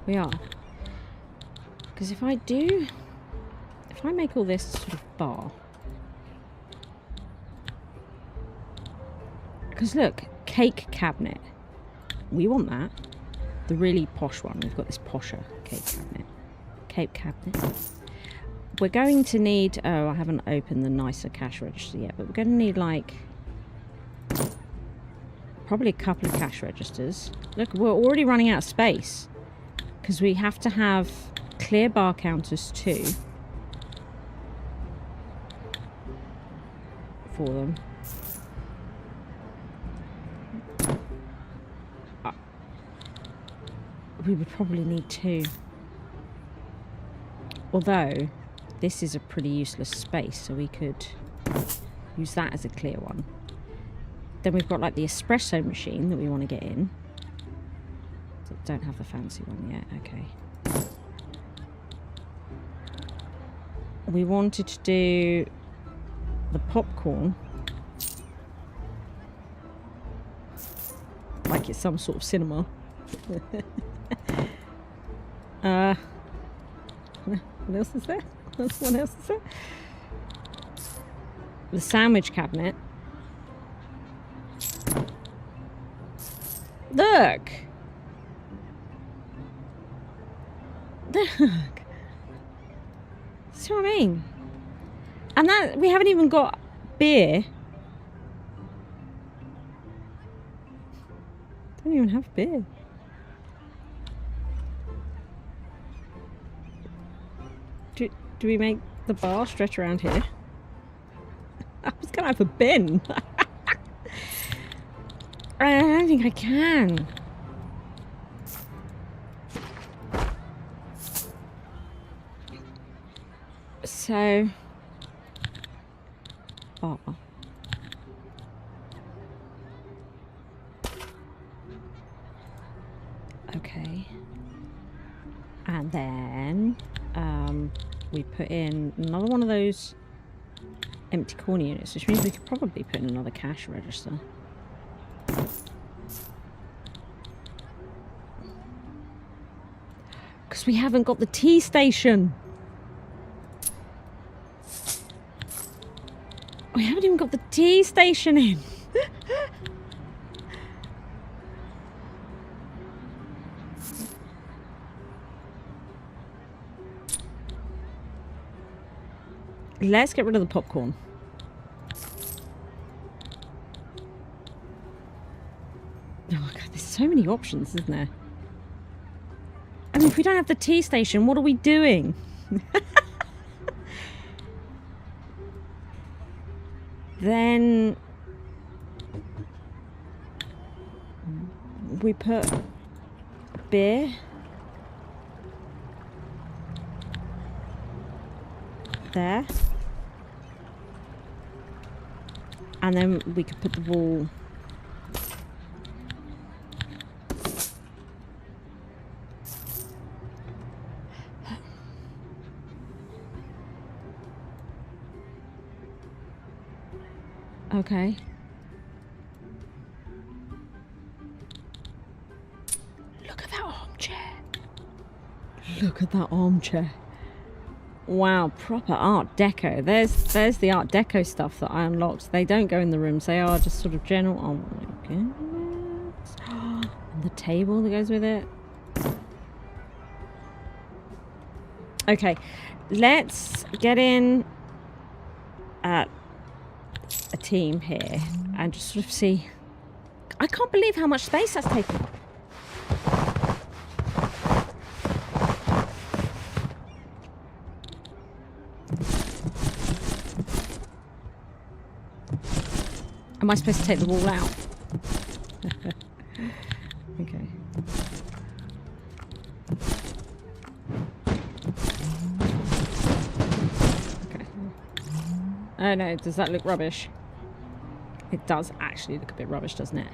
We are. Because if I make all this sort of bar. Because look, cake cabinet. We want that. The really posh one. We've got this posher cake cabinet. Cake cabinet. We're going to need, oh, I haven't opened the nicer cash register yet, but we're going to need like probably a couple of cash registers. Look, we're already running out of space because we have to have clear bar counters too for them. We would probably need two. Although this is a pretty useless space, so we could use that as a clear one. Then we've got like the espresso machine that we want to get in. Don't have the fancy one yet. Okay. We wanted to do the popcorn like it's some sort of cinema. What else is there? What else is there? The sandwich cabinet. Look! Look! See what I mean? And that, we haven't even got beer. Don't even have beer. Do we make the bar stretch around here? I was gonna have a bin. I don't think I can. So, bar. Okay. And then we put in another one of those empty corner units, which means we could probably put in another cash register. Because we haven't got the tea station. We haven't even got the tea station in. Let's get rid of the popcorn. Oh my god, there's so many options, isn't there? I mean, if we don't have the tea station, what are we doing? Then we put beer there, and then we could put the wall Okay. Look at that armchair. Look at that armchair. Wow, proper Art Deco. There's the Art Deco stuff that I unlocked. They don't go in the rooms. They are just sort of general. Oh my goodness. And the table that goes with it. Okay, let's get in at a team here and just sort of see. I can't believe how much space that's taken up. Am I supposed to take the wall out? Okay. Okay. Oh no, does that look rubbish? It does actually look a bit rubbish, doesn't it?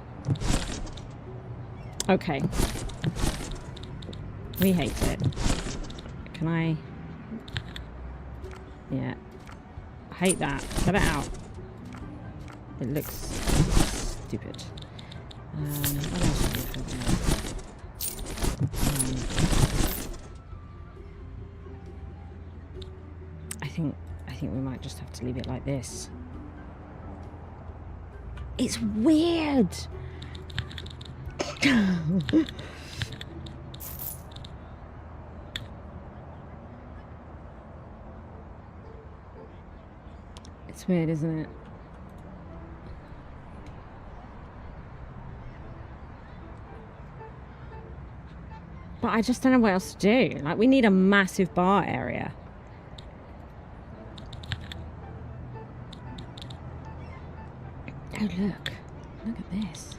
Okay. We hate it. Can I... Yeah. I hate that. Get it out. It looks stupid. What else do we put there? I think we might just have to leave it like this. It's weird. It's weird, isn't it? But I just don't know what else to do. Like, we need a massive bar area. Oh, look. Look at this.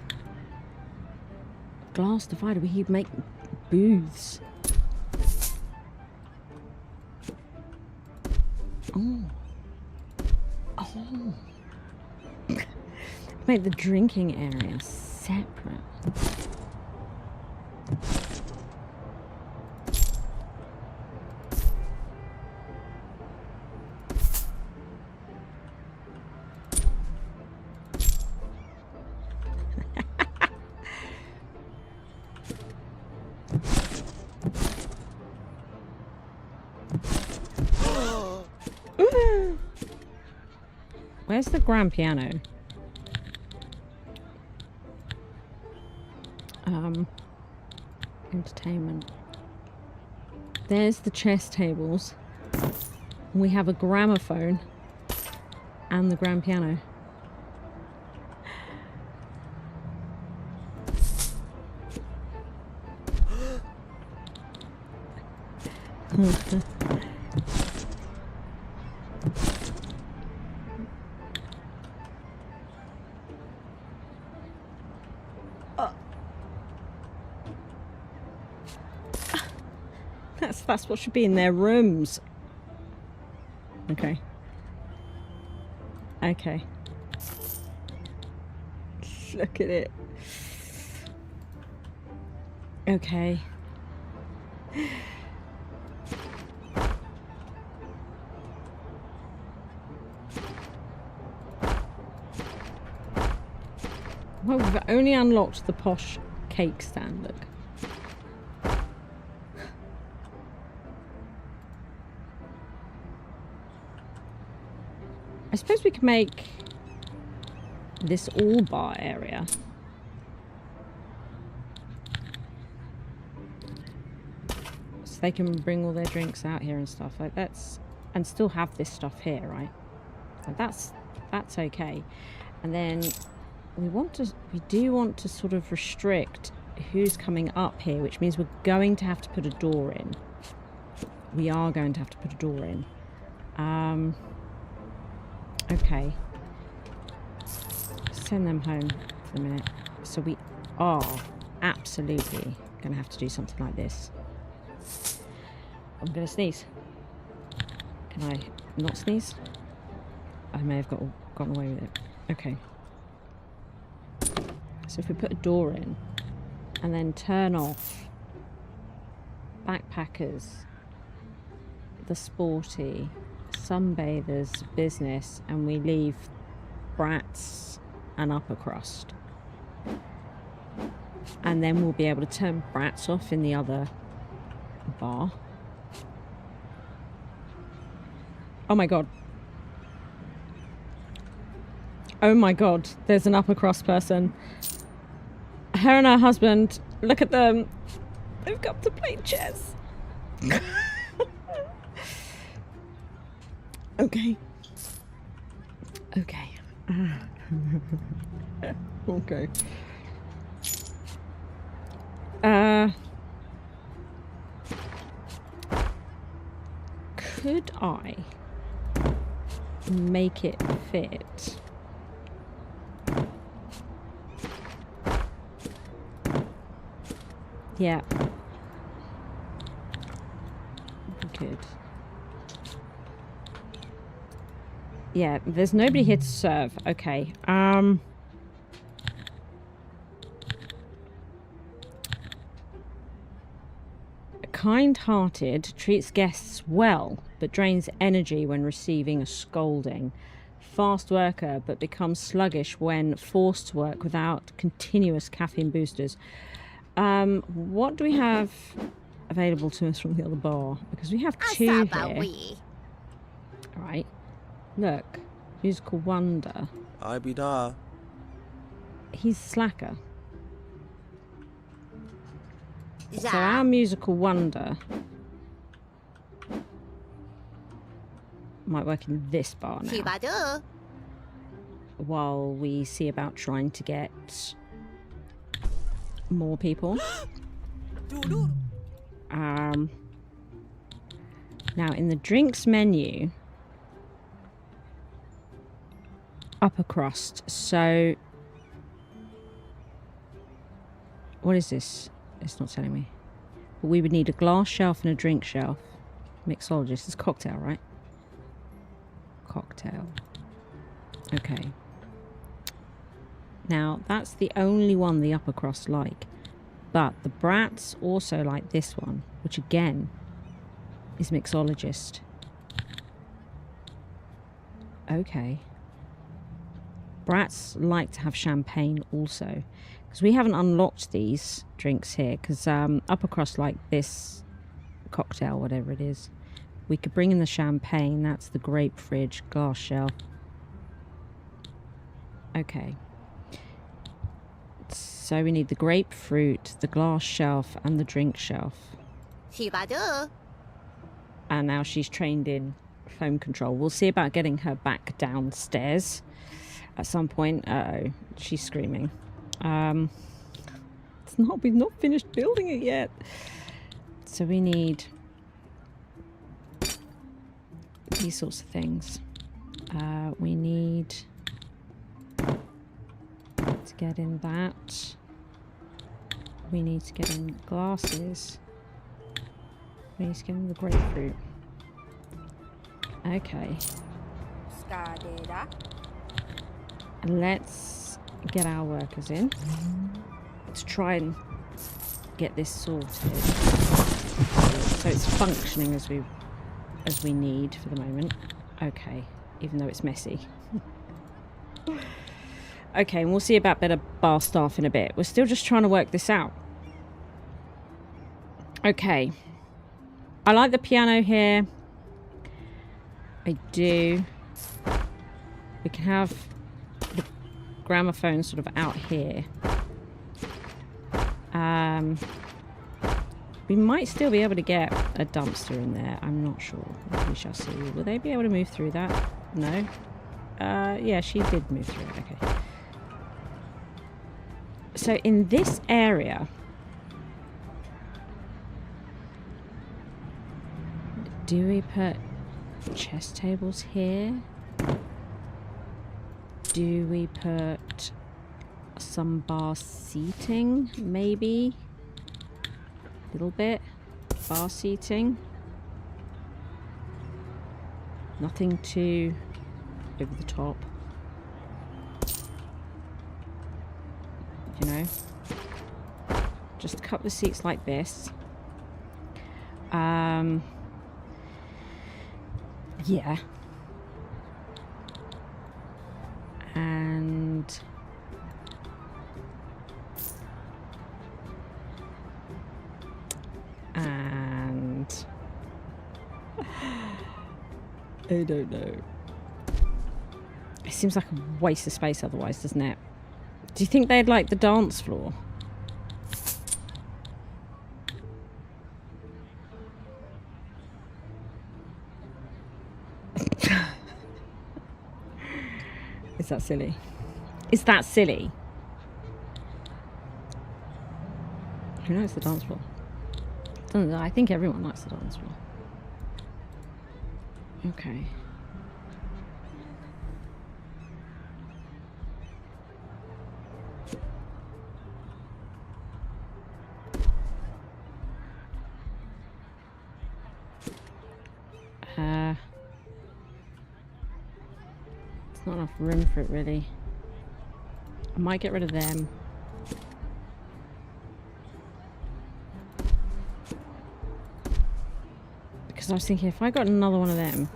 Glass divider. We could make booths. Oh. Oh. Make the drinking area separate. Where's the grand piano? Entertainment. There's the chess tables. We have a gramophone and the grand piano. That's what should be in their rooms. Okay. Okay. Look at it. Okay. Well, we've only unlocked the posh cake stand, look. I suppose we could make this all bar area. So they can bring all their drinks out here and stuff like that's, and still have this stuff here, right? And that's okay. And then we do want to sort of restrict who's coming up here, which means we're going to have to put a door in. We are going to have to put a door in. Okay. Send them home for a minute. So we are absolutely going to have to do something like this. I'm going to sneeze. Can I not sneeze? I may have gotten away with it. Okay. So if we put a door in and then turn off backpackers, the sporty, sunbathers, business, and we leave brats and upper crust. And then we'll be able to turn brats off in the other bar. Oh my god. Oh my god, there's an upper crust person. Her and her husband, look at them. They've got to play chess. Okay. Okay. Okay. Could I make it fit? Yeah. We could. Yeah, there's nobody here to serve. Okay. Kind-hearted, treats guests well, but drains energy when receiving a scolding. Fast worker, but becomes sluggish when forced to work without continuous caffeine boosters. What do we have available to us from the other bar? Because we have two here. Right. Look. Musical wonder. I be da. He's slacker. So our musical wonder might work in this bar now. While we see about trying to get more people. Now in the drinks menu, upper crust. So what is this? It's not telling me. But we would need a glass shelf and a drink shelf. Mixologist. It's cocktail, right? Cocktail. Okay. Now, that's the only one the upper crust like. But the brats also like this one, which again is mixologist. Okay. Brats like to have champagne also. Because we haven't unlocked these drinks here. Because upper crust like this cocktail, whatever it is. We could bring in the champagne. That's the grape fridge, glass shelf. Okay. So we need the grapefruit, the glass shelf, and the drink shelf. And now she's trained in phone control. We'll see about getting her back downstairs at some point. Uh-oh, she's screaming. We've not finished building it yet. So we need these sorts of things. We need to get in that. We need to get in glasses. We need to get in the grapefruit. Okay. And let's get our workers in. Let's try and get this sorted so it's functioning as we need for the moment. Okay, even though it's messy. Okay, and we'll see about better bar staff in a bit. We're still just trying to work this out. Okay. I like the piano here. I do. We can have the gramophone sort of out here. We might still be able to get a dumpster in there. I'm not sure. We shall see. Will they be able to move through that? No? Yeah, she did move through it. Okay. So in this area, do we put chess tables here? Do we put some bar seating, maybe? A little bit. Bar seating. Nothing too over the top. You know? Just a couple of seats like this. Yeah. I don't know. It seems like a waste of space otherwise, doesn't it? Do you think they'd like the dance floor? Is that silly? Is that silly? Who likes the dance floor? I think everyone likes the dance floor. Okay. There's not enough room for it, really. I might get rid of them. Because I was thinking, if I got another one of them,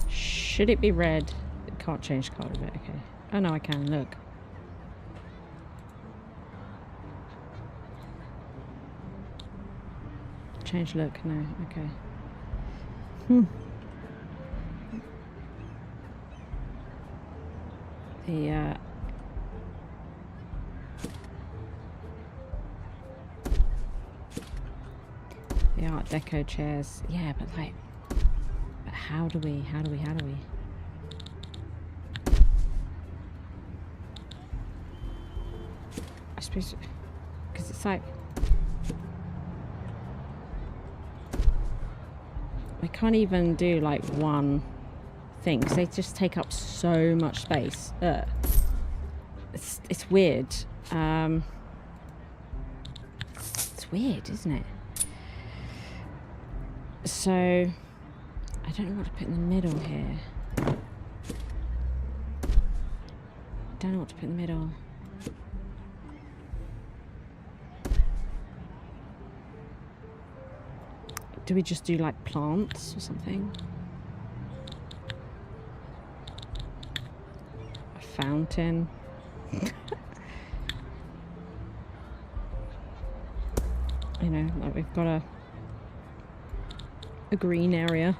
should it be red? It can't change the card of it, okay. Oh no, I can, look. Change look, no, okay. The Art Deco chairs. Yeah, but like, but how do we? I suppose, because it's like, we can't even do like one thing because they just take up so much space. It's weird. It's weird, isn't it? So I don't know what to put in the middle here. Don't know what to put in the middle. Do we just do like plants or something? A fountain. You know, like we've got a green area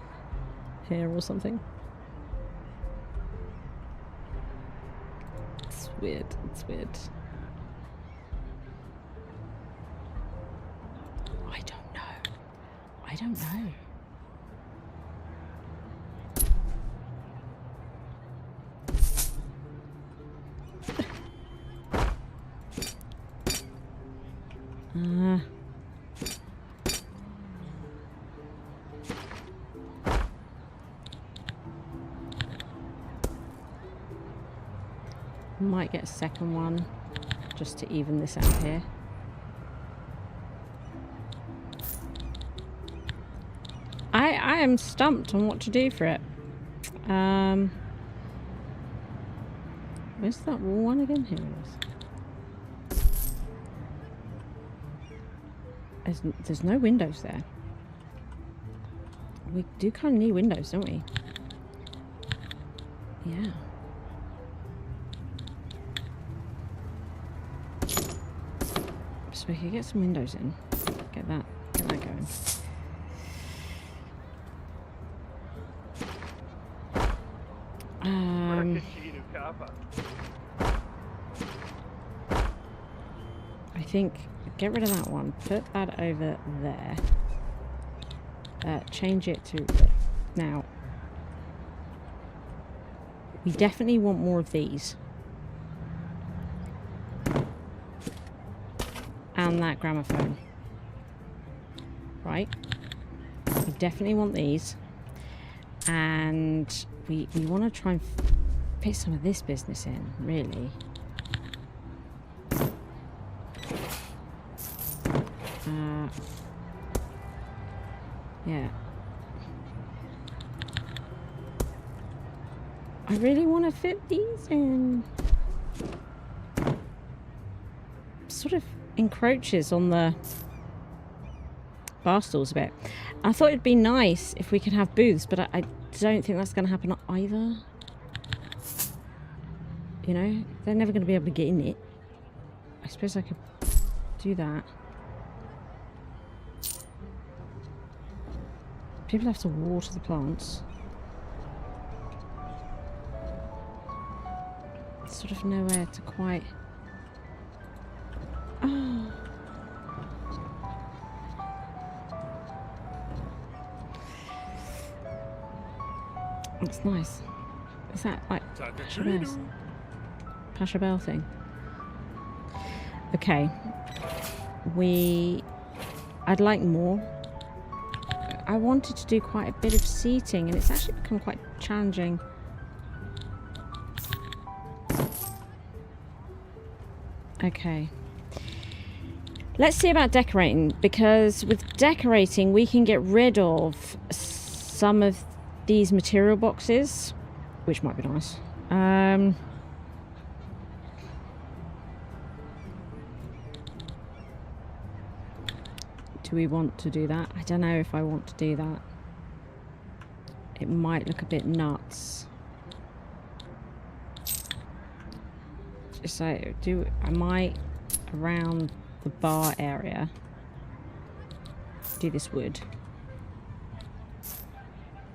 here or something. It's weird. It's weird. I don't know. I don't know. Might get a second one just to even this out here. I am stumped on what to do for it. Where's that one again? Here it is. There's no windows there. We do kind of need windows, don't we? Yeah. So we could get some windows in. Get that going. I think get rid of that one. Put that over there. Change it to now. We definitely want more of these. And that gramophone. Right? We definitely want these. And we want to try and fit some of this business in, really. Yeah. I really want to fit these in. Sort of encroaches on the bar stools a bit. I thought it'd be nice if we could have booths, but I don't think that's going to happen either. You know, they're never going to be able to get in it. I suppose I could do that. People have to water the plants. Sort of nowhere to quite... Oh. That's nice. Is that like Pasha Bell thing? Okay. I'd like more. I wanted to do quite a bit of seating and it's actually become quite challenging. Okay. Let's see about decorating, because with decorating we can get rid of some of these material boxes, which might be nice. Do we want to do that? I don't know if I want to do that. It might look a bit nuts. So I might around the bar area do this wood.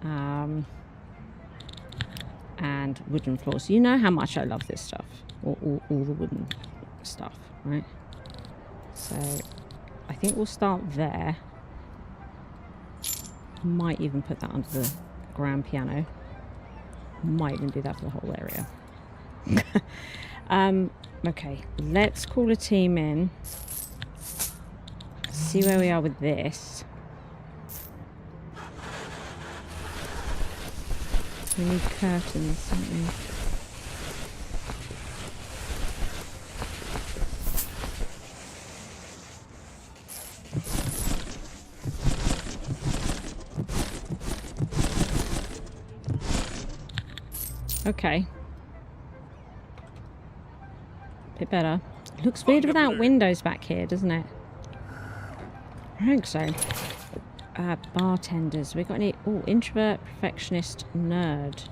And wooden floors. You know how much I love this stuff. All the wooden stuff, right? So I think we'll start there. Might even put that under the grand piano. Might even do that for the whole area. Okay, let's call a team in. See where we are with this. We need curtains, don't we? Okay. Bit better. Looks weird without windows back here, doesn't it? I think so. Bartenders. We got any? Oh, introvert, perfectionist, nerd.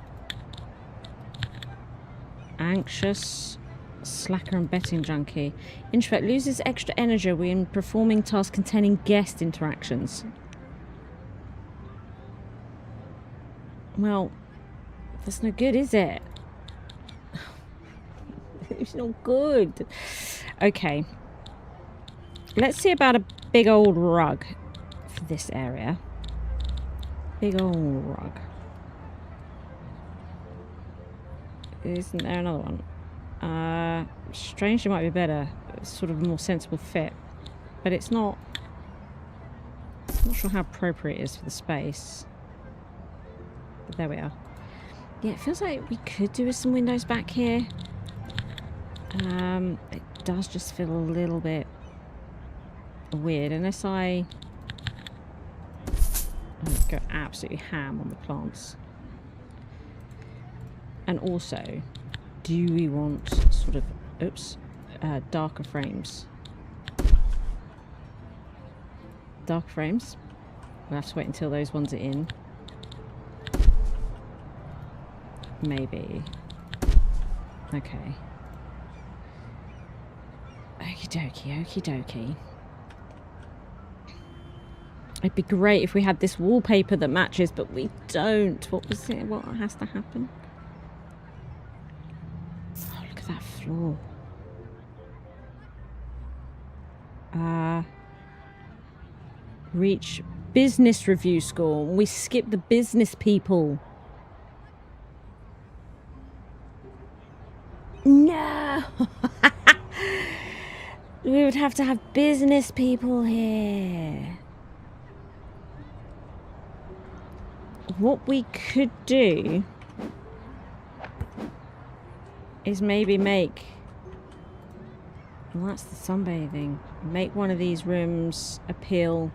Anxious, slacker, and betting junkie. Introvert loses extra energy when performing tasks containing guest interactions. Well, that's no good, is it? It's not good. Okay. Let's see about a big old rug for this area. Big old rug. Isn't there another one? Strangely might be better. It's sort of a more sensible fit. But it's not... I'm not sure how appropriate it is for the space. But there we are. Yeah, it feels like we could do with some windows back here. It does just feel a little bit weird unless I go absolutely ham on the plants. And also, do we want sort of darker frames? Dark frames? We'll have to wait until those ones are in. Maybe. Okay. Okie dokie, okie dokie. It'd be great if we had this wallpaper that matches, but we don't. What was it? What has to happen? Oh, look at that floor. Reach business review score. We skip the business people. No! We would have to have business people here. What we could do is maybe make... Well, that's the sunbathing. Make one of these rooms appeal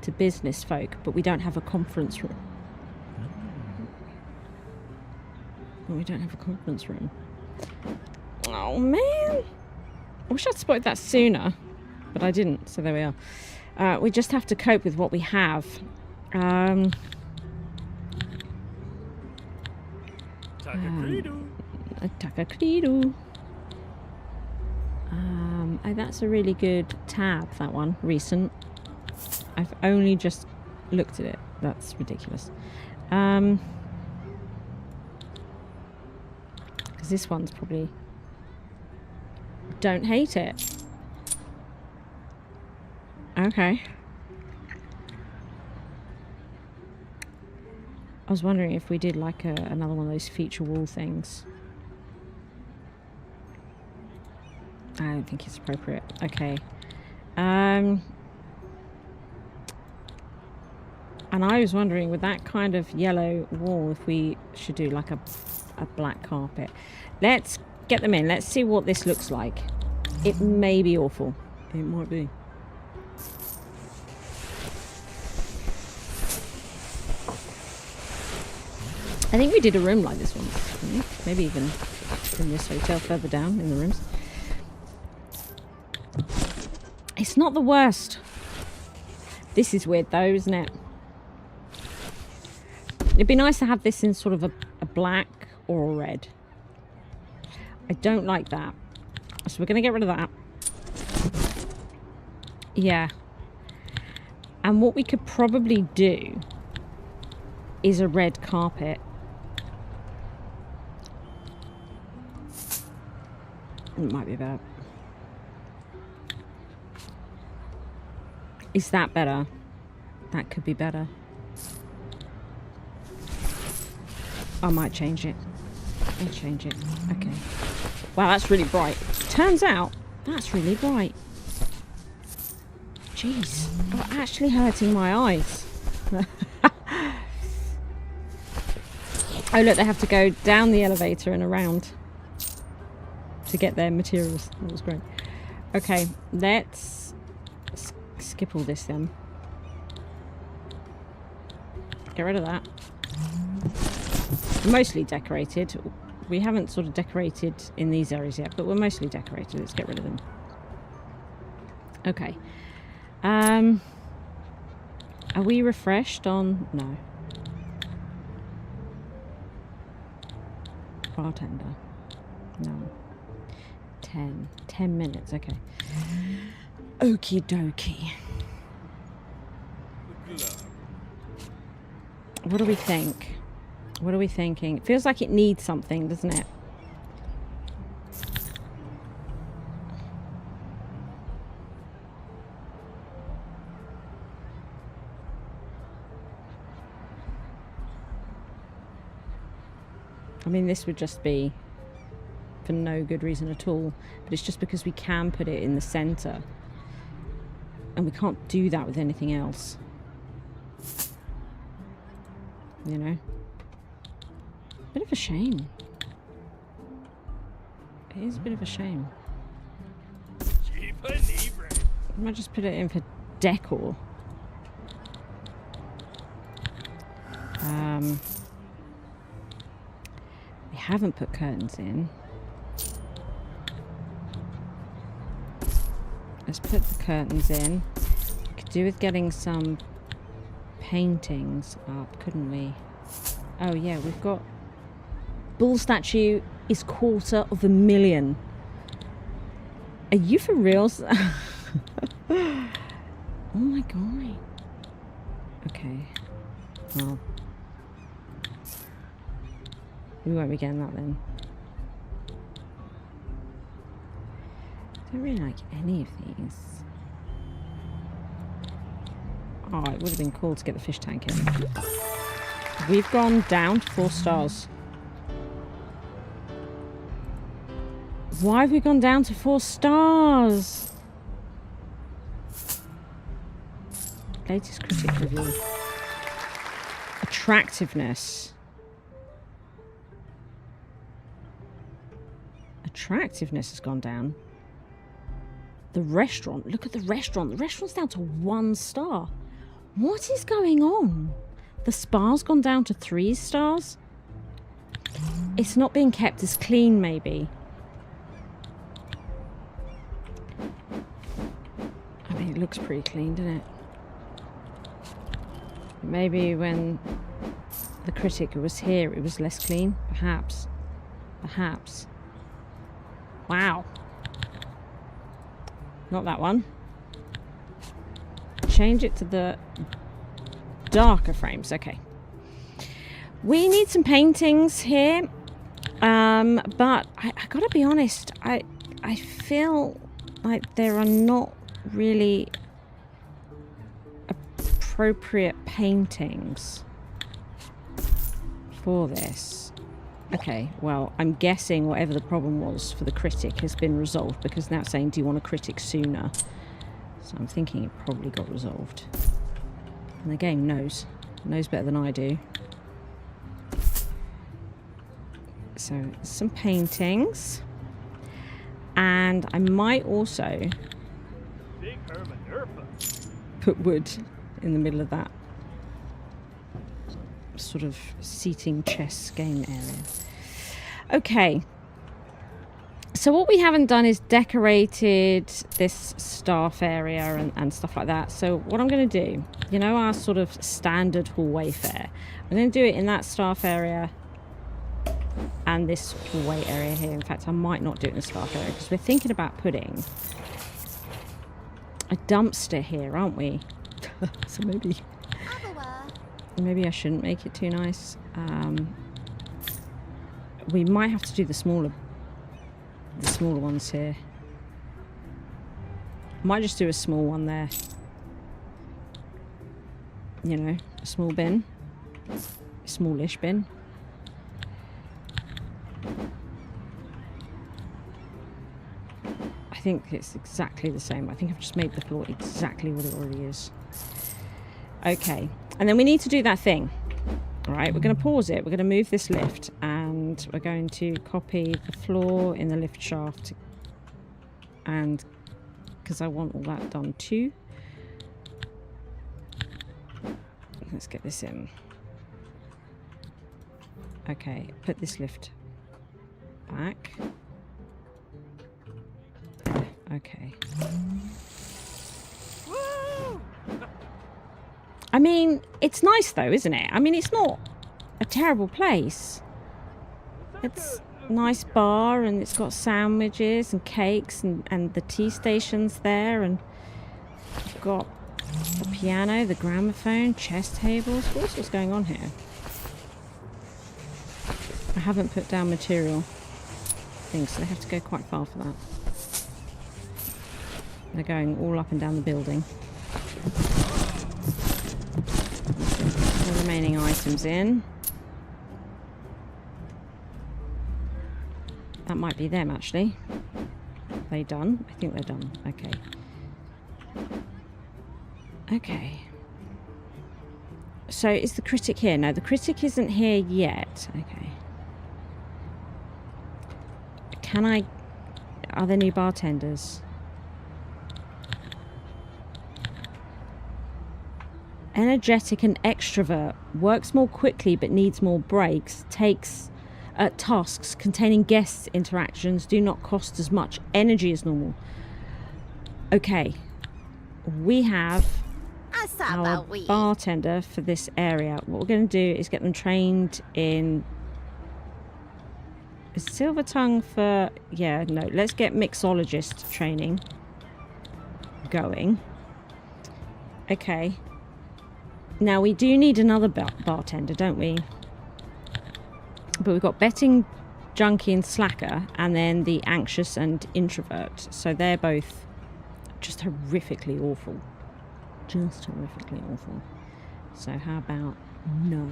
to business folk, but we don't have a conference room. Well, we don't have a conference room. Oh, man. I wish I'd spotted that sooner, but I didn't, so there we are. We just have to cope with what we have. Takakridu. Oh, that's a really good tab, that one. Recent. I've only just looked at it. That's ridiculous. Because this one's probably... Don't hate it. Okay. I was wondering if we did like another one of those feature wall things. I don't think it's appropriate. Okay. And I was wondering with that kind of yellow wall if we should do like a black carpet. Let's get them in. Let's see what this looks like. It may be awful. It might be. I think we did a room like this one. Maybe even in this hotel further down in the rooms. It's not the worst. This is weird though, isn't it? It'd be nice to have this in sort of a black or a red. I don't like that. So we're going to get rid of that. Yeah. And what we could probably do is a red carpet. It might be better. Is that better? That could be better. I might change it. I'll change it. Okay. Wow, that's really bright. Turns out, that's really bright. Jeez. Oh, actually hurting my eyes. Oh, look, they have to go down the elevator and around to get their materials. That was great. Okay, let's skip all this then. Get rid of that. Mostly decorated. We haven't sort of decorated in these areas yet, but we're mostly decorated. Let's get rid of them. Okay. Are we refreshed on... No. Bartender. No. 10 minutes, okay. Okie dokie. What do we think? What are we thinking? It feels like it needs something, doesn't it? I mean, this would just be for no good reason at all, but it's just because we can put it in the center and we can't do that with anything else, you know. Bit of a shame. It is a bit of a shame. I might just put it in for decor. We haven't put curtains in. Let's put the curtains in. We could do with getting some paintings up, couldn't we? Oh yeah, we've got... Bull statue is $250,000. Are you for reals? Oh my god. Okay. Well, we won't be getting that then. I don't really like any of these. Oh, it would have been cool to get the fish tank in. We've gone down to 4 stars. Why have we gone down to 4 stars? Latest critic review. Attractiveness. Attractiveness has gone down. The restaurant. Look at the restaurant. The restaurant's down to 1 star. What is going on? The spa's gone down to 3 stars. It's not being kept as clean, maybe. I mean, it looks pretty clean, doesn't it? Maybe when the critic was here, it was less clean. Perhaps. Perhaps. Wow. Not that one. Change it to the darker frames. Okay. We need some paintings here. But I gotta be honest, I feel like there are not really appropriate paintings for this. Okay, well, I'm guessing whatever the problem was for the critic has been resolved, because now it's saying, do you want a critic sooner? So I'm thinking it probably got resolved. And the game knows better than I do. So some paintings, and I might also put wood in the middle of that sort of seating chess game area. Okay, so what we haven't done is decorated this staff area and stuff like that. So what I'm going to do, you know, our sort of standard hallway fare, I'm going to do it in that staff area and this hallway area here. In fact, I might not do it in the staff area, because we're thinking about putting a dumpster here, aren't we? So maybe I shouldn't make it too nice. We might have to do the smaller ones here. Might just do a small one there. You know, a small bin, a smallish bin. I think it's exactly the same. I think I've just made the floor exactly what it already is. Okay, and then we need to do that thing. All right, we're going to pause it. We're going to move this lift, and we're going to copy the floor in the lift shaft, and because I want all that done too. Let's get this in. Okay, put this lift back. Okay. I mean, it's nice though, isn't it? I mean, it's not a terrible place. It's a nice bar, and it's got sandwiches and cakes, and the tea station's there, and we've got the piano, the gramophone, chess tables. What's going on here? I haven't put down material things, so they have to go quite far for that. They're going all up and down the building. The remaining items in. That might be them, actually. Are they done? I think they're done. Okay. Okay. So is the critic here? No, the critic isn't here yet. Okay. Can I... Are there new bartenders? Energetic and extrovert. Works more quickly but needs more breaks. Takes tasks containing guest interactions do not cost as much energy as normal. Okay. We have our bartender for this area. What we're going to do is get them trained in... Is Silver Tongue for... Yeah, no. Let's get mixologist training going. Okay. Now, we do need another bartender, don't we? But we've got betting, junkie and slacker, and then the anxious and introvert. So they're both just horrifically awful. Just horrifically awful. So how about no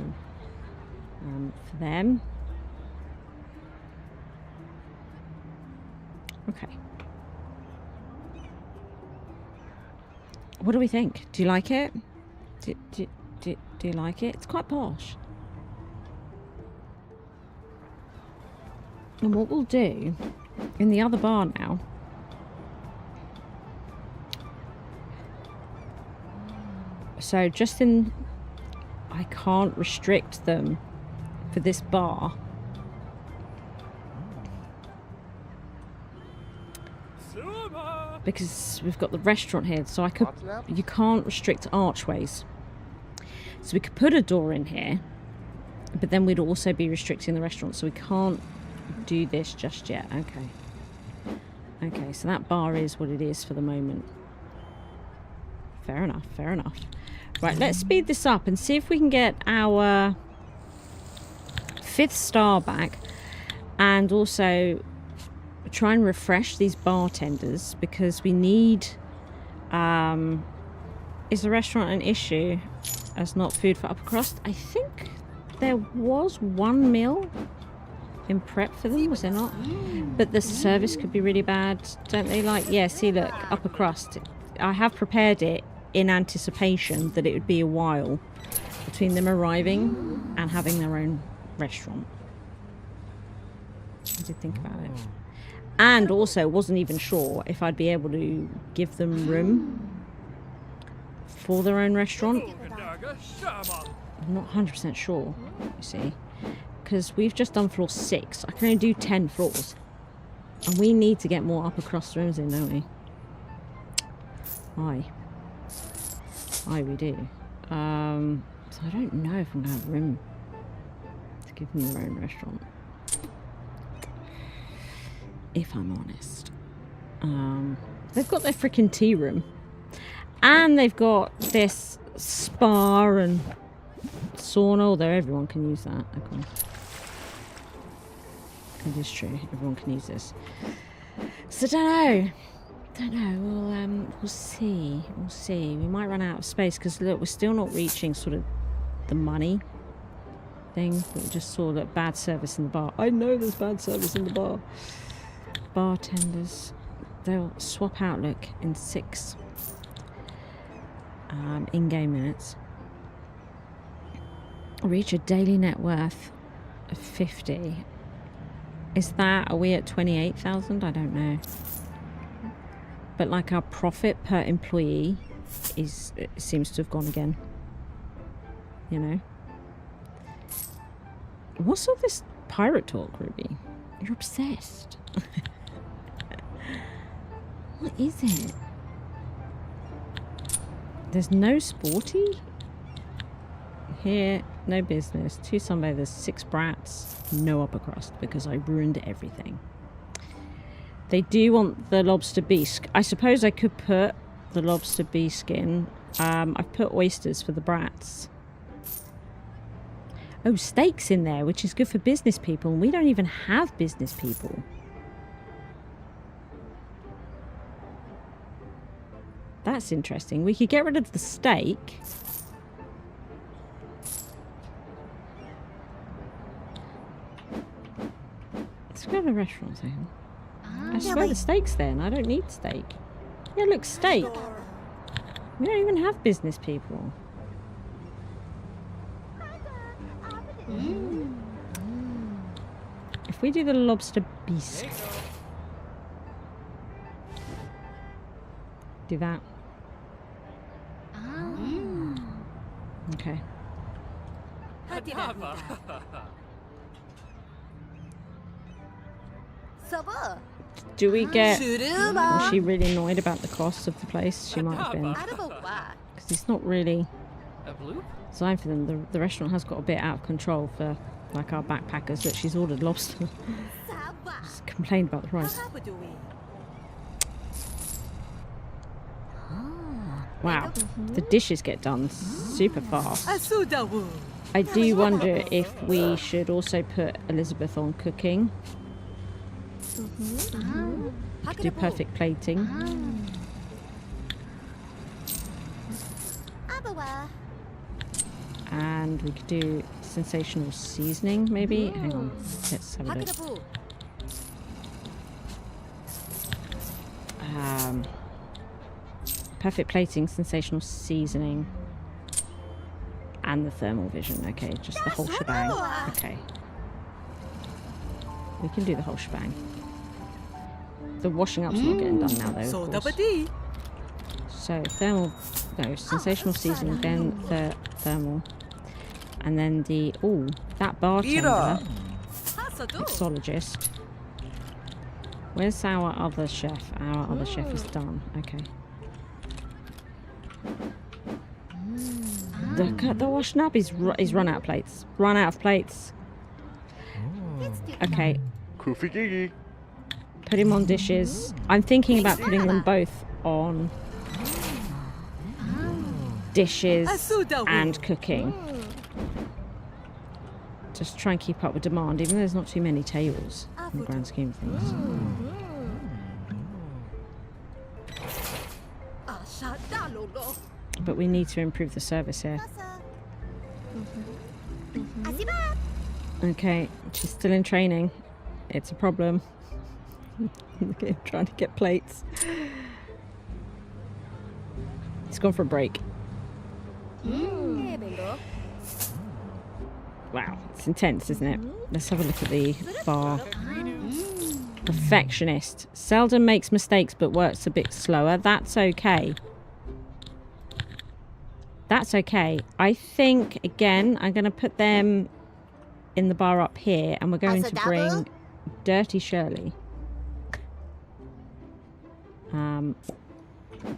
for them? Okay. What do we think? Do you like it? Do you like it? It's quite posh. And what we'll do in the other bar now, so just in, I can't restrict them for this bar because we've got the restaurant here, so you can't restrict archways. So we could put a door in here, but then we'd also be restricting the restaurant, so we can't do this just yet. Okay, so that bar is what it is for the moment. Fair enough, fair enough. Right, let's speed this up and see if we can get our 5th star back. And also try and refresh these bartenders because we need... is the restaurant an issue as not food for upper crust? I think there was 1 meal in prep for them, was there not? But the service could be really bad, don't they? Like, yeah, see, look, upper crust. I have prepared it in anticipation that it would be a while between them arriving and having their own restaurant. I did think about it. And also wasn't even sure if I'd be able to give them room for their own restaurant. I'm not 100% sure, you see. Because we've just done floor 6. I can only do 10 floors. And we need to get more upper crust rooms in, don't we? Aye. Aye, we do. So I don't know if I'm going to have room to give them their own restaurant. If I'm honest. They've got their freaking tea room. And they've got this spa and sauna, although everyone can use that. Okay. It is true, everyone can use this. So don't know. We'll see. We'll see. We might run out of space because look, we're still not reaching sort of the money thing. We just saw that bad service in the bar. I know there's bad service in the bar. Bartenders, they'll swap out look in 6 in-game minutes. Reach a daily net worth of 50. Are we at 28,000? I don't know. But like our profit per employee it seems to have gone again. You know? What's all this pirate talk, Ruby? You're obsessed. What is it? There's no sporty? Here, no business. 2 sunbathers, 6 brats, no upper crust because I ruined everything. They do want the lobster bisque. I suppose I could put the lobster bisque in. I've put oysters for the brats. Oh, steaks in there, which is good for business people. And we don't even have business people. That's interesting. We could get rid of the steak. Let's go to the restaurant then. I swear the steak's there and I don't need steak. Yeah, look, steak. We don't even have business people. If we do the lobster bisque. Do that. Okay. Do we get... Was she really annoyed about the cost of the place? She might have been. Because it's not really designed for them. The restaurant has got a bit out of control for like our backpackers, but she's ordered lobster. Just complained about the price. Wow, the dishes get done super fast. I do wonder if we should also put Elizabeth on cooking. Do perfect plating. And we could do sensational seasoning, maybe. Hang on, let's have a look. Perfect plating, sensational seasoning, and the thermal vision. Okay, just the whole shebang. Okay. We can do the whole shebang. The washing up's not getting done now, though, of course. So, sensational seasoning, then the thermal. And then that bartender, mixologist. Where's our other chef? Our other chef is done. Okay. The washing up is run out of plates. Run out of plates. Okay. Put him on dishes. I'm thinking about putting them both on dishes and cooking. Just try and keep up with demand, even though there's not too many tables in the grand scheme of things. But we need to improve the service here. Okay, she's still in training. It's a problem. Okay, trying to get plates. It's gone for a break. Wow, it's intense, isn't it? Let's have a look at the bar. Perfectionist. Seldom makes mistakes but works a bit slower. That's okay. That's okay. I think, again, I'm going to put them in the bar up here, and we're going to bring Dirty Shirley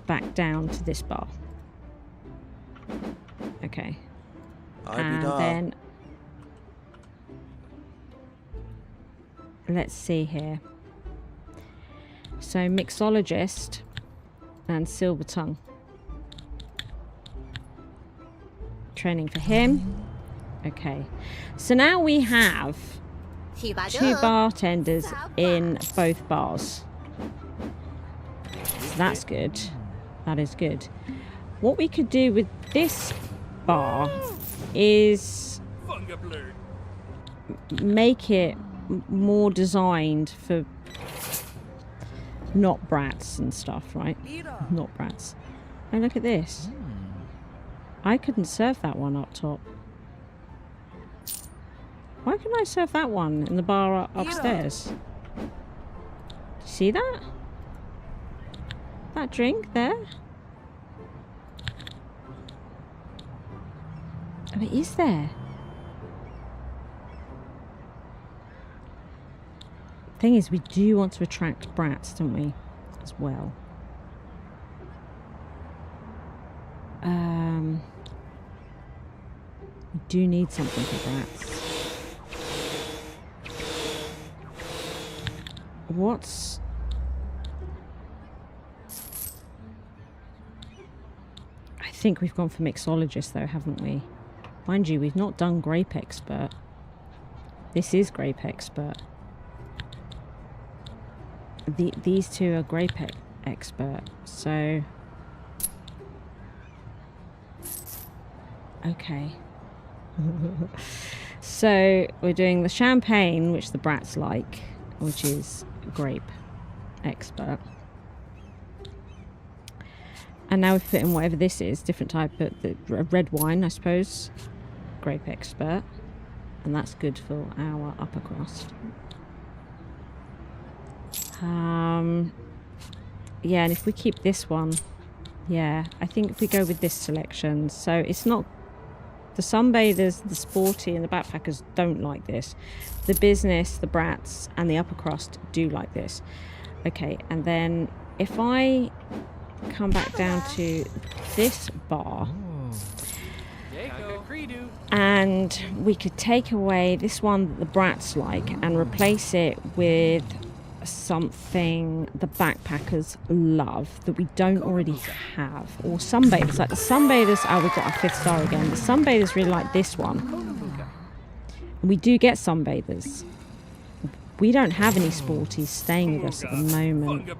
back down to this bar. Okay. And then let's see here. So mixologist and silver tongue. Training for him. Okay. So now we have 2 bartenders in both bars. So that's good. That is good. What we could do with this bar is make it more designed for not brats and stuff, right? Not brats. Oh, look at this. I couldn't serve that one up top. Why couldn't I serve that one in the bar upstairs? See that? That drink there? Oh, it is there. Thing is, we do want to attract brats, don't we? As well. We do need something for brats. What's... I think we've gone for mixologist though, haven't we? Mind you, we've not done grape expert. This is grape expert. These two are grape expert, so... Okay. So we're doing the champagne, which the brats like, which is grape expert. And now we've put in whatever this is, different type of red wine, I suppose. Grape expert. And that's good for our upper crust. Yeah, and if we keep this one, yeah, I think if we go with this selection, so it's not... The sunbathers, the sporty and the backpackers don't like this. The business, the brats and the upper crust do like this. Okay, and then if I come back down to this bar and we could take away this one that the brats like and replace it with something the backpackers love that we don't already have, or sunbathers, like the sunbathers. Oh, we've got our 5th star again. The sunbathers really like this one, and we do get sunbathers. We don't have any sporties staying with us at the moment.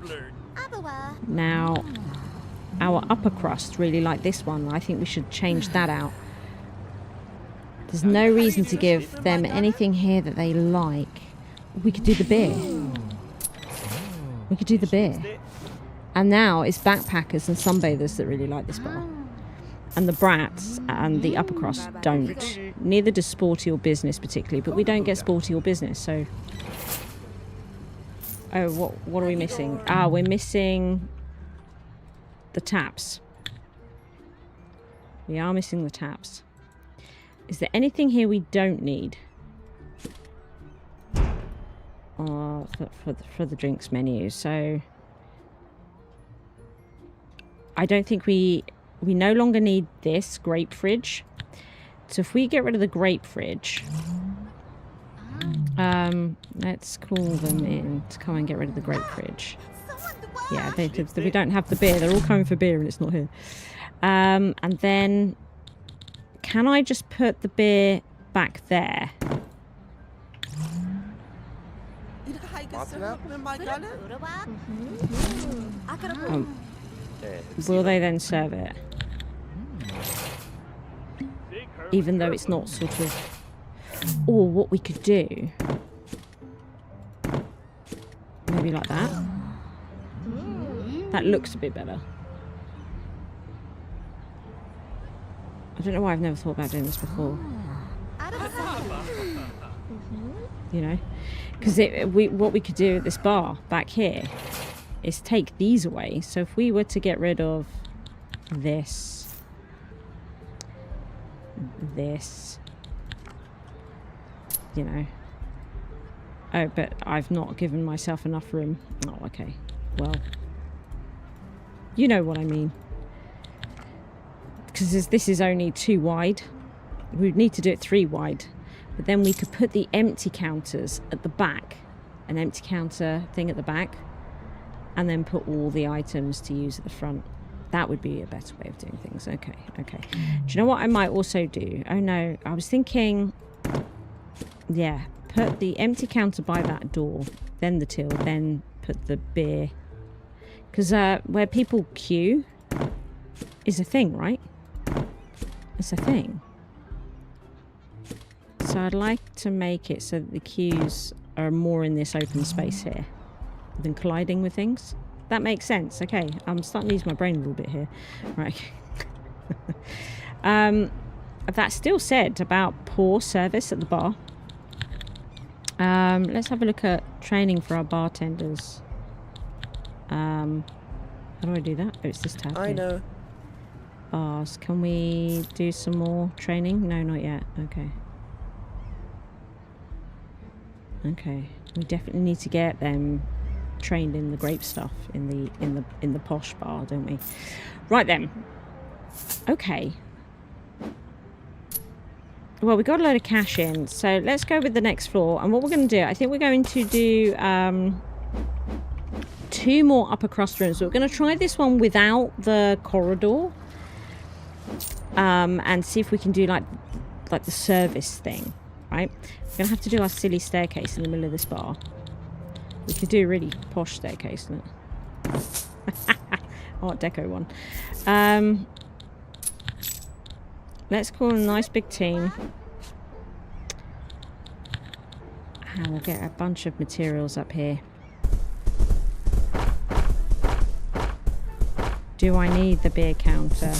Now our upper crust really like this one. I think we should change that out. There's no reason to give them anything here that they like. We could do the beer. We could do the beer. And now it's backpackers and sunbathers that really like this bar. And the brats and the upper crust don't. Neither does sporty or business particularly, but we don't get sporty or business, so... Oh, what are we missing? Ah, we're missing the taps. We are missing the taps. Is there anything here we don't need? For the drinks menu, so I don't think we no longer need this grape fridge. So if we get rid of the grape fridge, let's call them in to come and get rid of the grape fridge. Yeah, we don't have the beer. They're all coming for beer and it's not here. And then can I just put the beer back there? Will they then serve it? Even though it's not sort of... Or what we could do... Maybe like that. That looks a bit better. I don't know why I've never thought about doing this before. You know? Because what we could do at this bar back here is take these away. So if we were to get rid of this, you know. Oh, but I've not given myself enough room. Oh, okay. Well, you know what I mean. Because this is only 2 wide. We'd need to do it 3 wide. But then we could put the empty counters at the back. An empty counter thing at the back. And then put all the items to use at the front. That would be a better way of doing things. Okay, okay. Do you know what I might also do? Oh no, I was thinking... Yeah, put the empty counter by that door. Then the till. Then put the beer. Because where people queue is a thing, right? It's a thing. So I'd like to make it so that the queues are more in this open space here than colliding with things. That makes sense. Okay, I'm starting to use my brain a little bit here. Right. That still said about poor service at the bar. Let's have a look at training for our bartenders. How do I do that? Oh, it's this tab. I know. Bars. Can we do some more training? No, not yet. Okay. Okay. We definitely need to get them trained in the grape stuff in the posh bar, don't we? Right then. Okay. Well, we got a load of cash in, so let's go with the next floor. And what we're going to do, I think we're going to do 2 more upper crust rooms. We're going to try this one without the corridor, and see if we can do like the service thing, right? We're going to have to do our silly staircase in the middle of this bar. We could do a really posh staircase, isn't it? Art Deco one. Let's call a nice big team. And we'll get a bunch of materials up here. Do I need the beer counter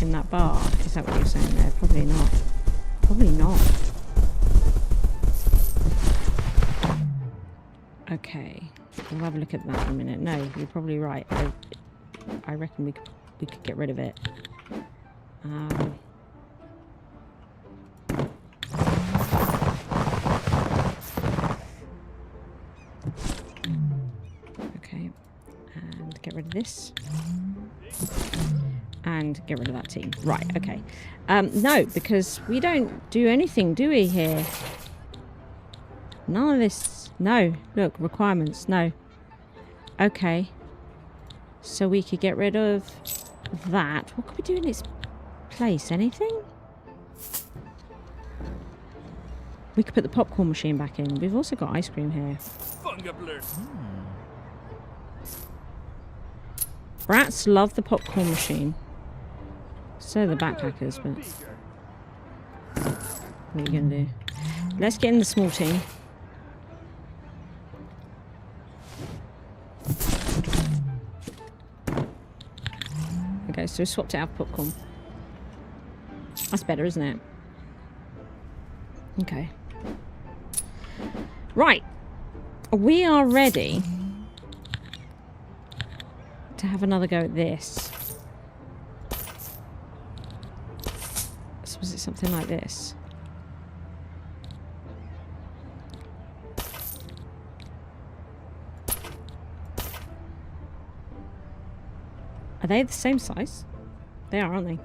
in that bar? Is that what you're saying there? Probably not. Probably not. Okay. We'll have a look at that in a minute. No, you're probably right. I reckon we could get rid of it. Okay, and get rid of this, and get rid of that team. Right, okay. No, because we don't do anything, do we, here? None of this. No, look, requirements, no. Okay. So we could get rid of that. What could we do in its place? Anything? We could put the popcorn machine back in. We've also got ice cream here. Brats love the popcorn machine. So do the backpackers, but what are you gonna do? Let's get in the small team. Okay, so we swapped it out for popcorn. That's better, isn't it? Okay. Right. We are ready to have another go at this. So was it something like this? Are they the same size? They are, aren't they?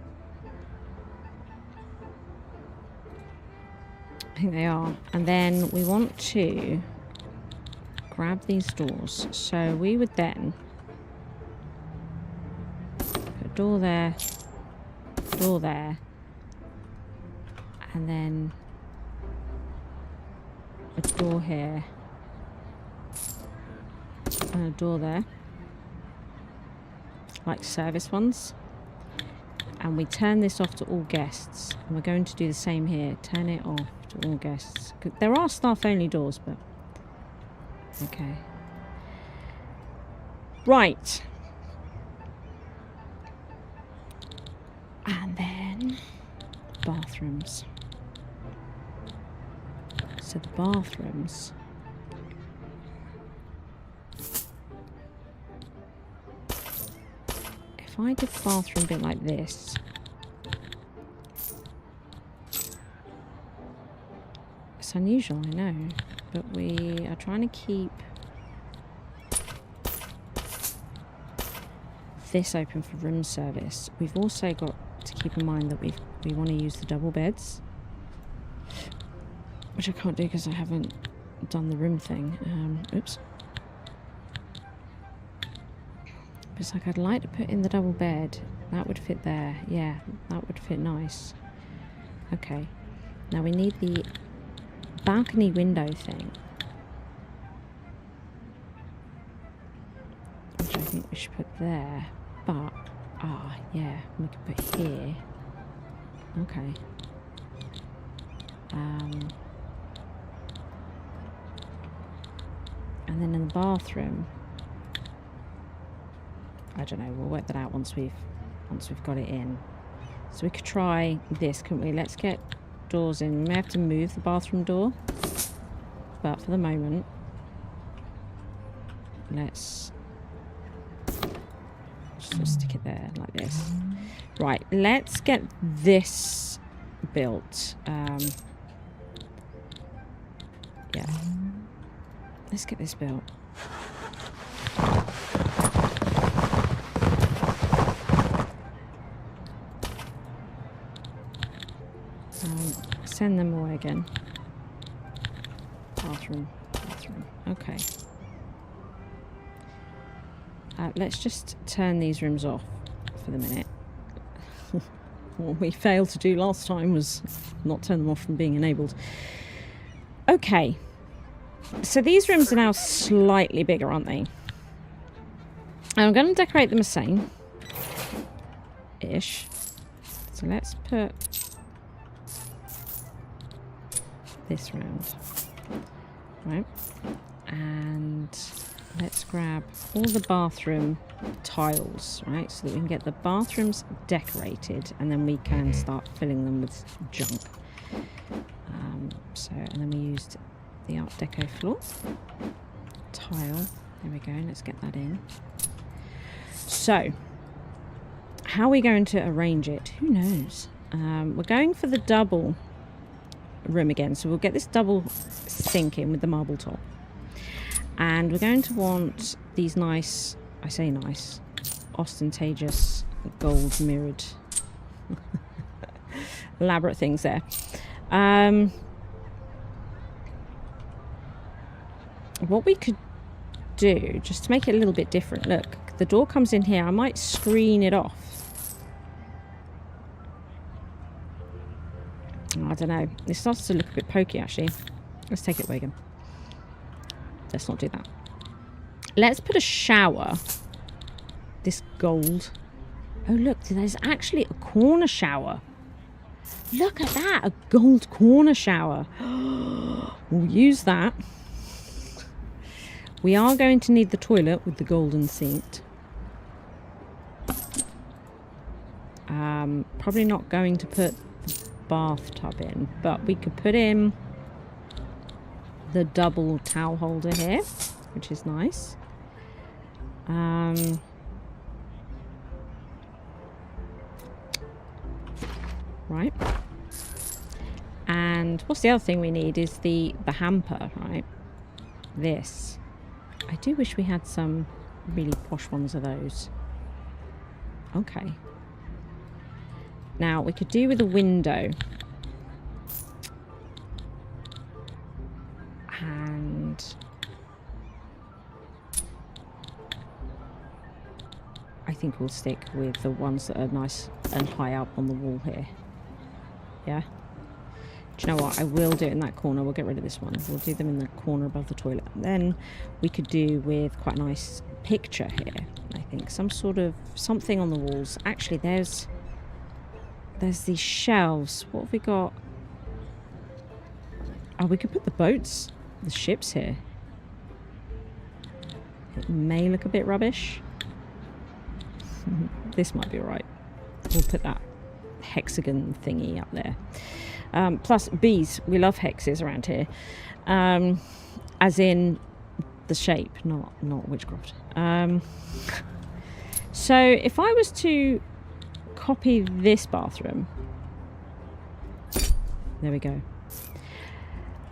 I think they are. And then we want to grab these doors. So we would then put a door there, door there. And then a door here. And a door there. Like service ones. And we turn this off to all guests. And we're going to do the same here. Turn it off to all guests. There are staff-only doors, but... Okay. Right. And then... bathrooms. So the bathrooms... If I did the bathroom bit like this, it's unusual, I know, but we are trying to keep this open for room service. We've also got to keep in mind that we want to use the double beds, which I can't do because I haven't done the room thing. Oops. It's like I'd like to put in the double bed. That would fit there. Yeah, that would fit nice. Okay. Now we need the balcony window thing, which I think we should put there. But, yeah, we can put here. Okay. And then in the bathroom, I don't know, we'll work that out once we've got it in. So we could try this, couldn't we? Let's get doors in. We may have to move the bathroom door, but for the moment, let's just stick it there like this. Right, let's get this built. Yeah, let's get this built. Send them away again. Bathroom. Okay. Let's just turn these rooms off for the minute. What we failed to do last time was not turn them off from being enabled. Okay. So these rooms are now slightly bigger, aren't they? And I'm going to decorate them the same. Ish. So let's put this round, right, and let's grab all the bathroom tiles, right, so that we can get the bathrooms decorated, and then we can start filling them with junk. And then we used the Art Deco floor tile. There we go. Let's get that in. So, how are we going to arrange it? Who knows? We're going for the double room again, so we'll get this double sink in with the marble top, and we're going to want these nice, I say nice, ostentatious gold mirrored elaborate things there. What we could do, just to make it a little bit different, look, the door comes in here. I might screen it off. I don't know. It starts to look a bit pokey, actually. Let's take it away again. Let's not do that. Let's put a shower. This gold. Oh, look. There's actually a corner shower. Look at that. A gold corner shower. We'll use that. We are going to need the toilet with the golden seat. Probably not going to put bathtub in, but we could put in the double towel holder here, which is nice. Right, and what's the other thing we need is the hamper, right? This, I do wish we had some really posh ones of those. Okay. Now, we could do with a window. And I think we'll stick with the ones that are nice and high up on the wall here. Yeah? Do you know what? I will do it in that corner. We'll get rid of this one. We'll do them in the corner above the toilet. And then we could do with quite a nice picture here, I think. Some sort of something on the walls. Actually, there's these shelves. What have we got? Oh, we could put the boats, the ships here. It may look a bit rubbish. This might be alright. We'll put that hexagon thingy up there. Plus bees. We love hexes around here. As in the shape, not witchcraft. So if I was to copy this bathroom, there we go.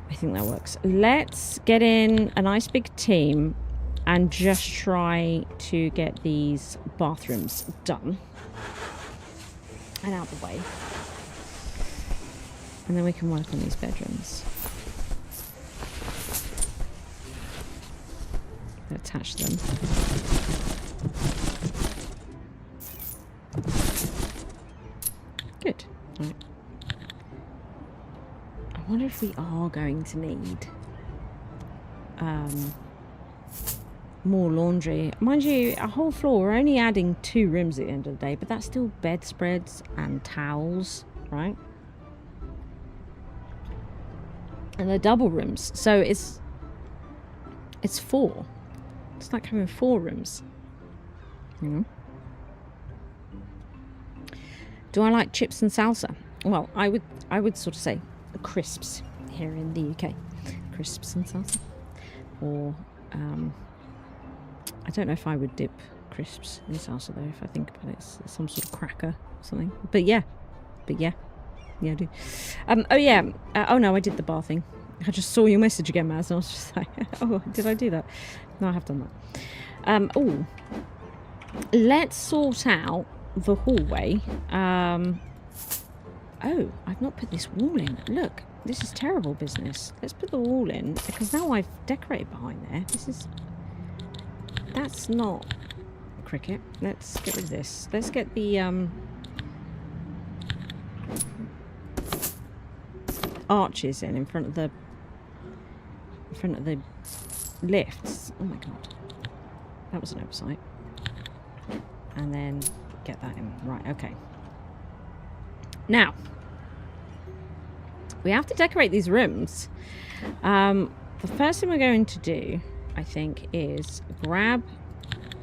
I think that works. Let's get in a nice big team and just try to get these bathrooms done and out of the way. And then we can work on these bedrooms. Attach them. Good. Right. I wonder if we are going to need more laundry. Mind you, a whole floor, we're only adding 2 rooms at the end of the day, but that's still bedspreads and towels, right? And they're double rooms, so it's 4. It's like having 4 rooms. You know? Do I like chips and salsa? Well, I would sort of say crisps here in the UK. Crisps and salsa. Or I don't know if I would dip crisps in salsa though, if I think about it. It's some sort of cracker or something. But yeah. Yeah, I do. Oh yeah. Oh no, I did the bar thing. I just saw your message again, Maz, and I was just like, oh, did I do that? No, I have done that. Oh, let's sort out the hallway. Oh, I've not put this wall in. Look, this is terrible business. Let's put the wall in, because now I've decorated behind there. That's not cricket. Let's get rid of this. Let's get the arches in front of the lifts. Oh my god, that was an oversight. And then get that in. Right, okay. Now we have to decorate these rooms. The first thing we're going to do, I think, is grab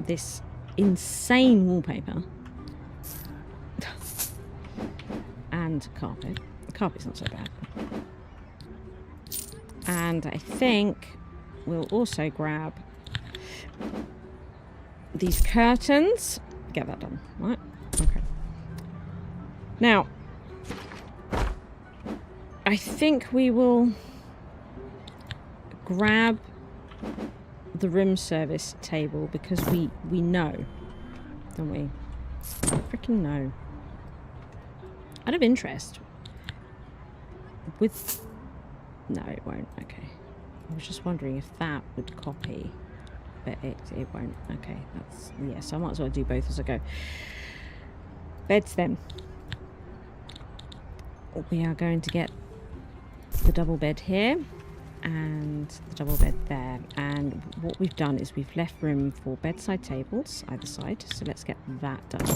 this insane wallpaper and carpet. The carpet's not so bad. And I think we'll also grab these curtains. Get that done, right? Okay. Now, I think we will grab the room service table, because we know, don't we? Freaking know. Out of interest, with... No, it won't. Okay. I was just wondering if that would copy, but it won't. Okay, that's... Yeah, so I might as well do both as I go. Beds then. We are going to get the double bed here and the double bed there, and what we've done is we've left room for bedside tables either side, so let's get that done.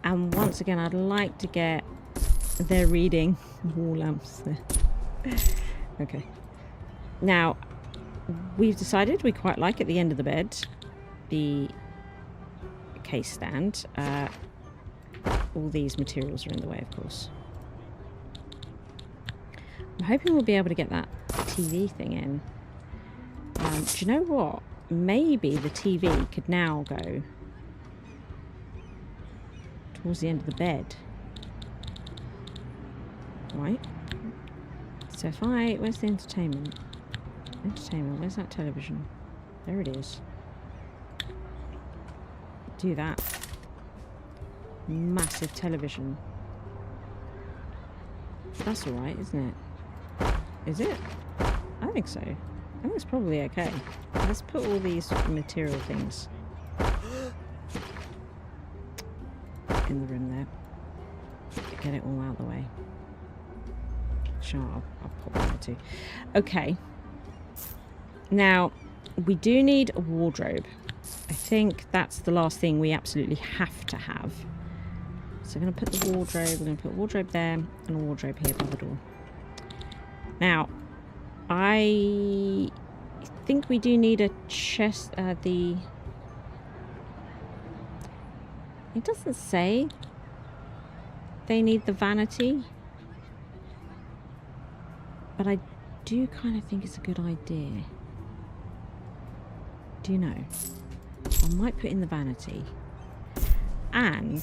And once again, I'd like to get their reading wall lamps there. Okay, now we've decided we quite like at the end of the bed the case stand. All these materials are in the way, of course. I'm hoping we'll be able to get that TV thing in. Do you know what? Maybe the TV could now go towards the end of the bed. Right? So if I... Where's the entertainment? Entertainment. Where's that television? There it is. Do that. Massive television. That's alright, isn't it? Is it? I think so. I think it's probably okay. Let's put all these material things in the room there. Get it all out of the way. Sure, I'll pop that too. Okay. Now, we do need a wardrobe. I think that's the last thing we absolutely have to have. So we're going to put the wardrobe, we're going to put a wardrobe there and a wardrobe here by the door. Now, I think we do need a chest, it doesn't say they need the vanity, but I do kind of think it's a good idea. Do you know? I might put in the vanity. And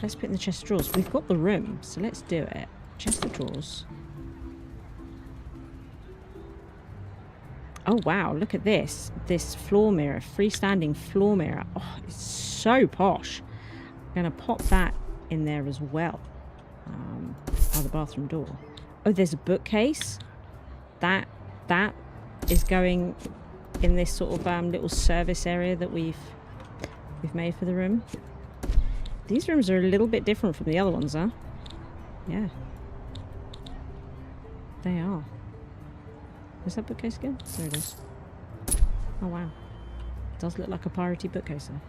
let's put in the chest of drawers. We've got the room, so let's do it. Chest of drawers. Oh wow, look at this. This floor mirror, freestanding floor mirror. Oh, it's so posh. I'm going to pop that in there as well. By the bathroom door. Oh, there's a bookcase. That is going in this sort of little service area that we've made for the room. These rooms are a little bit different from the other ones, huh? Yeah. They are. Is that bookcase again? There it is. Oh wow. It does look like a piratey bookcase there.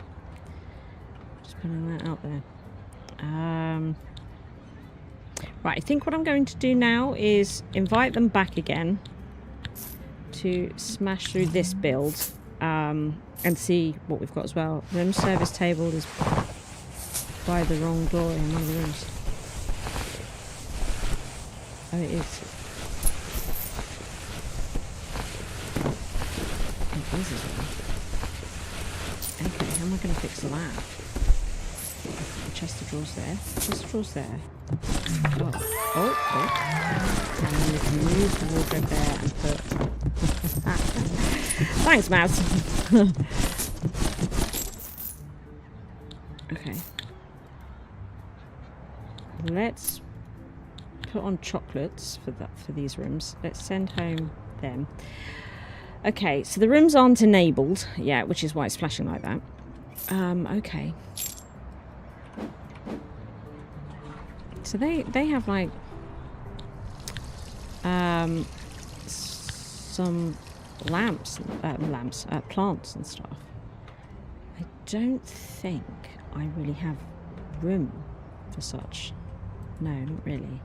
Just putting that out there. Right, I think what I'm going to do now is invite them back again to smash through this build and see what we've got as well. Room service table is by the wrong door in one of the rooms. Oh, it is. It is as well. Okay, how am I going to fix that? The chest of drawers there. Chest of drawers there. Oh. And then we can move the wardrobe there and put... Thanks, mouse. Okay. Let's put on chocolates for these rooms. Let's send home them. Okay, so the rooms aren't enabled yet, which is why it's flashing like that. Okay. So they have like some plants and stuff. I don't think I really have room for such. No, not really.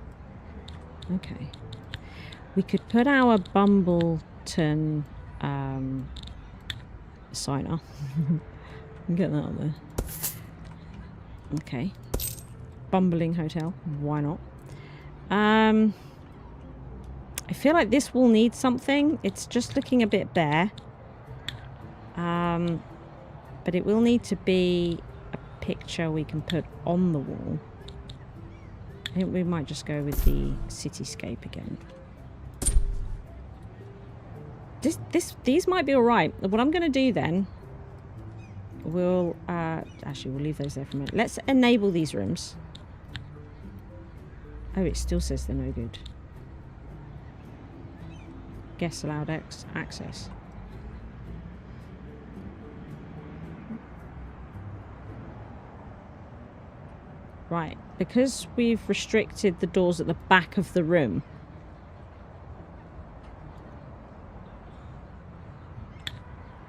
Okay. We could put our Bumbleton signer. Get that up there. Okay. Bumbling Hotel. Why not? I feel like this will need something. It's just looking a bit bare. But it will need to be a picture we can put on the wall. I think we might just go with the cityscape again. These might be alright. What I'm going to do then, we'll leave those there for a minute. Let's enable these rooms. Oh, it still says they're no good. Guests allowed access. Right, because we've restricted the doors at the back of the room.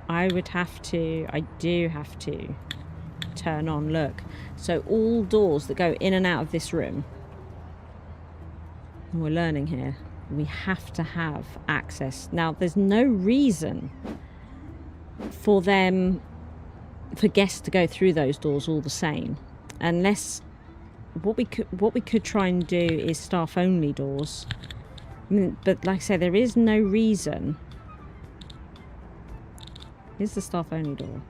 I do have to turn on, look. So all doors that go in and out of this room, we're learning here, we have to have access. Now, there's no reason for guests to go through those doors all the same, unless what we could try and do is staff only doors. I mean, but like I said, there is no reason. Here's the staff only door.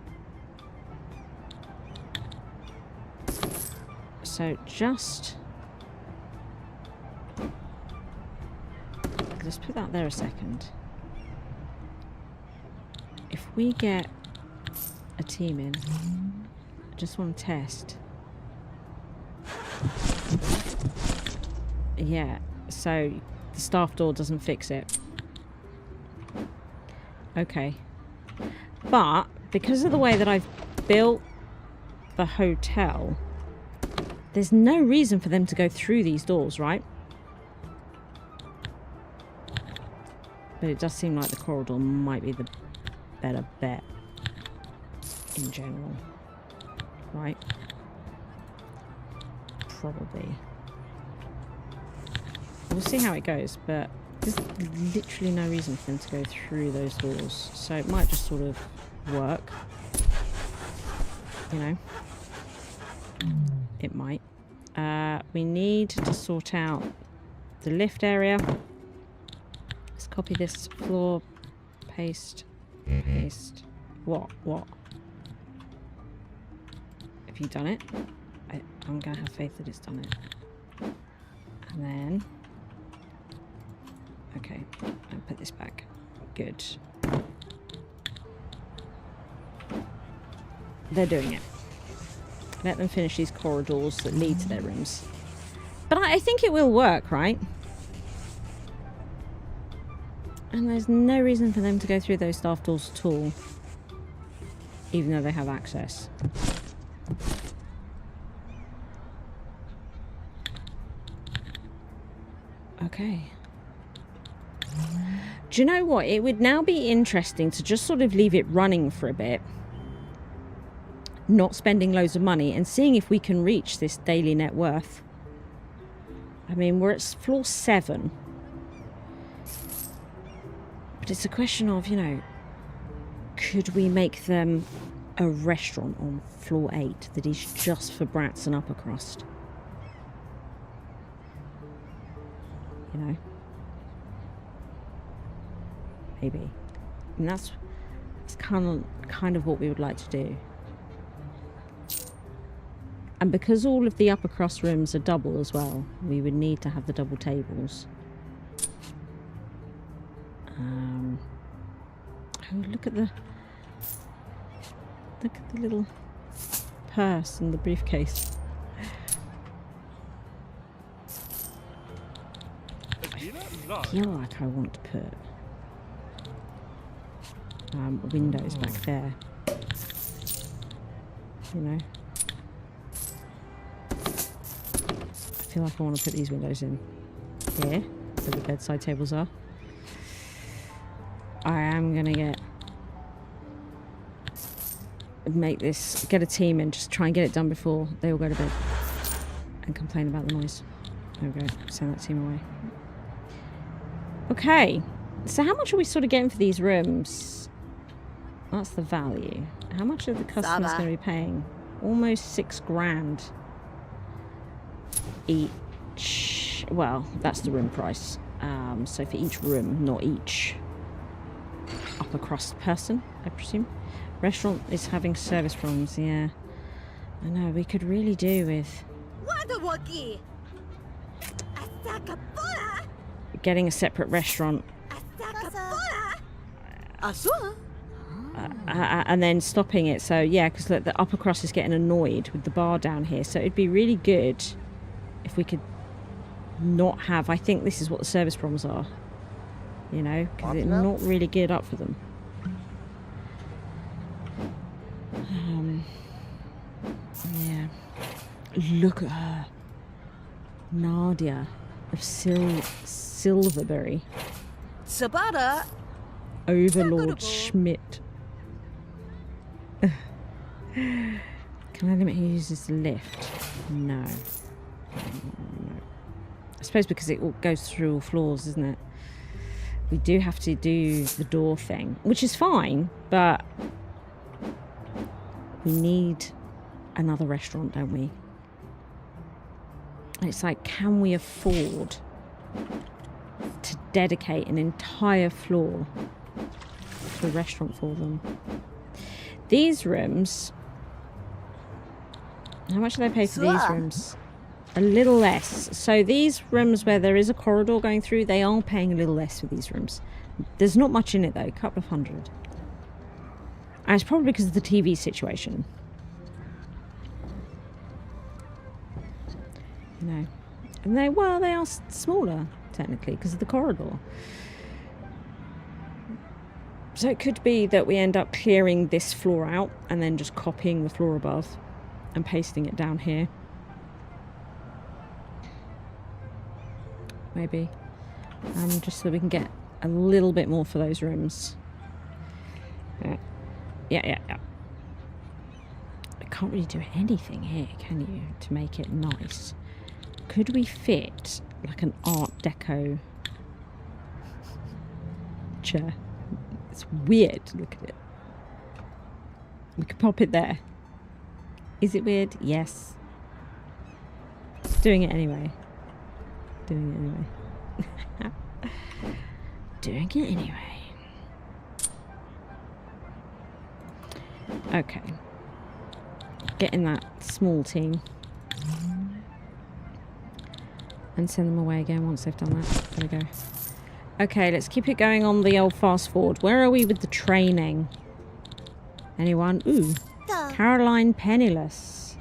So just let's put that there a second. If we get a team in, I just want to test. Yeah, so the staff door doesn't fix it. Okay. But because of the way that I've built the hotel, There's no reason for them to go through these doors, right? But it does seem like the corridor might be the better bet in general. Right? Probably. We'll see how it goes, but there's literally no reason for them to go through those doors. So it might just sort of work. You know? It might. We need to sort out the lift area. Let's copy this floor. Paste. Paste. What? What? Have you done it? I'm going to have faith that it's done it. And then... Okay. I'll put this back. Good. They're doing it. Let them finish these corridors that lead to their rooms. But I think it will work, right? And there's no reason for them to go through those staff doors at all. Even though they have access. Okay. Do you know what? It would now be interesting to just sort of leave it running for a bit. Not spending loads of money and seeing if we can reach this daily net worth. I mean, we're at floor 7. But it's a question of, you know, could we make them a restaurant on floor 8 that is just for brats and upper crust? You know? Maybe. And that's kind of what we would like to do. And because all of the upper crust rooms are double as well, we would need to have the double tables. Oh, look at the little purse and the briefcase. I feel like I want to put windows back there. You know. I feel like I want to put these windows in here, where the bedside tables are. I am gonna get a team and just try and get it done before they all go to bed and complain about the noise. There we go, send that team away. Okay, so how much are we sort of getting for these rooms? That's the value. How much are the customers going to be paying? Almost $6,000 each. Well, that's the room price. So for each room, not each upper crust person, I presume. Restaurant is having service problems, yeah. I know, we could really do with getting a separate restaurant. And then stopping it. So yeah, because the upper crust is getting annoyed with the bar down here. So it'd be really good if we could not have... I think this is what the service problems are. You know, because it's not really geared up for them. Yeah. Look at her. Nadia of Silverberry. Sabada. Overlord Schmidt. Can I limit who uses the lift? No. No. I suppose because it all goes through all floors, isn't it? We do have to do the door thing, which is fine, but we need another restaurant, don't we? And it's like, can we afford to dedicate an entire floor to a restaurant for them? These rooms, how much do they pay for these rooms? A little less. So these rooms where there is a corridor going through, they are paying a little less for these rooms. There's not much in it though, a couple of hundred. And it's probably because of the TV situation. You know. And they are smaller, technically, because of the corridor. So it could be that we end up clearing this floor out and then just copying the floor above and pasting it down here. maybe. Just so we can get a little bit more for those rooms. Yeah. I can't really do anything here, can you, to make it nice? Could we fit like an Art Deco chair? It's weird. Look at it. We could pop it there. Is it weird? Yes. Doing it anyway. Doing it anyway. Okay. Get in that small team. And send them away again once they've done that. There we go. Okay, let's keep it going on the old fast forward. Where are we with the training? Anyone? Ooh. Caroline Penniless.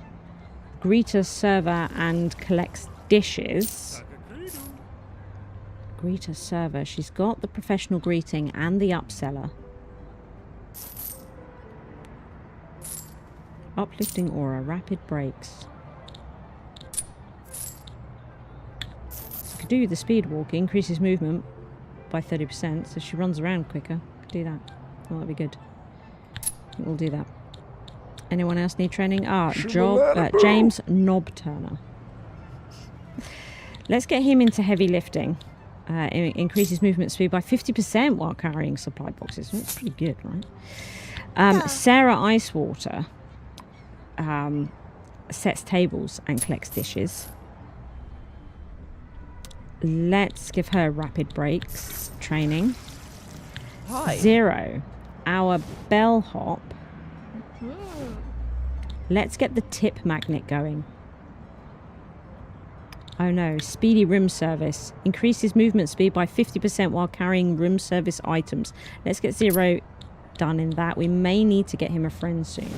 Greeter server and collects dishes. Greeter server. She's got the professional greeting and the upseller. Uplifting aura. Rapid breaks. Could do the speed walk. Increases movement by 30%. So she runs around quicker. Could do that. Well, that'd be good. I think we'll do that. Anyone else need training? James Knob Turner. Let's get him into heavy lifting. Increases movement speed by 50% while carrying supply boxes. That's pretty good, right? Sarah Icewater sets tables and collects dishes. Let's give her rapid breaks training. Hi. 0. Our bellhop. Let's get the tip magnet going. Oh no, speedy room service. Increases movement speed by 50% while carrying room service items. Let's get 0 done in that. We may need to get him a friend soon.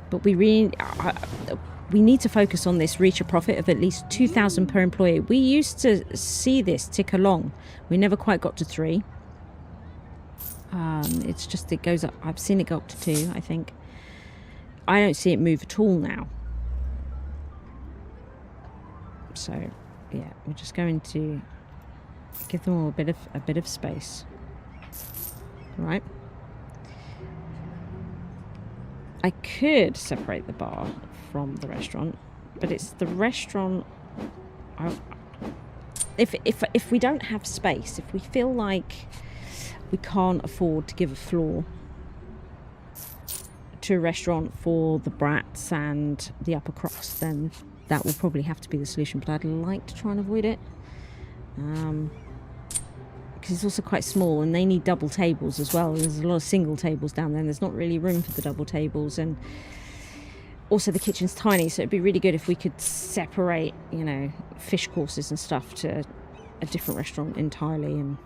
But we need to focus on this, reach a profit of at least 2,000 per employee. We used to see this tick along. We never quite got to 3. It's just, it goes up. I've seen it go up to 2, I think. I don't see it move at all now. So, yeah, we're just going to give them all a bit of space. Right? I could separate the bar from the restaurant, but it's the restaurant. If we don't have space, if we feel like we can't afford to give a floor to a restaurant for the brats and the upper crust, then that will probably have to be the solution. But I'd like to try and avoid it, because it's also quite small and they need double tables as well. There's a lot of single tables down there and there's not really room for the double tables, and also the kitchen's tiny, so it'd be really good if we could separate, you know, fish courses and stuff to a different restaurant entirely. And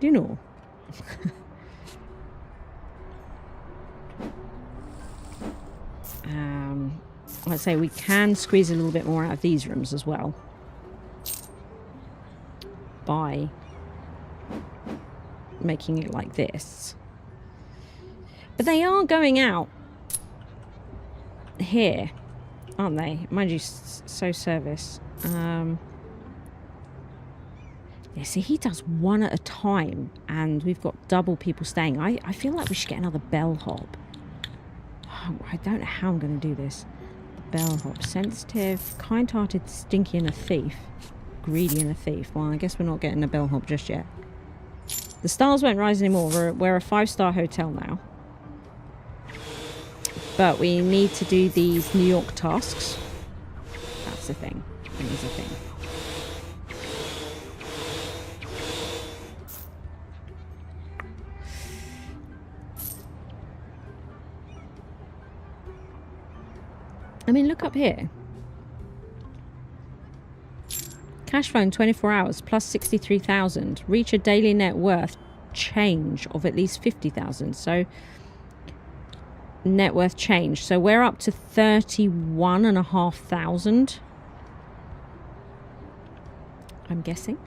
do you know? I'd say we can squeeze a little bit more out of these rooms as well by making it like this. But they are going out here, aren't they? Mind you, so service. Yeah, see, he does one at a time and we've got double people staying. I feel like we should get another bellhop. Oh, I don't know how I'm going to do this. Bellhop. Sensitive, kind-hearted, stinky, and a thief. Greedy and a thief. Well, I guess we're not getting a bellhop just yet. The stars won't rise anymore. We're a 5-star hotel now. But we need to do these New York tasks. That's the thing. It is a thing. I mean, look up here. Cash phone 24 hours plus 63,000. Reach a daily net worth change of at least 50,000. So net worth change. So we're up to 31,500. I'm guessing.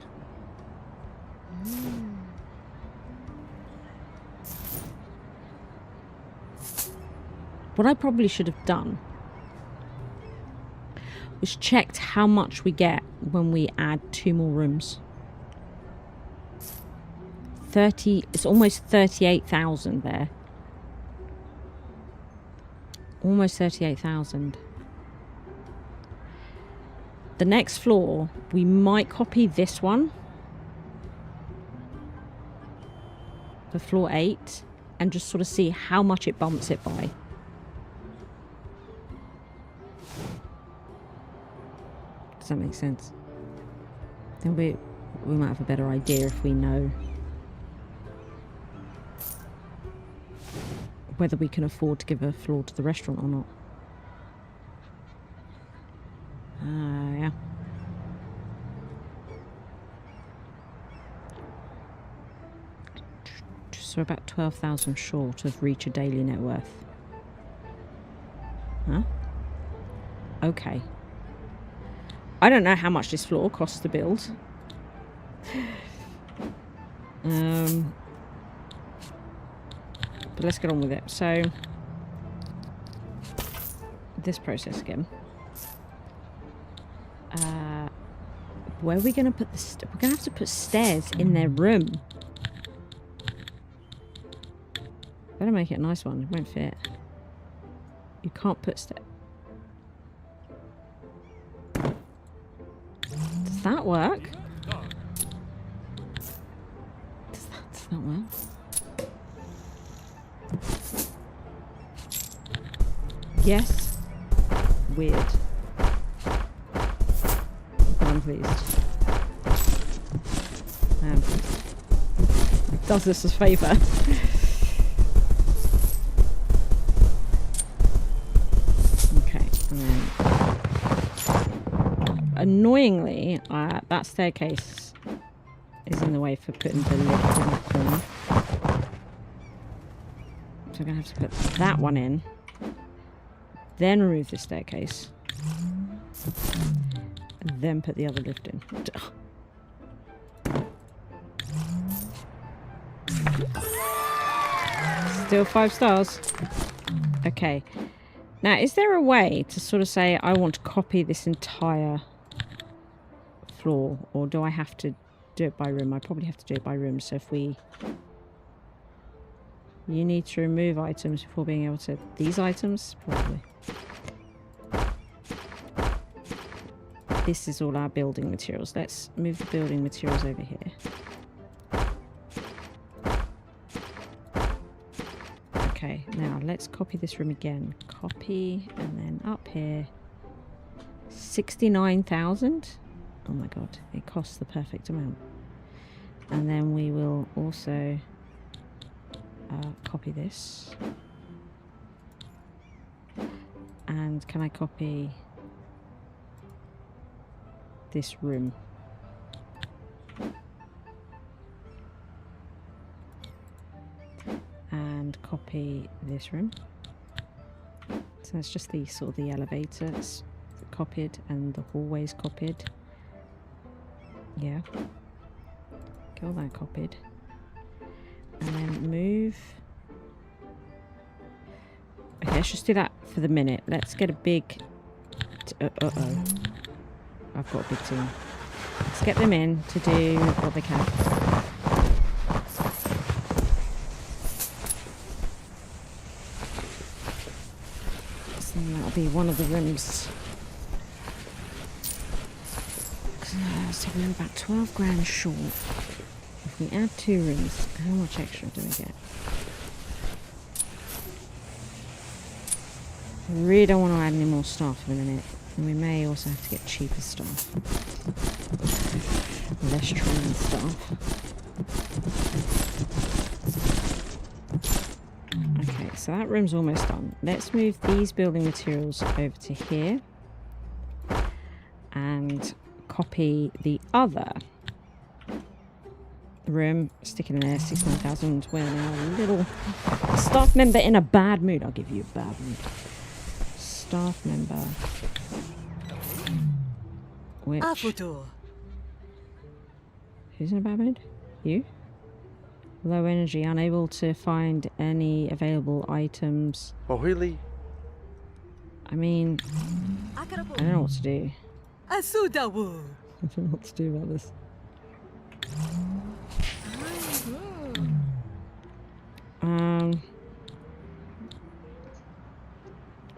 What I probably should have done was checked how much we get when we add 2 more rooms. It's almost 38,000 there. Almost 38,000. The next floor, we might copy this one. For floor 8. And just sort of see how much it bumps it by. Does that make sense? Then we might have a better idea if we know whether we can afford to give a floor to the restaurant or not. Yeah. So we're about 12,000 short of reach a daily net worth. Huh? Okay. I don't know how much this floor costs to build. But let's get on with it. So, this process again. Where are we going to put the... We're going to have to put stairs in their room. Better make it a nice one. It won't fit. You can't put stairs... Does that work? Does that work? Yes. Weird. I'm pleased. Does this a favour. Okay, and then annoyingly, that staircase is in the way for putting the lift in the corner. So we're going to have to put that one in. Then remove the staircase. And then put the other lift in. Still 5 stars. Okay. Now, is there a way to sort of say, I want to copy this entire floor? Or do I have to do it by room? I probably have to do it by room. So if we... You need to remove items before being able to... These items? Probably. This is all our building materials. Let's move the building materials over here. Okay, now let's copy this room again. Copy, and then up here. 69,000? Oh my god, it costs the perfect amount. And then we will also copy this. And can I copy this room? And copy this room. So it's just the sort of the elevators copied and the hallways copied. Yeah. Get all that copied. And then move. Okay, let's just do that for the minute. Let's get a big... Uh-oh. I've got a big team. Let's get them in to do what they can. So that'll be one of the rooms. So we're about 12 grand short. If we add 2 rooms, how much extra do we get? I really don't want to add any more staff in a minute. And we may also have to get cheaper staff. Less trained staff. Okay, so that room's almost done. Let's move these building materials over to here. And copy the other room. Stick it in there, 69,000. We're now a little staff member in a bad mood. I'll give you a bad mood. Staff member. Which... Who's in a bad mood? You? Low energy, unable to find any available items. Oh, really? I mean, I don't know what to do. I don't know what to do about this.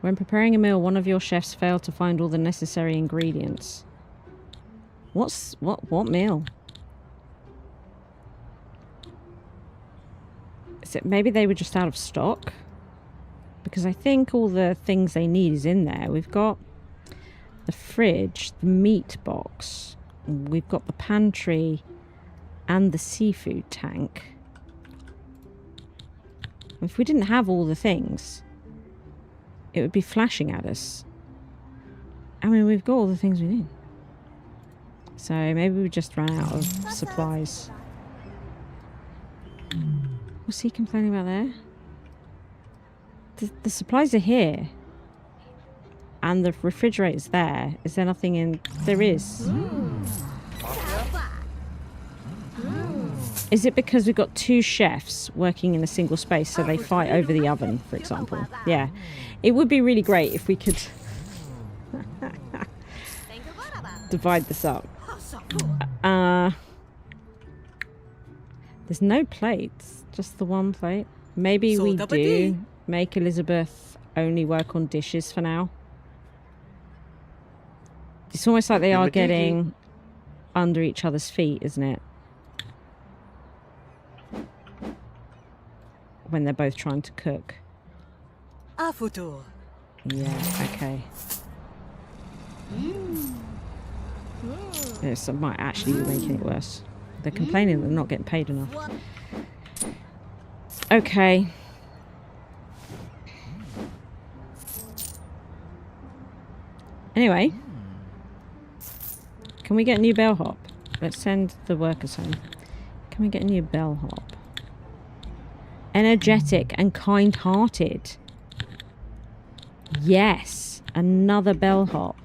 When preparing a meal, one of your chefs failed to find all the necessary ingredients. What meal? Is it maybe they were just out of stock? Because I think all the things they need is in there. We've got the fridge, the meat box, we've got the pantry and the seafood tank. If we didn't have all the things, it would be flashing at us. I mean, we've got all the things we need. So maybe we just ran out of supplies. What's he complaining about there? The supplies are here. And the refrigerator's there. Is there nothing in... There is. Is it because we've got two chefs working in a single space so they fight over the oven, for example? Yeah. It would be really great if we could divide this up. There's no plates, just the one plate. Maybe we do make Elizabeth only work on dishes for now. It's almost like they are getting under each other's feet, isn't it? When they're both trying to cook. Yeah, okay. This might actually be making it worse. They're complaining they're not getting paid enough. Okay. Anyway. Can we get a new bellhop? Let's send the workers home. Can we get a new bellhop? Energetic and kind-hearted. Yes. Another bellhop.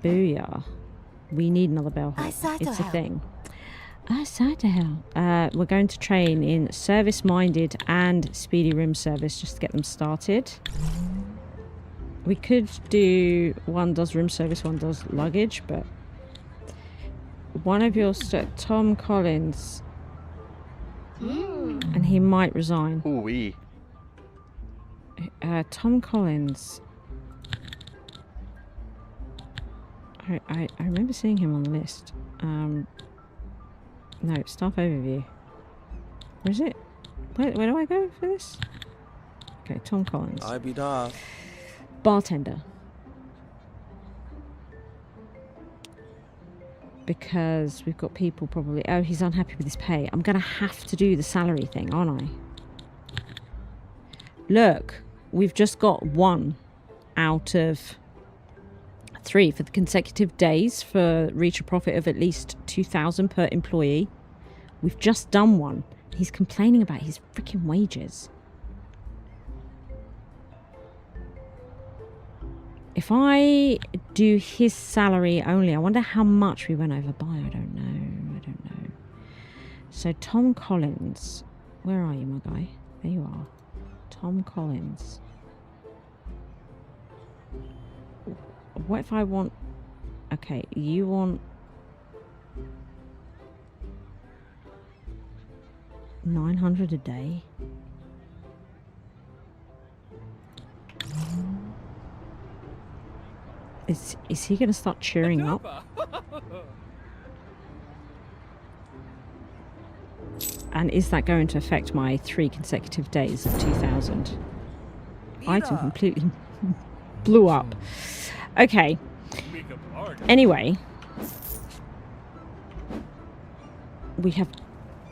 Booyah. We need another bellhop. It's a thing. We're going to train in service-minded and speedy room service just to get them started. We could do one does room service, one does luggage, but one of your Tom Collins, and he might resign. Ooh-wee. Tom Collins. I remember seeing him on the list. No, staff overview. Where is it? Where do I go for this? Okay, Tom Collins. I be da. Bartender. Because we've got people probably... Oh, he's unhappy with his pay. I'm going to have to do the salary thing, aren't I? Look, we've just got 1 out of 3 for the consecutive days for reach a profit of at least 2,000 per employee. We've just done 1. He's complaining about his freaking wages. If I do his salary only, I wonder how much we went over by. I don't know. So Tom Collins. Where are you, my guy? There you are. Tom Collins. What if I want... Okay, you want... 900 a day? Is he going to start cheering up? And is that going to affect my 3 consecutive days of 2,000? Item completely blew up. Okay. Anyway. We have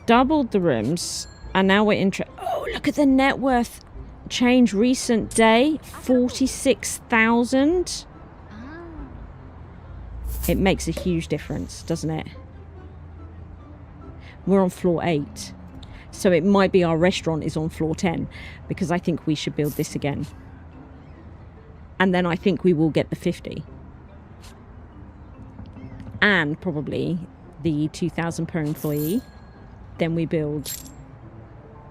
doubled the rooms. And now we're Oh, look at the net worth change recent day. 46,000. It makes a huge difference, doesn't it? We're on floor 8. So it might be our restaurant is on floor 10. Because I think we should build this again. And then I think we will get the 50. And probably the 2,000 per employee. Then we build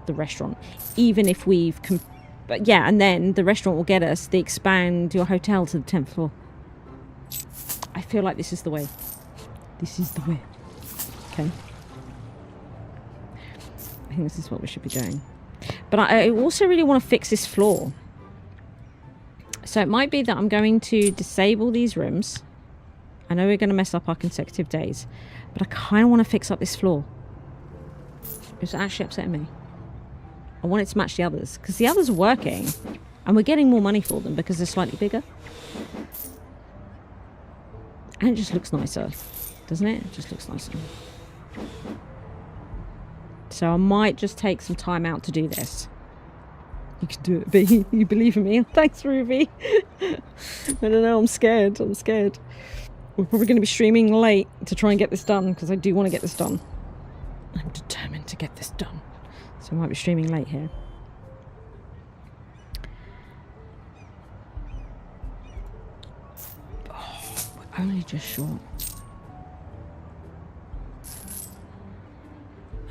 the restaurant. Even if we've... But yeah, and then the restaurant will get us the expand your hotel to the 10th floor. I feel like this is the way. This is the way. Okay. think this is what we should be doing. But I also really want to fix this floor. So it might be that I'm going to disable these rooms. I know we're going to mess up our consecutive days, but I kind of want to fix up this floor. It's actually upsetting me. I want it to match the others, because the others are working, and we're getting more money for them because they're slightly bigger. And it just looks nicer, doesn't it? It just looks nicer. So I might just take some time out to do this. You can do it, B. You believe in me? Thanks, Ruby. I don't know, I'm scared. I'm scared. We're probably going to be streaming late to try and get this done, because I do want to get this done. I'm determined to get this done. So I might be streaming late here. Oh, we're only just short.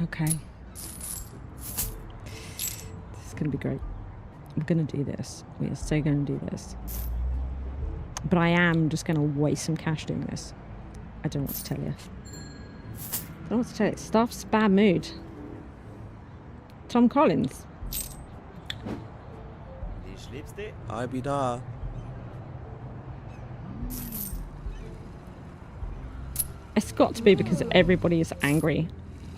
Okay. This is going to be great. I'm going to do this. We are so going to do this. But I am just going to waste some cash doing this. I don't know what to tell you. I don't know what to tell you. Staff's bad mood. Tom Collins. Ich bin da. It's got to be because everybody is angry.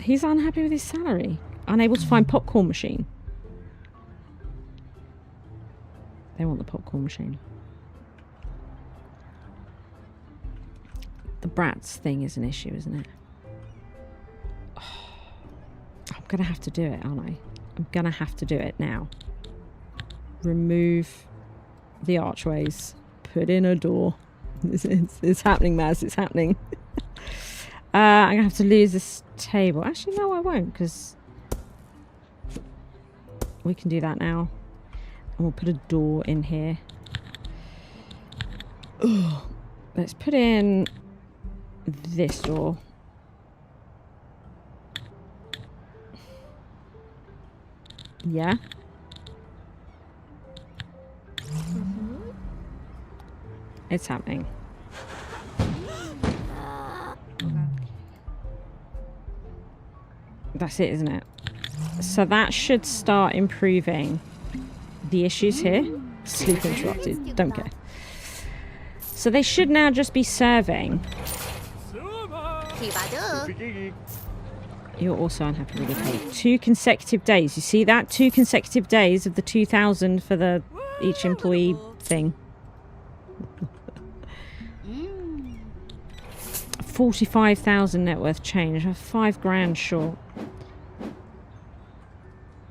He's unhappy with his salary. Unable to find popcorn machine. They want the popcorn machine. The brats thing is an issue, isn't it? Oh, I'm going to have to do it, aren't I? I'm going to have to do it now. Remove the archways. Put in a door. It's happening, Maz. It's happening. I'm going to have to lose this table. Actually, no, I won't, because we can do that now. And we'll put a door in here. Ugh. Let's put in this door. Yeah. It's happening. That's it, isn't it? So that should start improving the issues here. Sleep interrupted. Don't care. So they should now just be serving. You're also unhappy with the pay. 2 consecutive days. You see that? 2 consecutive days of the 2,000 for the each employee thing. 45,000 net worth change. 5 grand short.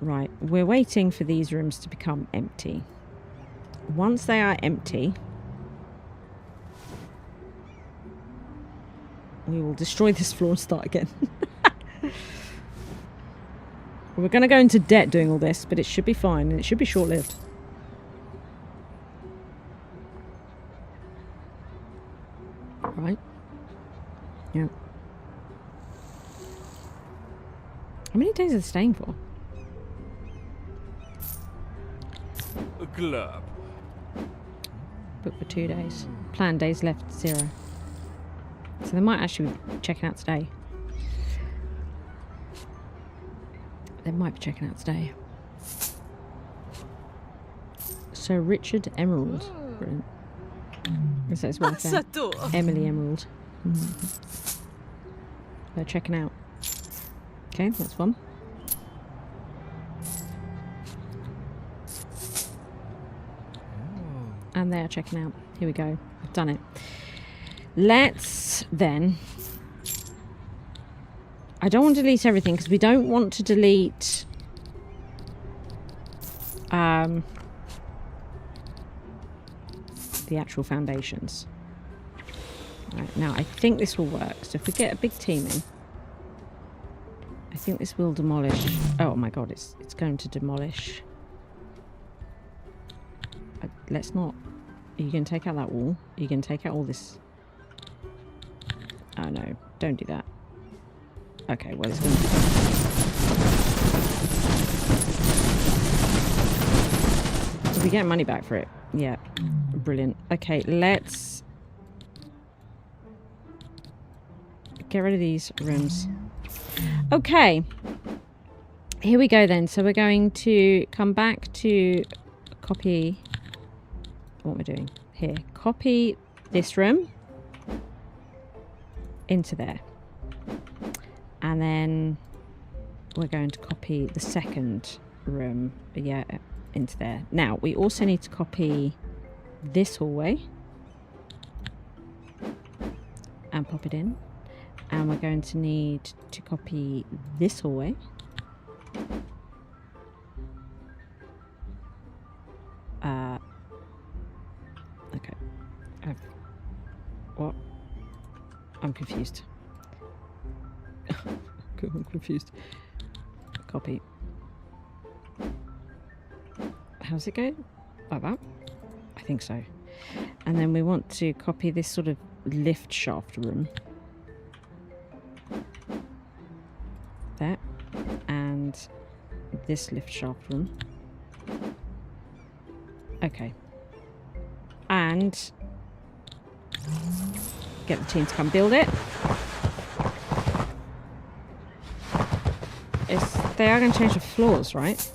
Right. We're waiting for these rooms to become empty. Once they are empty, we will destroy this floor and start again. We're going to go into debt doing all this, but it should be fine and it should be short-lived. Right? Yeah. How many days are they staying for? A club. Booked for 2 days. Planned days left 0. So they might actually be checking out today. They might be checking out today. So Richard Emerald. Brilliant. Is that his wife there? Emily Emerald. They're checking out. Okay, that's one. And they are checking out. Here we go. I've done it. Let's then... I don't want to delete everything because we don't want to delete... the actual foundations. Right, now I think this will work. So if we get a big team in, I think this will demolish. Oh my god, it's going to demolish. Let's not. Are you going to take out that wall? Are you going to take out all this? Oh no, don't do that. Okay, well it's going to. Did we get money back for it? Yeah, brilliant. Okay, let's get rid of these rooms. Okay, Here we go then. So we're going to come back to copy what we're doing here. Copy this room into there. And then we're going to copy the second room, yeah, into there. Now, we also need to copy this hallway and pop it in. And we're going to need to copy this hallway. Okay. What? I'm confused. I'm confused. Copy. How's it go? Like that? I think so. And then we want to copy this sort of lift shaft room. There. And this lift shaft room. Okay. And get the team to come build it. They are going to change the floors, right?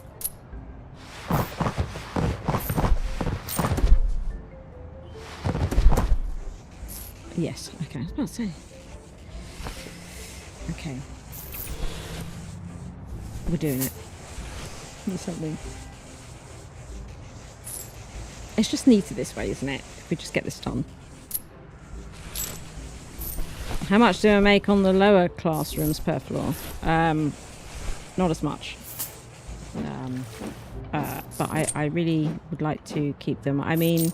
Yes. Okay. I was about to say. Okay. We're doing it. What's that mean? It's just neater this way, isn't it? If we just get this done. How much do I make on the lower classrooms per floor? Not as much. But I really would like to keep them. I mean,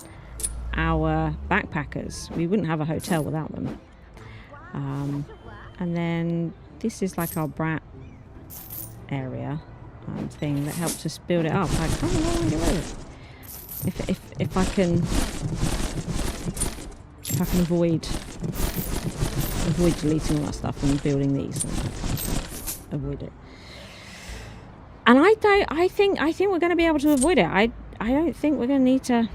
our backpackers, we wouldn't have a hotel without them. And then this is like our brat area thing that helps us build it up. I can't remember get rid of it. If I can avoid deleting all that stuff and building these, avoid it. And I think we're going to be able to avoid it. I don't think we're going to need to.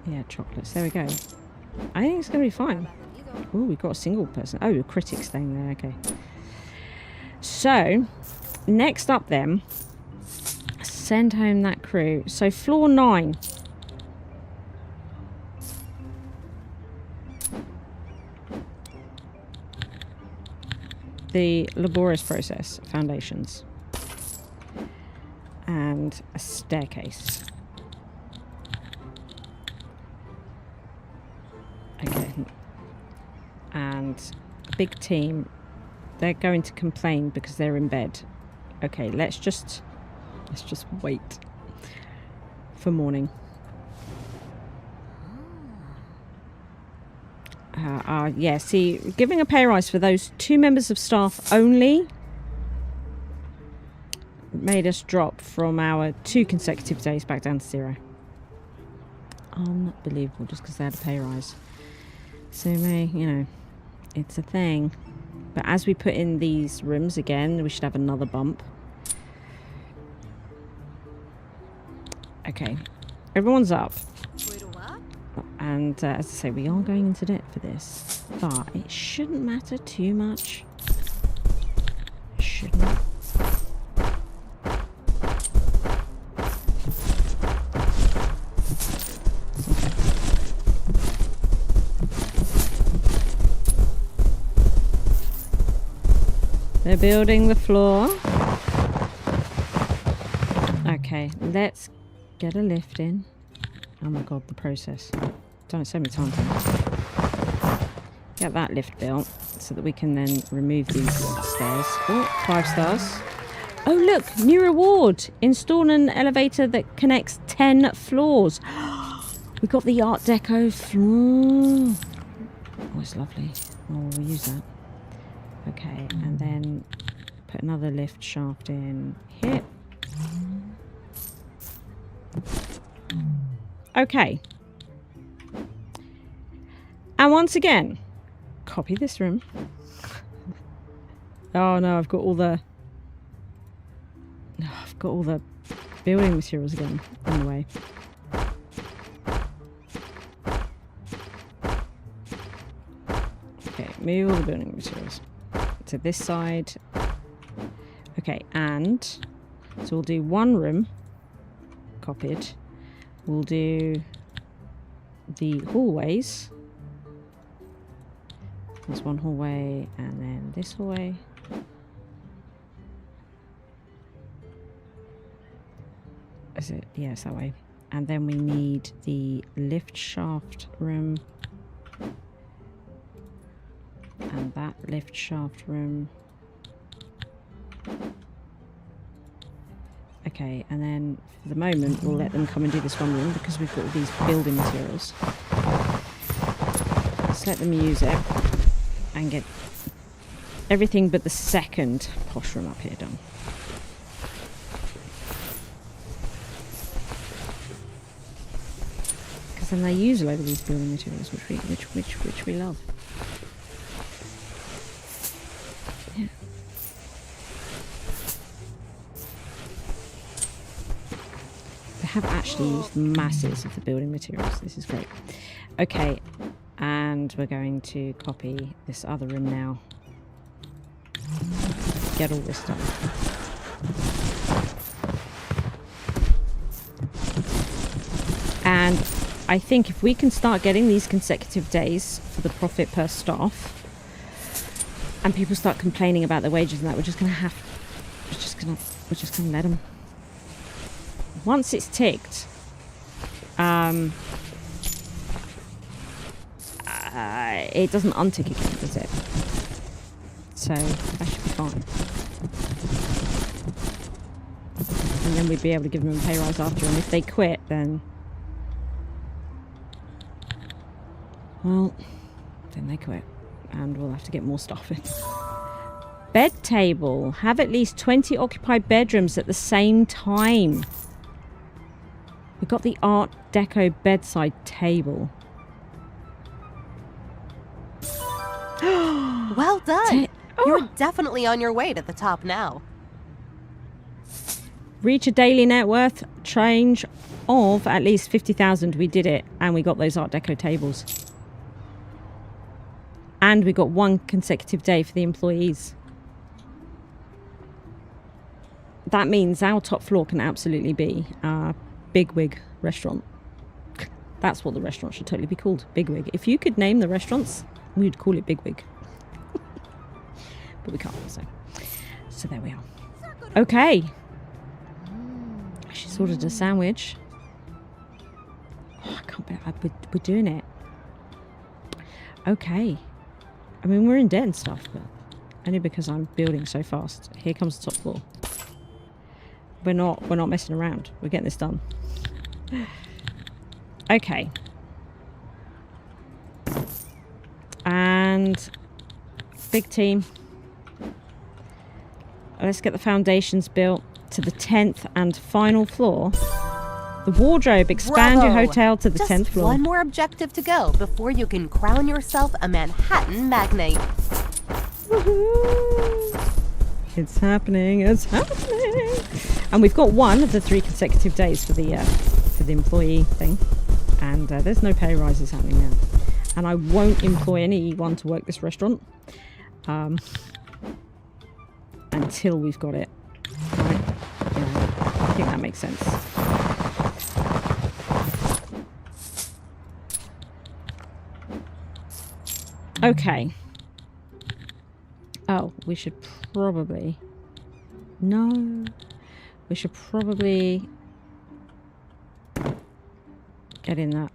Yeah, chocolates. There we go. I think it's going to be fine. Oh, we've got a single person. Oh, a critic staying there. Okay. So, next up then, send home that crew. So, floor 9. The laborious process, foundations. And a staircase. Okay. And a big team. They're going to complain because they're in bed. Okay, let's just wait for morning. Yeah, see, giving a pay rise for those 2 members of staff only made us drop from our 2 consecutive days back down to 0. Unbelievable, just because they had a pay rise. So, you know, it's a thing. But as we put in these rooms again, we should have another bump. Okay, everyone's up. And as I say, we are going into debt for this. But it shouldn't matter too much. Shouldn't. They're building the floor. Okay, let's get a lift in. Oh my god, the process. Done it so many times now. Get that lift built so that we can then remove these stairs. Oh, 5 stars. Oh look, new reward. Install an elevator that connects 10 floors. We got the Art Deco floor. Oh, it's lovely. Oh, we'll use that. Okay, and then put another lift shaft in here. Okay. And once again, copy this room. Oh no, I've got all the building materials again in the way. Okay, move all the building materials. to this side. Okay, and so we'll do one room. Copied. We'll do the hallways. There's one hallway and then this hallway. Is it? Yeah, it's that way. And then we need the lift shaft room. And that lift shaft room. Okay, and then for the moment we'll let them come and do this one room because we've got all these building materials. Let's let them use it and get everything but the second posh room up here done. Because then they use a load of these building materials, which we love. Yeah. Have actually used masses of the building materials. This is great. Okay, and we're going to copy this other room now. Get all this done. And I think if we can start getting these consecutive days for the profit per staff, and people start complaining about their wages and that, we're just gonna let them. Once it's ticked, it doesn't untick again, does it? So that should be fine. And then we'd be able to give them a pay rise after. And if they quit, then they quit, and we'll have to get more staff in. Bed table. Have at least 20 occupied bedrooms at the same time. We've got the Art Deco bedside table. Well done. You're definitely on your way to the top now. Reach a daily net worth change of at least 50,000. We did it, and we got those Art Deco tables. And we got one consecutive day for the employees. That means our top floor can absolutely be a bigwig restaurant. That's what the restaurant should totally be called, Bigwig. If you could name the restaurants, we'd call it Bigwig. But we can't, so there we are. Okay. She's ordered a sandwich. Oh, I can't believe we're doing it. Okay. I mean, we're in debt and stuff, but only because I'm building so fast. Here comes the top floor. We're not messing around. We're getting this done. Okay. And big team. Let's get the foundations built to the 10th and final floor. The wardrobe. Expand Bravo. your hotel to the 10th floor. One more objective to go before you can crown yourself a Manhattan magnate. Woohoo! It's happening. It's happening. And we've got one of the 3 consecutive days for the employee thing. And there's no pay rises happening now. And I won't employ anyone to work this restaurant until we've got it. Right? I think that makes sense. Okay. Oh, we should probably... No. We should probably get in that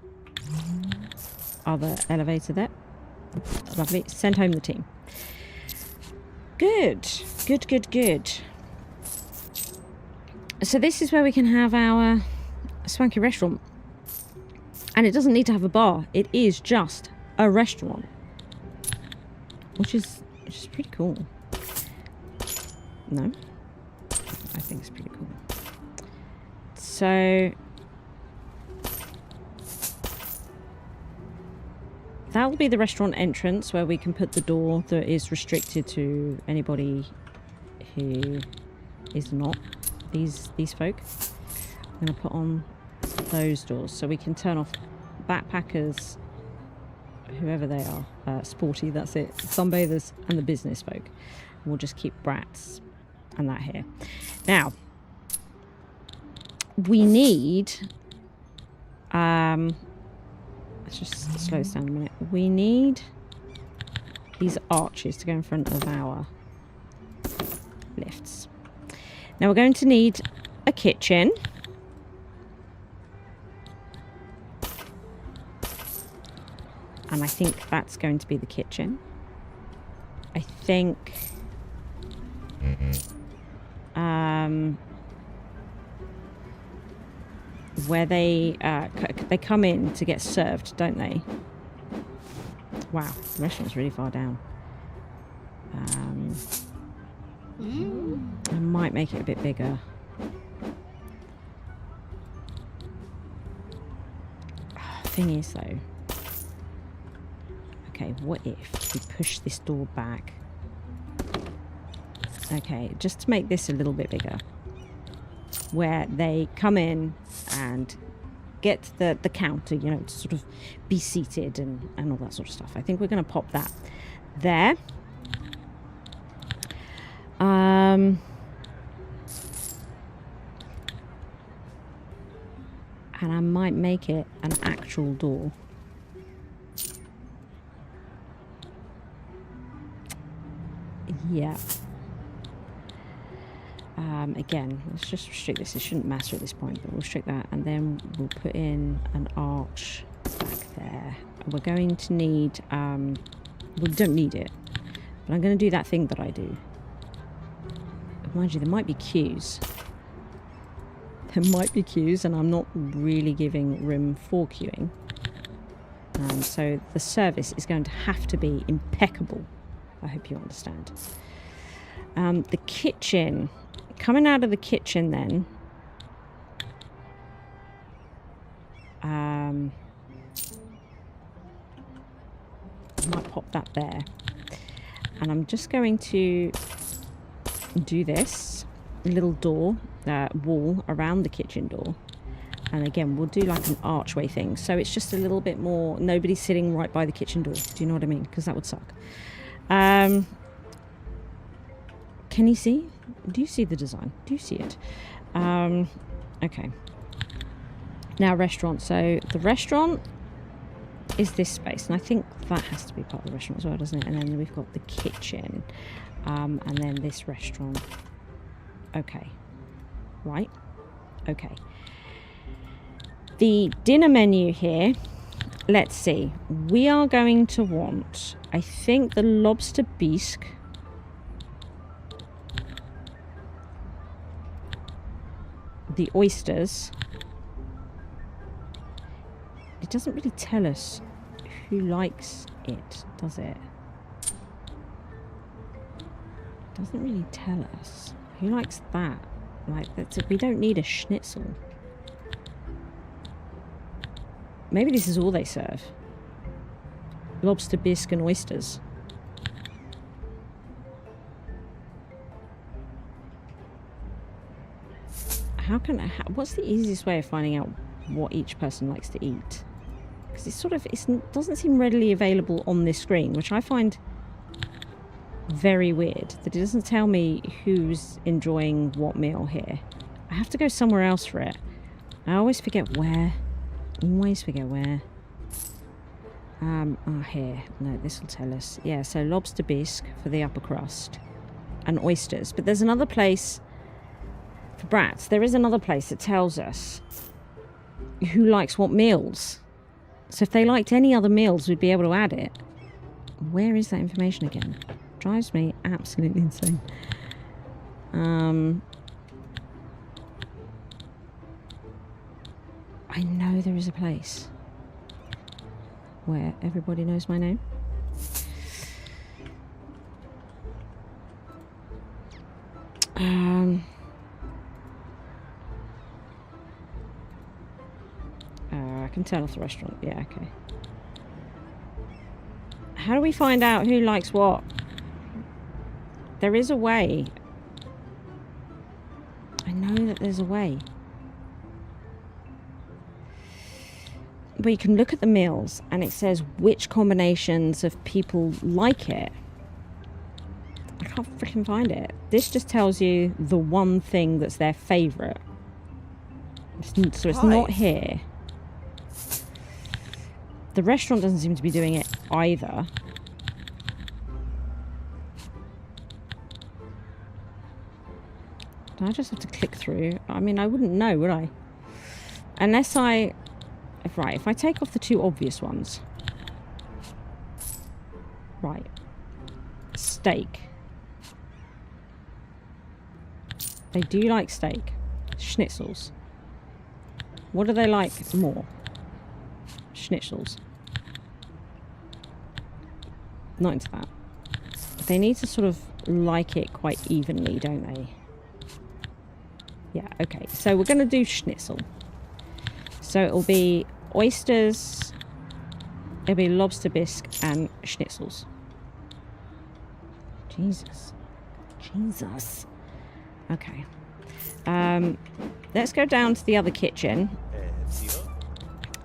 other elevator there. Lovely. Send home the team. Good. Good, good, good. So this is where we can have our swanky restaurant. And it doesn't need to have a bar. It is just a restaurant. Which is pretty cool. No? I think it's pretty cool. So that will be the restaurant entrance where we can put the door that is restricted to anybody who is not these folk. I'm going to put on those doors so we can turn off backpackers, whoever they are, sporty, that's it, sunbathers and the business folk. We'll just keep brats and that here. Now, we need... let's just slow this down a minute. We need these arches to go in front of our lifts. Now we're going to need a kitchen. And I think that's going to be the kitchen. I think... where they come in to get served, don't they? Wow, the restaurant's really far down. I might make it a bit bigger. Thing is though, okay, what if we push this door back? Okay, just to make this a little bit bigger, where they come in and get the counter, you know, to sort of be seated and all that sort of stuff. I think we're going to pop that there. And I might make it an actual door. Yeah. Again, let's just restrict this. It shouldn't matter at this point, but we'll restrict that. And then we'll put in an arch back there. We're going to need... we don't need it. But I'm going to do that thing that I do. Mind you, there might be queues. There might be queues, and I'm not really giving room for queuing. So the service is going to have to be impeccable. I hope you understand. The kitchen... Coming out of the kitchen then, I might pop that there. And I'm just going to do this little door, wall around the kitchen door. And again, we'll do like an archway thing. So it's just a little bit more, nobody's sitting right by the kitchen door. Do you know what I mean? Because that would suck. Can you see? Do you see the design? Do you see it? Okay. Now restaurant. So the restaurant is this space. And I think that has to be part of the restaurant as well, doesn't it? And then we've got the kitchen. And then this restaurant. Okay. Right. Okay. The dinner menu here. Let's see. We are going to want, I think, the lobster bisque. The oysters. It doesn't really tell us who likes it, does it? It doesn't really tell us who likes that. Like, we don't need a schnitzel. Maybe this is all they serve. Lobster bisque and oysters. What's the easiest way of finding out what each person likes to eat? Because it doesn't seem readily available on this screen, which I find very weird, that it doesn't tell me who's enjoying what meal here. I have to go somewhere else for it. I always forget where. Always forget where. Here. No, this will tell us. Yeah, so lobster bisque for the upper crust. And oysters. But there's another place... For brats, there is another place that tells us who likes what meals. So if they liked any other meals, we'd be able to add it. Where is that information again? Drives me absolutely insane. I know there is a place where everybody knows my name. I can turn off the restaurant. Yeah, okay. How do we find out who likes what? There is a way. I know that there's a way. But you can look at the meals and it says which combinations of people like it. I can't freaking find it. This just tells you the one thing that's their favourite. So it's not here. The restaurant doesn't seem to be doing it either. Do I just have to click through? I mean, I wouldn't know, would I? Unless I... Right, if I take off the two obvious ones. Right. Steak. They do like steak. Schnitzels. What do they like more? Schnitzels. Not into that. They need to sort of like it quite evenly, don't they? Yeah, okay. So we're going to do schnitzel. So it'll be oysters, it'll be lobster bisque and schnitzels. Jesus. Jesus. Okay. Let's go down to the other kitchen.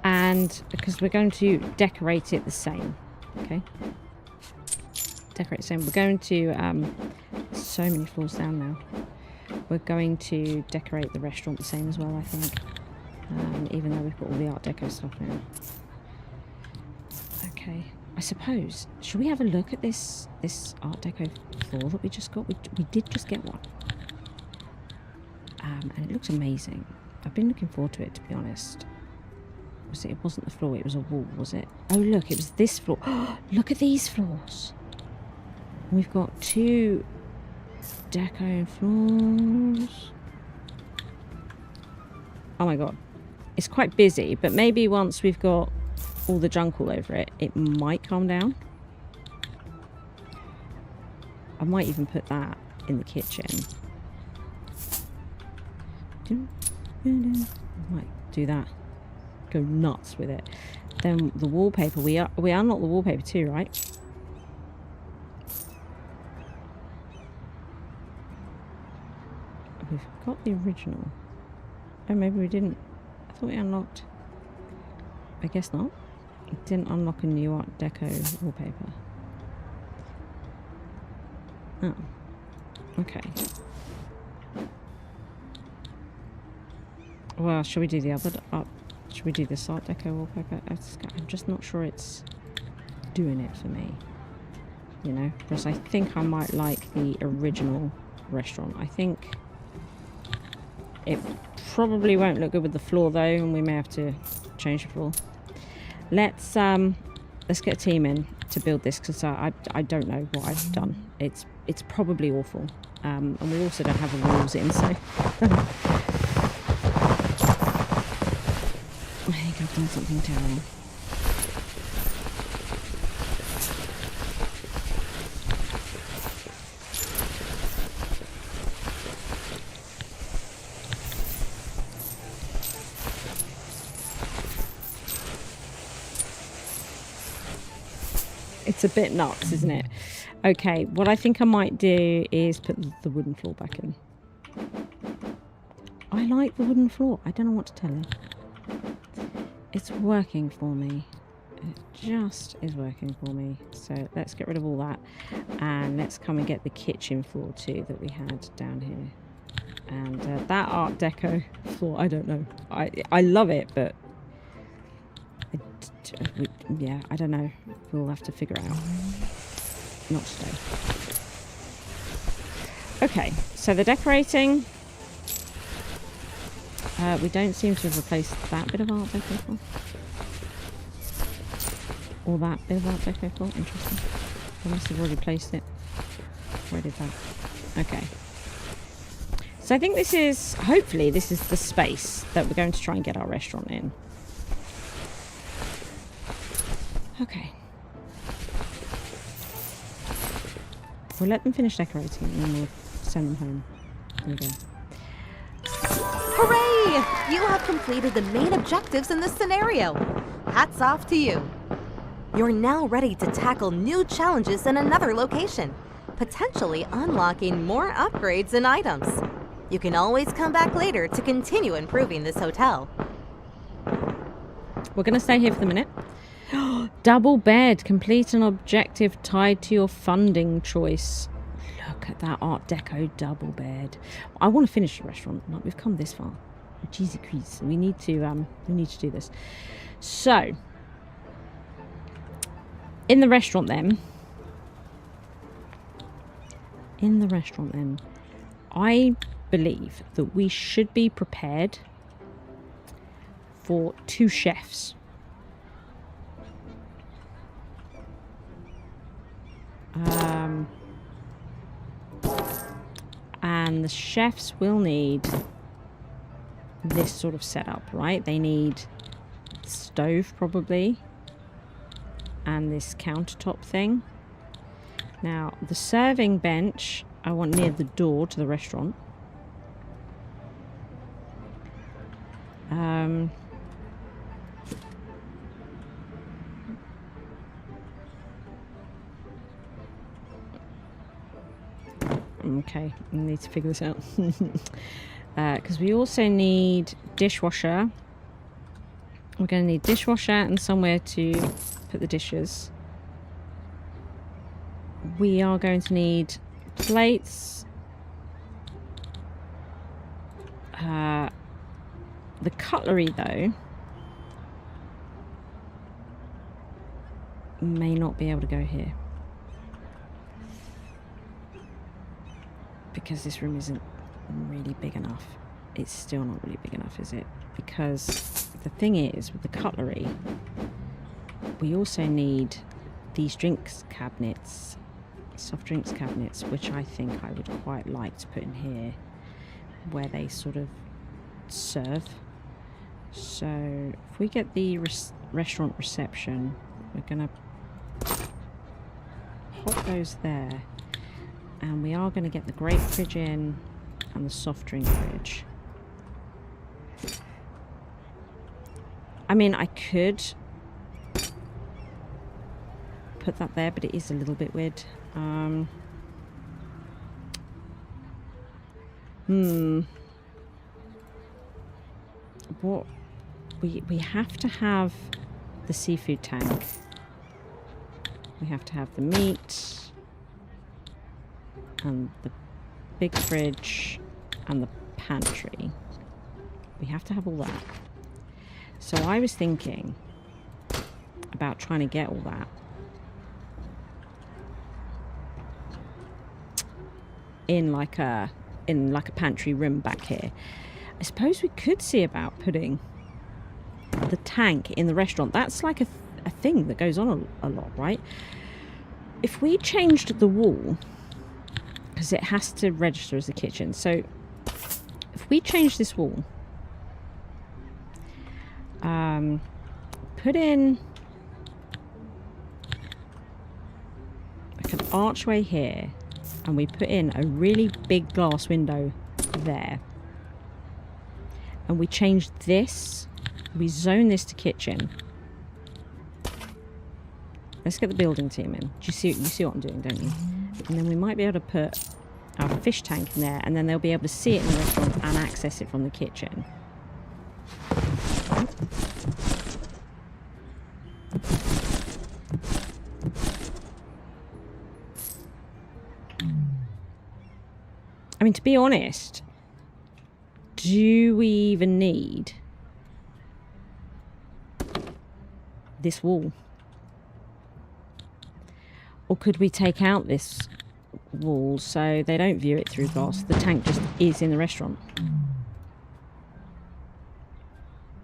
And because we're going to decorate it the same. Okay. Decorate the same. We're going to so many floors down now. We're going to decorate the restaurant the same as well, I think. Even though we've got all the Art Deco stuff now. Okay. I suppose, should we have a look at this Art Deco floor that we just got? We did just get one. And it looks amazing. I've been looking forward to it, to be honest. It wasn't the floor, it was a wall, was it? Oh, look, it was this floor. Look at these floors. We've got 2 deco floors. Oh my god. It's quite busy, but maybe once we've got all the junk all over it, it might calm down. I might even put that in the kitchen. I might do that. Go nuts with it. Then the wallpaper, we unlock the wallpaper too, right? We've got the original. Oh, maybe we didn't. I thought we unlocked. I guess not. It didn't unlock a new Art Deco wallpaper. Oh. Okay. Well, should we do the other up? Should we do this Art Deco wallpaper? I'm just not sure it's doing it for me. You know, because I think I might like the original restaurant. I think it probably won't look good with the floor though, and we may have to change the floor. Let's get a team in to build this because I don't know what I've done. It's probably awful, and we also don't have the rules in, so. I think I've done something terrible. It's a bit nuts, isn't it? Okay, what I think I might do is put the wooden floor back in. I like the wooden floor. I don't know what to tell you. It's working for me. It just is working for me. So let's get rid of all that. And let's come and get the kitchen floor too that we had down here. And that Art Deco floor, I don't know. I love it, but... yeah, I don't know. We'll have to figure it out. Not today. Okay, so the decorating... we don't seem to have replaced that bit of Art Deco floor. Or that bit of Art Deco floor. Interesting. I must have already placed it. Where did that? Okay. So I think this is... hopefully this is the space that we're going to try and get our restaurant in. Okay. We'll let them finish decorating and then we'll send them home. There we go. Hooray! You have completed the main objectives in this scenario. Hats off to you. You're now ready to tackle new challenges in another location, potentially unlocking more upgrades and items. You can always come back later to continue improving this hotel. We're going to stay here for the minute. Double bed. Complete an objective tied to your funding choice. Look look at that Art Deco double bed. I want to finish the restaurant. Like, we've come this far. Cheesy quiz. We need to do this. So, in the restaurant then, I believe that we should be prepared for 2 chefs. And the chefs will need this sort of setup, right? They need stove probably, and this countertop thing. Now, the serving bench I want near the door to the restaurant. Okay, I need to figure this out. Because we also need dishwasher. We're going to need dishwasher and somewhere to put the dishes. We are going to need plates. The cutlery, though, may not be able to go here. Because this room isn't really big enough. It's still not really big enough, is it? Because the thing is, with the cutlery, we also need these drinks cabinets, soft drinks cabinets, which I think I would quite like to put in here, where they sort of serve. So if we get the restaurant reception, we're gonna pop those there. And we are going to get the grape fridge in and the soft drink fridge. I mean, I could put that there, but it is a little bit weird. What? We have to have the seafood tank. We have to have the meat. And the big fridge and the pantry. We have to have all that. So I was thinking about trying to get all that in like a pantry room back here. I suppose we could see about putting the tank in the restaurant. That's like a thing that goes on a lot, right? If we changed the wall, because it has to register as a kitchen. So if we change this wall, put in like an archway here, and we put in a really big glass window there, and we change this, we zone this to kitchen. Let's get the building team in. You see what I'm doing, don't you? And then we might be able to put our fish tank in there, and then they'll be able to see it in the restaurant and access it from the kitchen. I mean, to be honest, do we even need this wall? Or could we take out this wall so they don't view it through glass? The tank just is in the restaurant.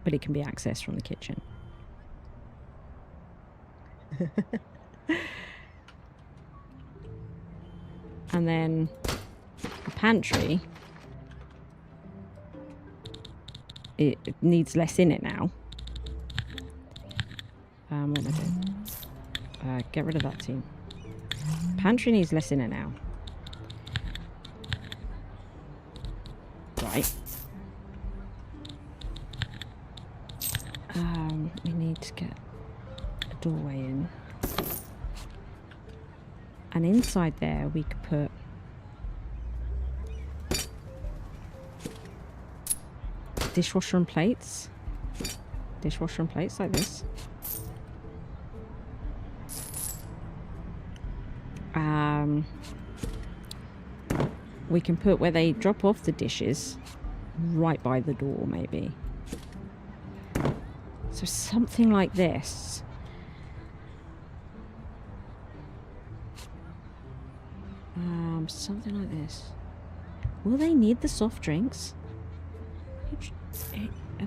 But it can be accessed from the kitchen. And then the pantry, it needs less in it now. What am I doing? Get rid of that team. Pantry needs less in it now. Right. We need to get a doorway in. And inside there we could put dishwasher and plates. Dishwasher and plates like this. we can put where they drop off the dishes right by the door, maybe. So something like this. Something like this. Will they need the soft drinks?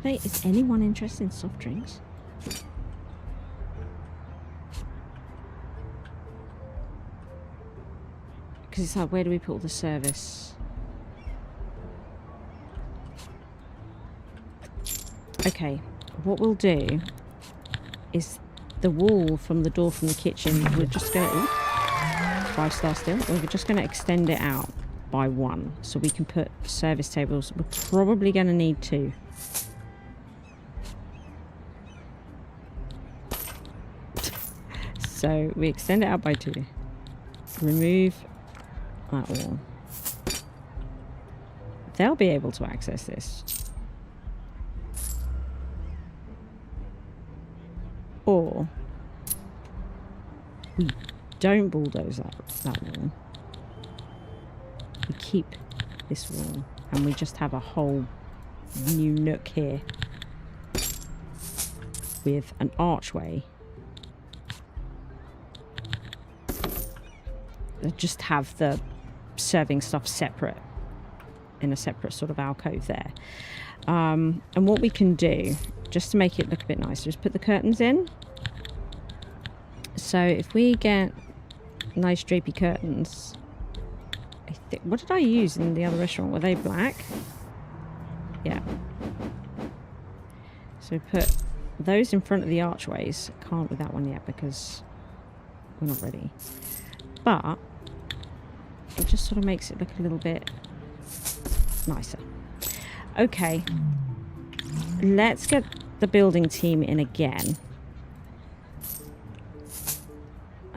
Is anyone interested in soft drinks? Because it's like, where do we put all the service? Okay, what we'll do is the wall from the door from the kitchen, we're just going to... 5-star still. We're just going to extend it out by 1 so we can put service tables. We're probably going to need 2. So we extend it out by 2. Remove that wall. They'll be able to access this. Or we don't bulldoze that wall. We keep this wall and we just have a whole new nook here with an archway. Just have the serving stuff separate in a separate sort of alcove there. And what we can do, just to make it look a bit nicer, is put the curtains in. So if we get nice drapey curtains, what did I use in the other restaurant? Were they black? Yeah. So we put those in front of the archways. Can't with that one yet because we're not ready. But it just sort of makes it look a little bit nicer. Okay. Let's get the building team in again.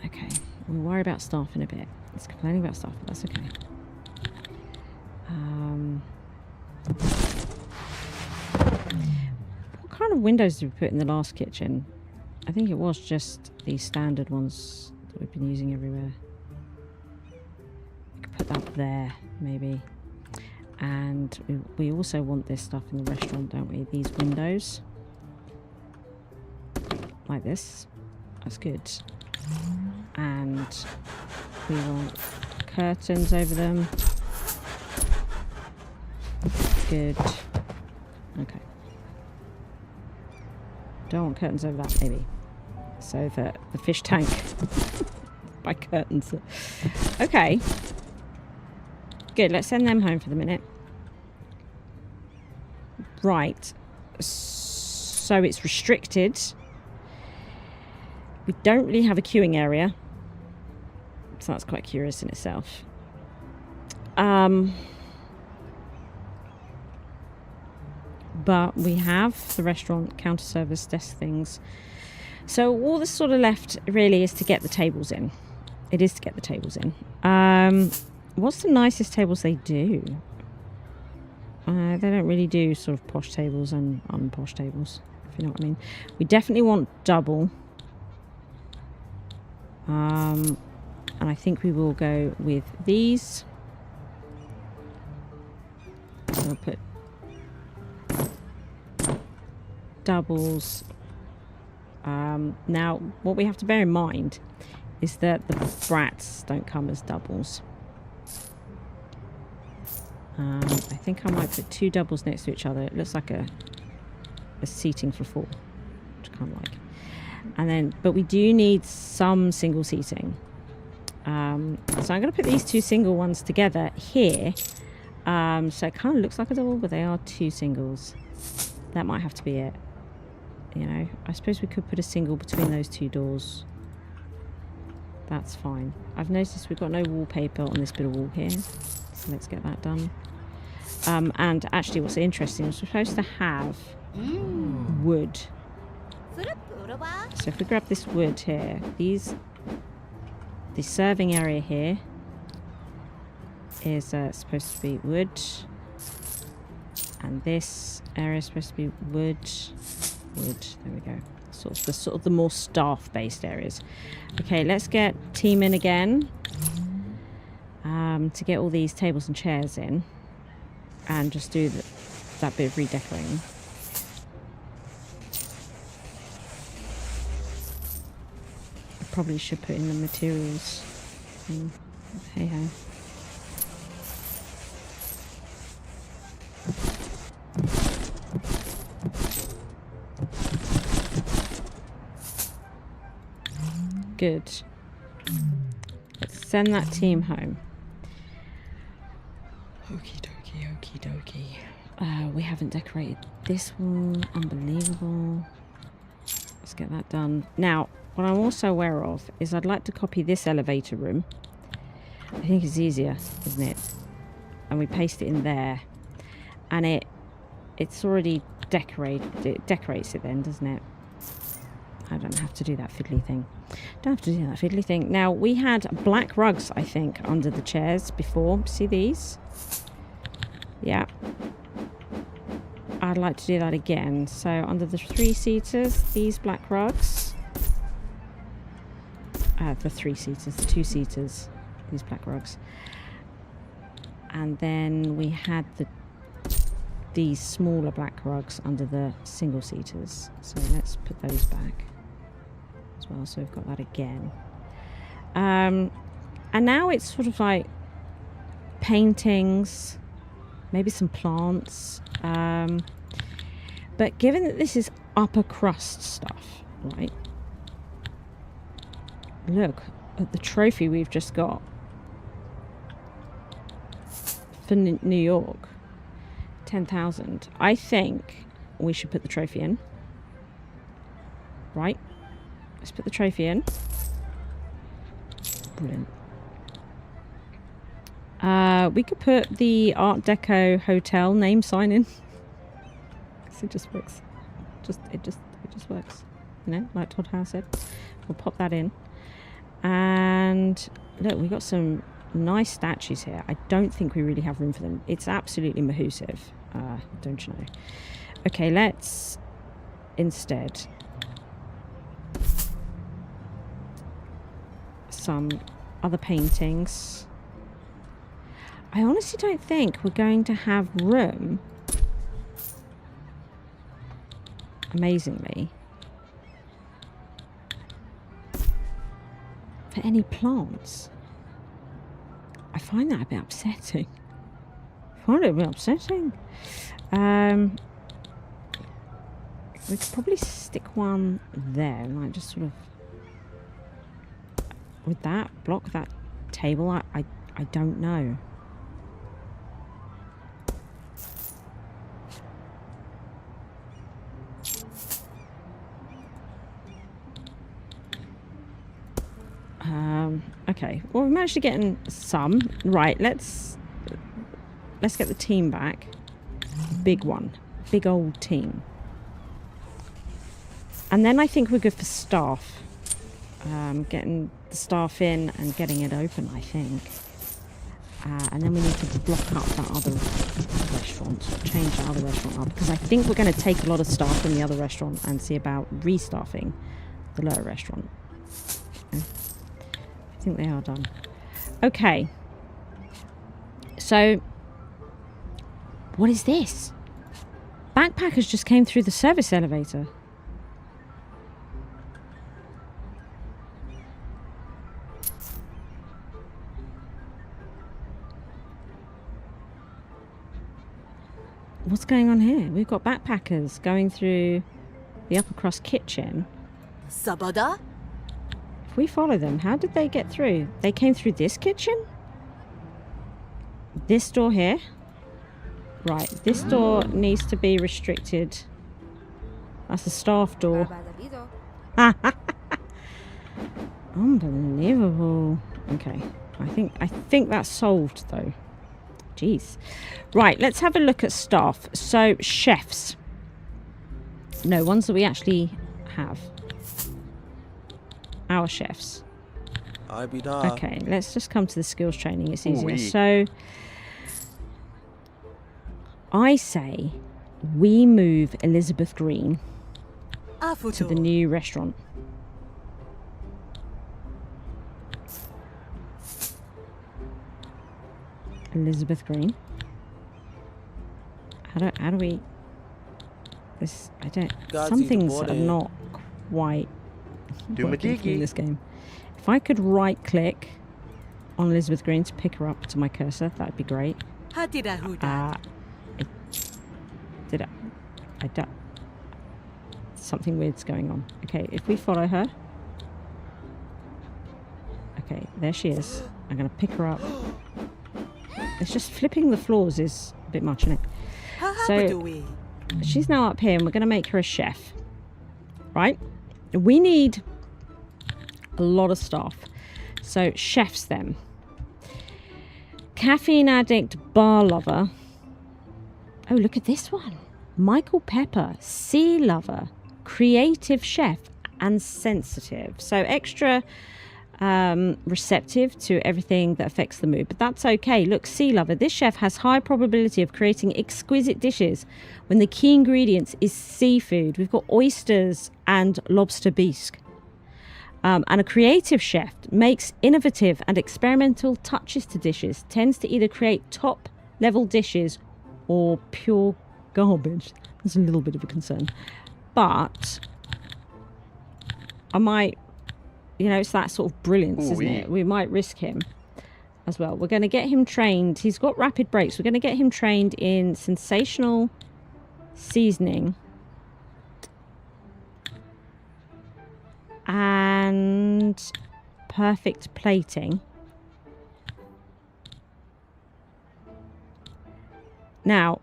Okay. We'll worry about staff in a bit. It's complaining about staff, but that's okay. What kind of windows did we put in the last kitchen? I think it was just the standard ones that we've been using everywhere. We could put that there, maybe. And we also want this stuff in the restaurant, don't we? These windows. Like this. That's good. And we want curtains over them. Good. Okay. Don't want curtains over that, maybe. So the fish tank by curtains. Okay. Good, let's send them home for the minute. Right. So it's restricted. We don't really have a queuing area. So that's quite curious in itself. But we have the restaurant, counter service, desk things. So all that's sort of left really is to get the tables in. It is to get the tables in. What's the nicest tables they do? They don't really do sort of posh tables and unposh tables, if you know what I mean. We definitely want double. And I think we will go with these. So we'll put doubles. Now, what we have to bear in mind is that the brats don't come as doubles. I think I might put 2 doubles next to each other. It looks like a seating for 4, which I kind of like. And then, but we do need some single seating. So I'm going to put these 2 single ones together here. So it kind of looks like a double, but they are 2 singles. That might have to be it. You know, I suppose we could put a single between those 2 doors. That's fine. I've noticed we've got no wallpaper on this bit of wall here. So let's get that done. And actually what's interesting is we're supposed to have wood. So if we grab this wood here, the serving area here is supposed to be wood. And this area is supposed to be wood. Wood, there we go. Sort of the more staff-based areas. Okay, let's get team in again. to get all these tables and chairs in and just do that bit of redecorating. I probably should put in the materials. Hey ho. Good. Let's send that team home. Okie dokie, okie dokie. We haven't decorated this wall. Unbelievable. Let's get that done. Now, what I'm also aware of is I'd like to copy this elevator room. I think it's easier, isn't it? And we paste it in there. And it's already decorated. It decorates it then, doesn't it? I don't have to do that fiddly thing. Don't have to do that fiddly thing. Now, we had black rugs, I think, under the chairs before. See these? Yeah. I'd like to do that again. So, under the 3-seaters, these black rugs. The 3-seaters, the 2-seaters, these black rugs. And then we had these smaller black rugs under the single-seaters. So, let's put those back. Well, so we've got that again, and now it's sort of like paintings, maybe some plants, but given that this is upper crust stuff, right? Look at the trophy we've just got for New York, 10,000. I think we should put the trophy in, right? Let's put the trophy in. Brilliant. We could put the Art Deco hotel name sign in. It just works. It just works. You know, like Todd Howe said. We'll pop that in. And look, we've got some nice statues here. I don't think we really have room for them. It's absolutely mahoosive, don't you know? Okay, let's instead some other paintings. I honestly don't think we're going to have room, amazingly, for any plants. I find that a bit upsetting. We could probably stick one there, like just sort of would that block that table? I don't know. Okay. Well, we managed to get in some. Right, let's get the team back. Big one. Big old team. And then I think we're good for staff. Getting the staff in and getting it open, I think. And then we need to block up that other restaurant, change that other restaurant up, because I think we're going to take a lot of staff from the other restaurant and see about restaffing the lower restaurant. Okay. I think they are done. Okay. So, what is this? Backpackers just came through the service elevator. What's going on here? We've got backpackers going through the upper crust kitchen. Sabada? If we follow them, how did they get through? They came through this kitchen? This door here? Right, this door needs to be restricted. That's a staff door. Unbelievable. Okay, I think that's solved though. Jeez. Right, let's have a look at staff. So, chefs. No, ones that we actually have. Our chefs. Okay, let's just come to the skills training. It's easier. So, I say we move Elizabeth Green to the new restaurant. Elizabeth Green. How do we... This... I don't... Some things are not quite working for me in this game. If I could right-click on Elizabeth Green to pick her up to my cursor, that would be great. I don't... Something weird's going on. Okay, if we follow her... Okay, there she is. I'm going to pick her up. It's just flipping the floors is a bit much, isn't it? So, she's now up here and we're going to make her a chef. Right? We need a lot of staff. So, chefs then. Caffeine addict, bar lover. Oh, look at this one. Michael Pepper, sea lover, creative chef, and sensitive. So, extra... receptive to everything that affects the mood, but that's okay. Look, sea lover, this chef has high probability of creating exquisite dishes when the key ingredients is seafood. We've got oysters and lobster bisque. And a creative chef makes innovative and experimental touches to dishes, tends to either create top level dishes or pure garbage. That's a little bit of a concern, but I might, you know, it's that sort of brilliance, isn't it? We might risk him as well. We're going to get him trained. He's got rapid breaks. We're going to get him trained in sensational seasoning and perfect plating. Now,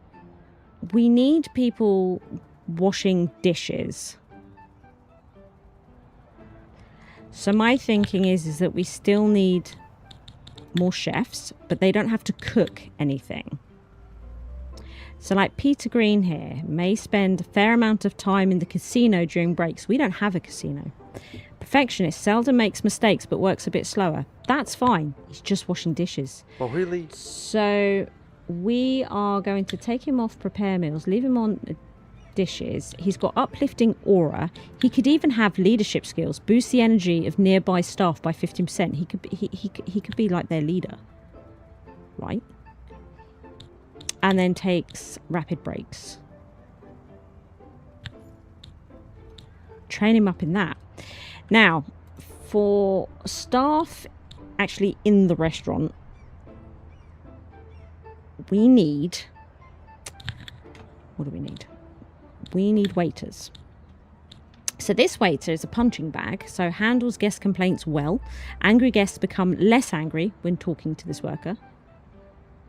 we need people washing dishes. So my thinking is that we still need more chefs, but they don't have to cook anything. So like Peter Green here may spend a fair amount of time in the casino during breaks. We don't have a casino. Perfectionist seldom makes mistakes but works a bit slower. That's fine. He's just washing dishes. Oh, really? So we are going to take him off prepare meals, leave him on dishes. He's got uplifting aura. He could even have leadership skills, boost the energy of nearby staff by 15%. He could be like their leader, right? And then takes rapid breaks. Train him up in that. Now, for staff actually in the restaurant, we need... What do we need? We need waiters. So this waiter is a punching bag, so handles guest complaints well. Angry guests become less angry when talking to this worker.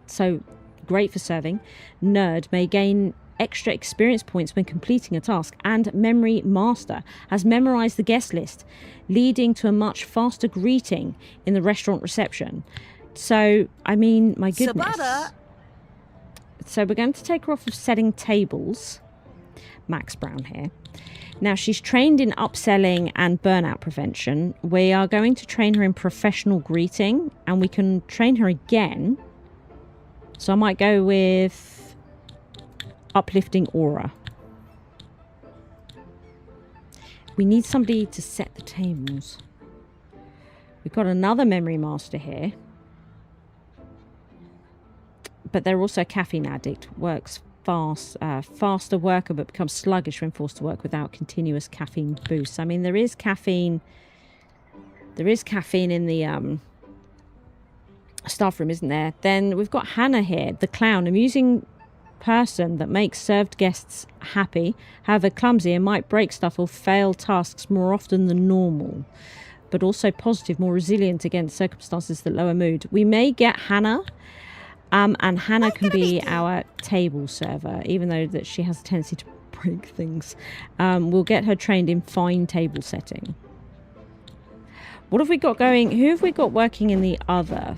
So great for serving. Nerd may gain extra experience points when completing a task, and memory master has memorized the guest list, leading to a much faster greeting in the restaurant reception. So, I mean, my goodness. Sabata. So we're going to take her off of setting tables. Max Brown here. Now she's trained in upselling and burnout prevention. We are going to train her in professional greeting, and we can train her again. So I might go with uplifting aura. We need somebody to set the tables. We've got another memory master here. But they're also a caffeine addict. Works fast, faster worker, but becomes sluggish when forced to work without continuous caffeine boosts. I mean, there is caffeine. There is caffeine in the staff room, isn't there? Then we've got Hannah here, the clown, amusing person that makes served guests happy, however clumsy, and might break stuff or fail tasks more often than normal, but also positive, more resilient against circumstances that lower mood. We may get Hannah. And Hannah can be our table server, even though that she has a tendency to break things. We'll get her trained in fine table setting. What have we got going? Who have we got working in the other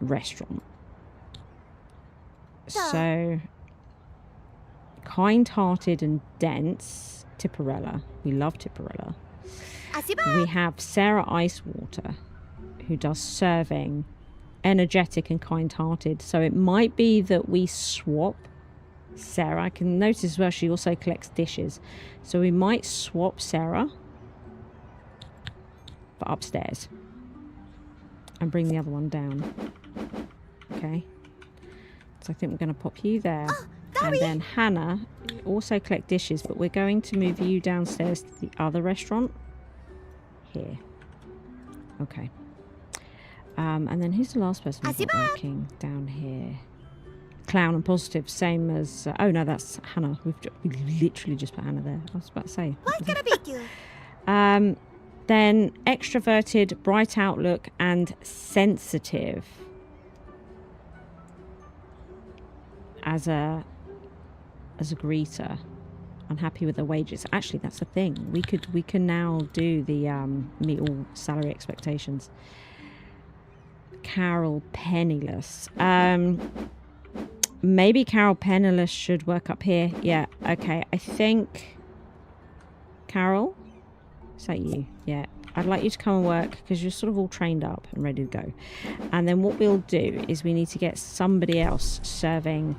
restaurant? So, kind-hearted and dense, Tipperella. We love Tipperella. We have Sarah Icewater, who does serving, energetic and kind-hearted. So it might be that we swap Sarah. I can notice as well she also collects dishes. So we might swap Sarah for upstairs. and bring the other one down. Okay. So I think we're going to pop you there. And then Hannah, also collect dishes, but we're going to move you downstairs to the other restaurant. Here. Okay. And then who's the last person we've got working down here? Clown and Positive, same as... oh, no, that's Hannah. We literally just put Hannah there. I was about to say. Then extroverted, bright outlook, and sensitive. As a greeter. Unhappy with the wages. Actually, that's a thing. We can now do the meet all salary expectations. Carol Penniless. Maybe Carol Penniless should work up here. Yeah, okay. I think... Carol? Is that you? Yeah. I'd like you to come and work because you're sort of all trained up and ready to go. And then what we'll do is we need to get somebody else serving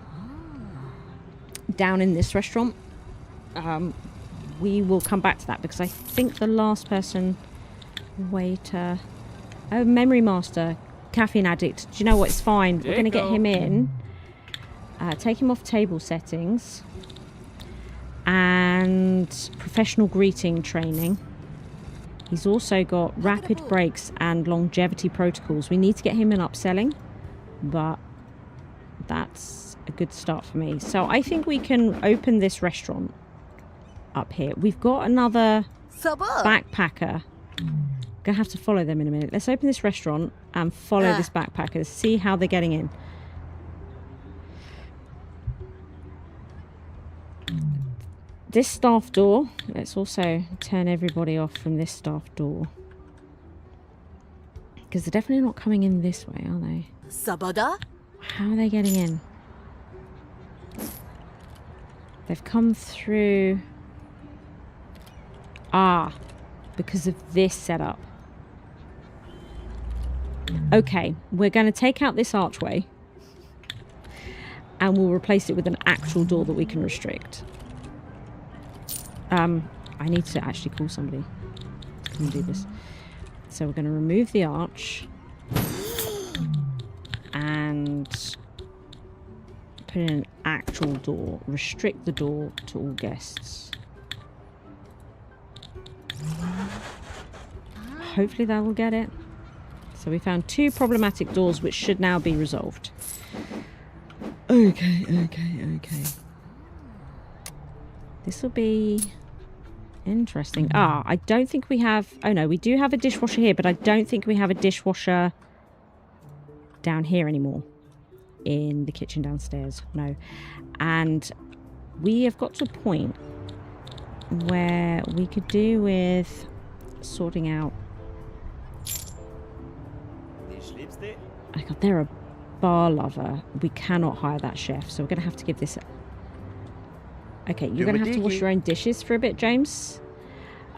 down in this restaurant. We will come back to that because I think the last person... Waiter... Oh, Memory Master. Caffeine addict. Do you know what? It's fine. We're going to get him in. Take him off table settings. And professional greeting training. He's also got rapid breaks and longevity protocols. We need to get him in upselling. But that's a good start for me. So I think we can open this restaurant up here. We've got another backpacker. Gonna have to follow them in a minute. Let's open this restaurant and follow this backpacker. See how they're getting in. This staff door. Let's also turn everybody off from this staff door. Because they're definitely not coming in this way, are they? Sabada? How are they getting in? They've come through... Ah, because of this setup. Okay, we're going to take out this archway and we'll replace it with an actual door that we can restrict. I need to actually call somebody to come and do this. So we're going to remove the arch and put in an actual door. Restrict the door to all guests. Hopefully that will get it. So we found 2 problematic doors which should now be resolved. Okay. This will be interesting. Ah, I don't think we have... Oh no, we do have a dishwasher here, but I don't think we have a dishwasher down here anymore. In the kitchen downstairs. No. And we have got to a point where we could do with sorting out... Oh god, they're a bar lover. We cannot hire that chef, so we're going to have to give this... Okay, you're going to have to wash your own dishes for a bit, James.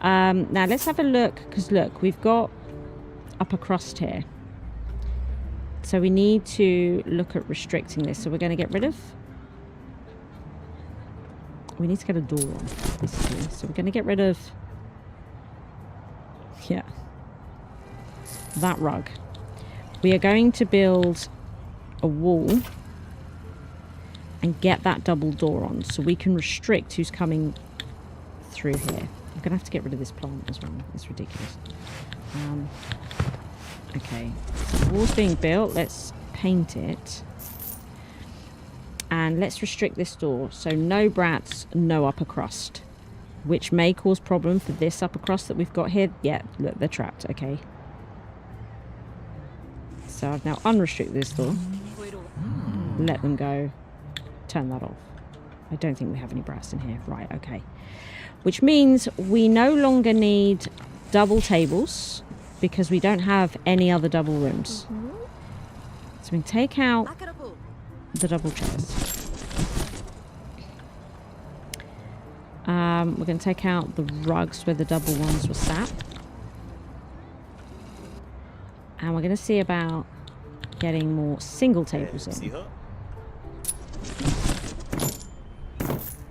Now, let's have a look, because look, we've got upper crust here. So we need to look at restricting this. So we're going to get rid of... We need to get a door on, basically. So we're going to get rid of... Yeah. That rug. We are going to build a wall and get that double door on so we can restrict who's coming through here. I'm going to have to get rid of this plant as well. It's ridiculous. Okay. So the wall's being built. Let's paint it. And let's restrict this door. So no brats, no upper crust. Which may cause problem for this upper crust that we've got here. Yeah, look, they're trapped. Okay. So I've now unrestricted this door. Let them go. Turn that off. I don't think we have any brass in here. Right, okay. Which means we no longer need double tables because we don't have any other double rooms. So we can take out the double chairs. We're going to take out the rugs where the double ones were sat. And we're going to see about getting more single tables in.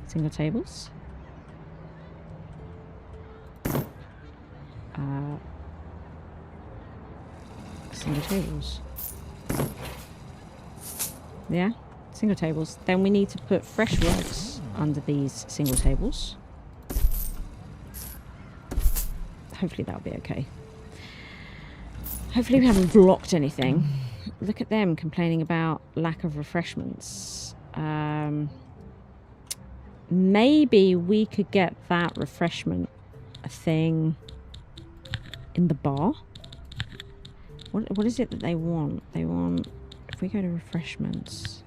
Single tables. Single tables. Yeah, single tables. Then we need to put fresh rugs under these single tables. Hopefully that'll be okay. Hopefully we haven't blocked anything. Look at them complaining about lack of refreshments. Maybe we could get that refreshment thing in the bar. What is it that they want? They want, if we go to refreshments,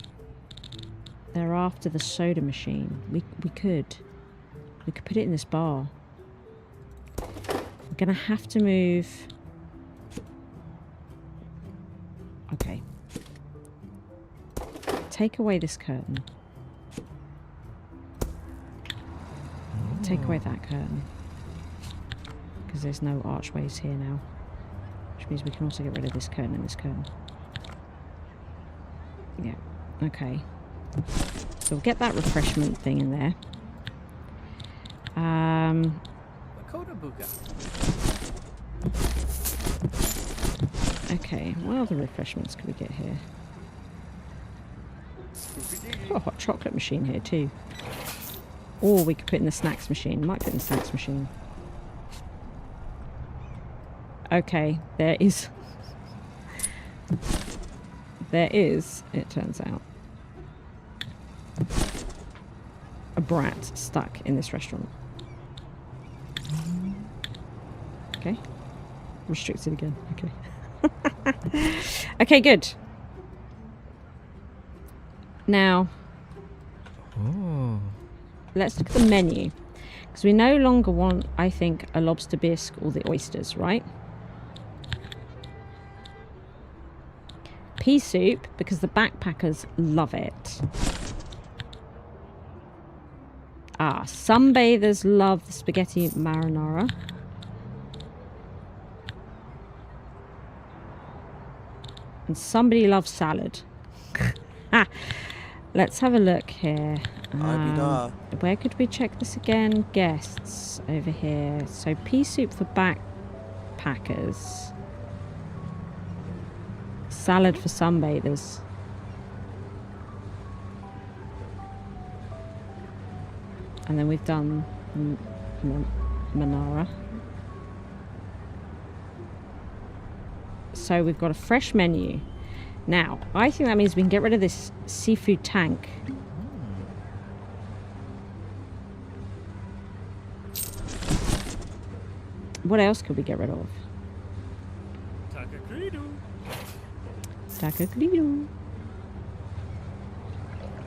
they're after the soda machine. We could put it in this bar. We're gonna have to move. Okay. Take away this curtain. Take away that curtain. Because there's no archways here now. Which means we can also get rid of this curtain and this curtain. Yeah. Okay. So we'll get that refreshment thing in there. Okay, what other refreshments can we get here? Oh, hot chocolate machine here too. Or we could put in the snacks machine. Might put in the snacks machine. Okay, there is, it turns out, a brat stuck in this restaurant. Okay. Restricted again. Okay. Okay, good. Now, let's look at the menu. Because we no longer want, I think, a lobster bisque or the oysters, right? Pea soup, because the backpackers love it. Ah, sunbathers love the spaghetti marinara. And somebody loves salad. Let's have a look here. Where could we check this again? Guests over here. So pea soup for backpackers. Salad for sunbathers. And then we've done Manara. So we've got a fresh menu. Now, I think that means we can get rid of this seafood tank. What else could we get rid of? Takaklidu.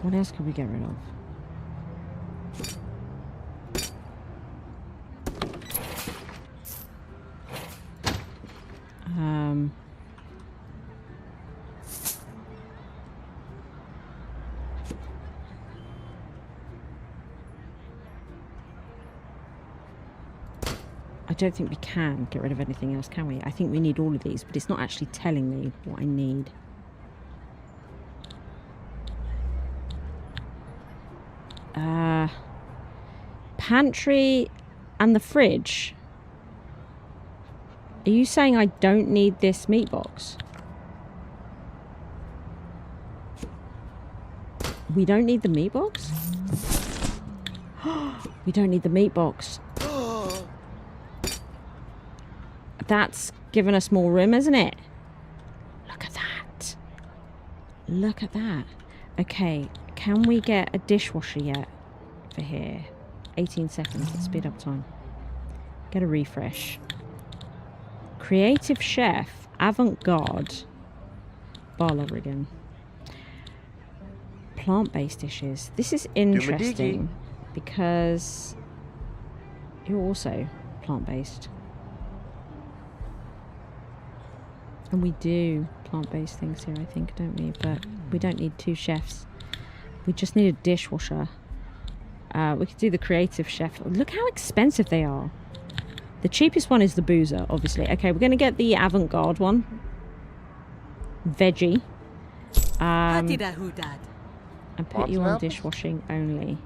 What else could we get rid of? I don't think we can get rid of anything else, can we? I think we need all of these, but it's not actually telling me what I need. Pantry and the fridge. Are you saying I don't need this meat box? We don't need the meat box? We don't need the meat box. That's given us more room, isn't it? Look at that. Look at that. Okay, can we get a dishwasher yet for here? 18 seconds. Let's speed up time. Get a refresh. Creative chef. Avant-garde. Blarla again. Plant-based dishes. This is interesting because you're also plant-based. And we do plant-based things here, I think, don't we? But we don't need two chefs. We just need a dishwasher. We could do the creative chef. Look how expensive they are. The cheapest one is the boozer, obviously. Okay, we're going to get the avant-garde one. Veggie. And put you on dishwashing only.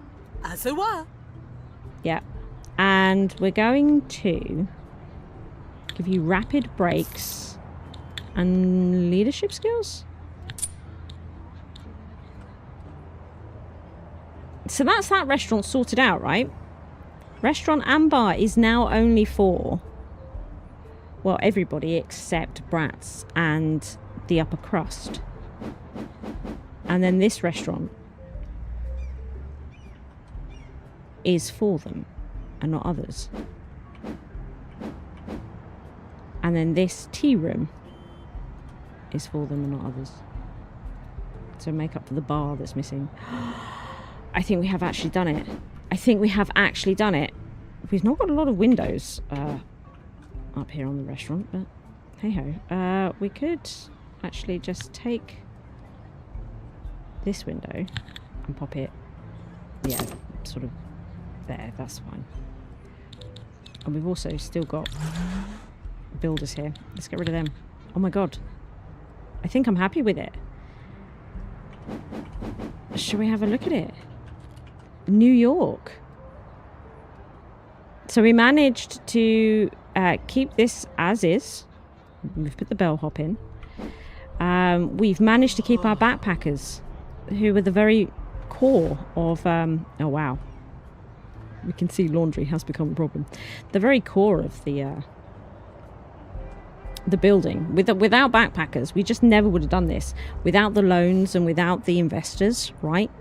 Yeah. And we're going to give you rapid breaks and leadership skills. So that's that restaurant sorted out, right? Restaurant and bar is now only for, well, everybody except brats and the upper crust. And then this restaurant is for them and not others. And then this tea room is for them and not others. So make up for the bar that's missing. I think we have actually done it. I think we have actually done it. We've not got a lot of windows up here on the restaurant, but hey ho. We could actually just take this window and pop it, yeah, sort of there. That's fine. And we've also still got builders here. Let's get rid of them. Oh my god. I think I'm happy with it. Shall we have a look at it? New York. So we managed to keep this as is. We've put the bellhop in. We've managed to keep our backpackers, who were the very core of... oh wow. We can see laundry has become a problem. The very core of the building. Without backpackers, we just never would have done this. Without the loans and without the investors, right?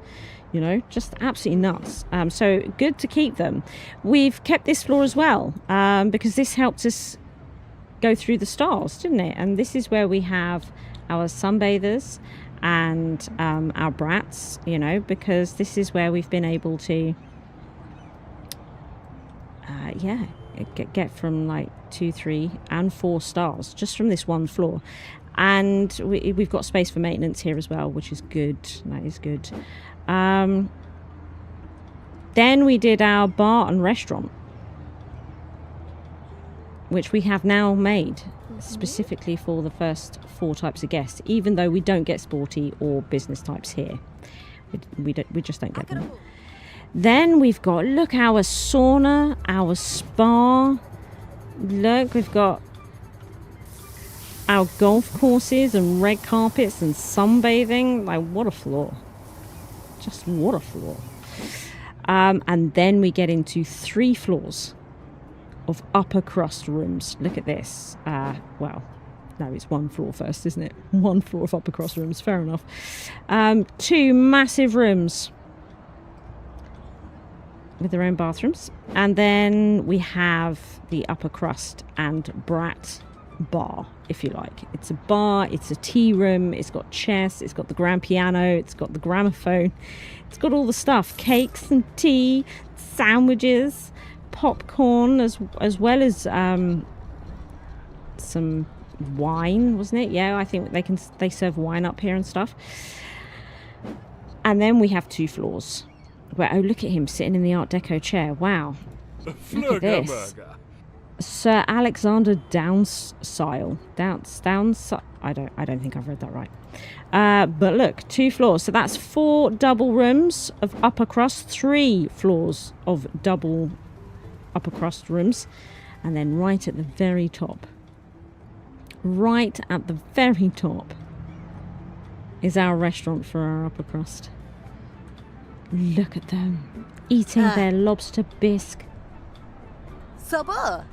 You know, just absolutely nuts. So good to keep them. We've kept this floor as well, because this helped us go through the stars, didn't it? And this is where we have our sunbathers and our brats, you know, because this is where we've been able to, yeah, get from like 2, 3 and 4 stars just from this one floor. And we've got space for maintenance here as well, which is good. That is good. Then we did our bar and restaurant, which we have now made specifically for the first 4 types of guests, even though we don't get sporty or business types here. We just don't get them. Then we've got, look, our sauna, our spa. Look, we've got our golf courses and red carpets and sunbathing. Like, what a floor. Just what a floor. And then we get into 3 floors of upper crust rooms. Look at this. Well, no, it's 1 floor first, isn't it? 1 floor of upper crust rooms. Fair enough. 2 massive rooms with their own bathrooms. And then we have the upper crust and brat bar, if you like. It's a bar, it's a tea room, it's got chess, it's got the grand piano, it's got the gramophone, it's got all the stuff, cakes and tea, sandwiches, popcorn, as well as some wine, wasn't it? Yeah, I think they serve wine up here and stuff. And then we have 2 floors where, oh, look at him sitting in the Art Deco chair. Wow, look at this. Sir Alexander Downsile. I don't think I've read that right. But look, 2 floors. So that's 4 double rooms of upper crust, 3 floors of double upper crust rooms. And then right at the very top, is our restaurant for our upper crust. Look at them eating their lobster bisque. Sabah.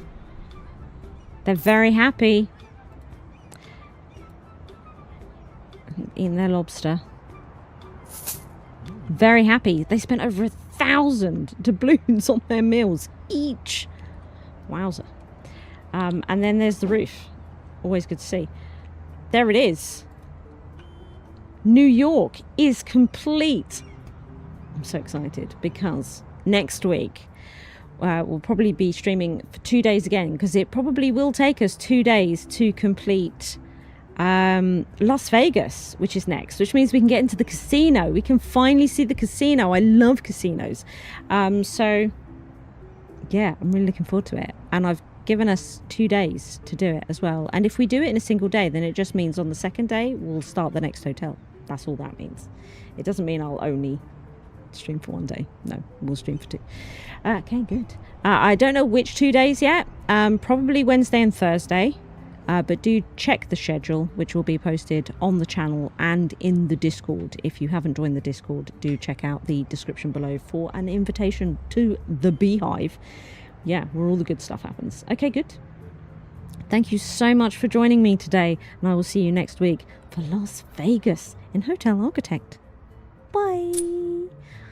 They're very happy. Eating their lobster. Very happy. They spent over 1,000 doubloons on their meals each. Wowza. And then there's the roof. Always good to see. There it is. New York is complete. I'm so excited because next week we'll probably be streaming for 2 days again, because it probably will take us 2 days to complete Las Vegas, which is next, which means we can get into the casino. We can finally see the casino. I love casinos. So yeah, I'm really looking forward to it. And I've given us 2 days to do it as well. And if we do it in a single day, then it just means on the second day we'll start the next hotel. That's all that means. It doesn't mean I'll only stream for 1 day. No, we'll stream for 2. Okay, good. I don't know which 2 days yet. Probably Wednesday and Thursday. But do check the schedule, which will be posted on the channel and in the Discord. If you haven't joined the Discord, do check out the description below for an invitation to the Beehive. Yeah, where all the good stuff happens. Okay, good. Thank you so much for joining me today, and I will see you next week for Las Vegas in Hotel Architect. Bye!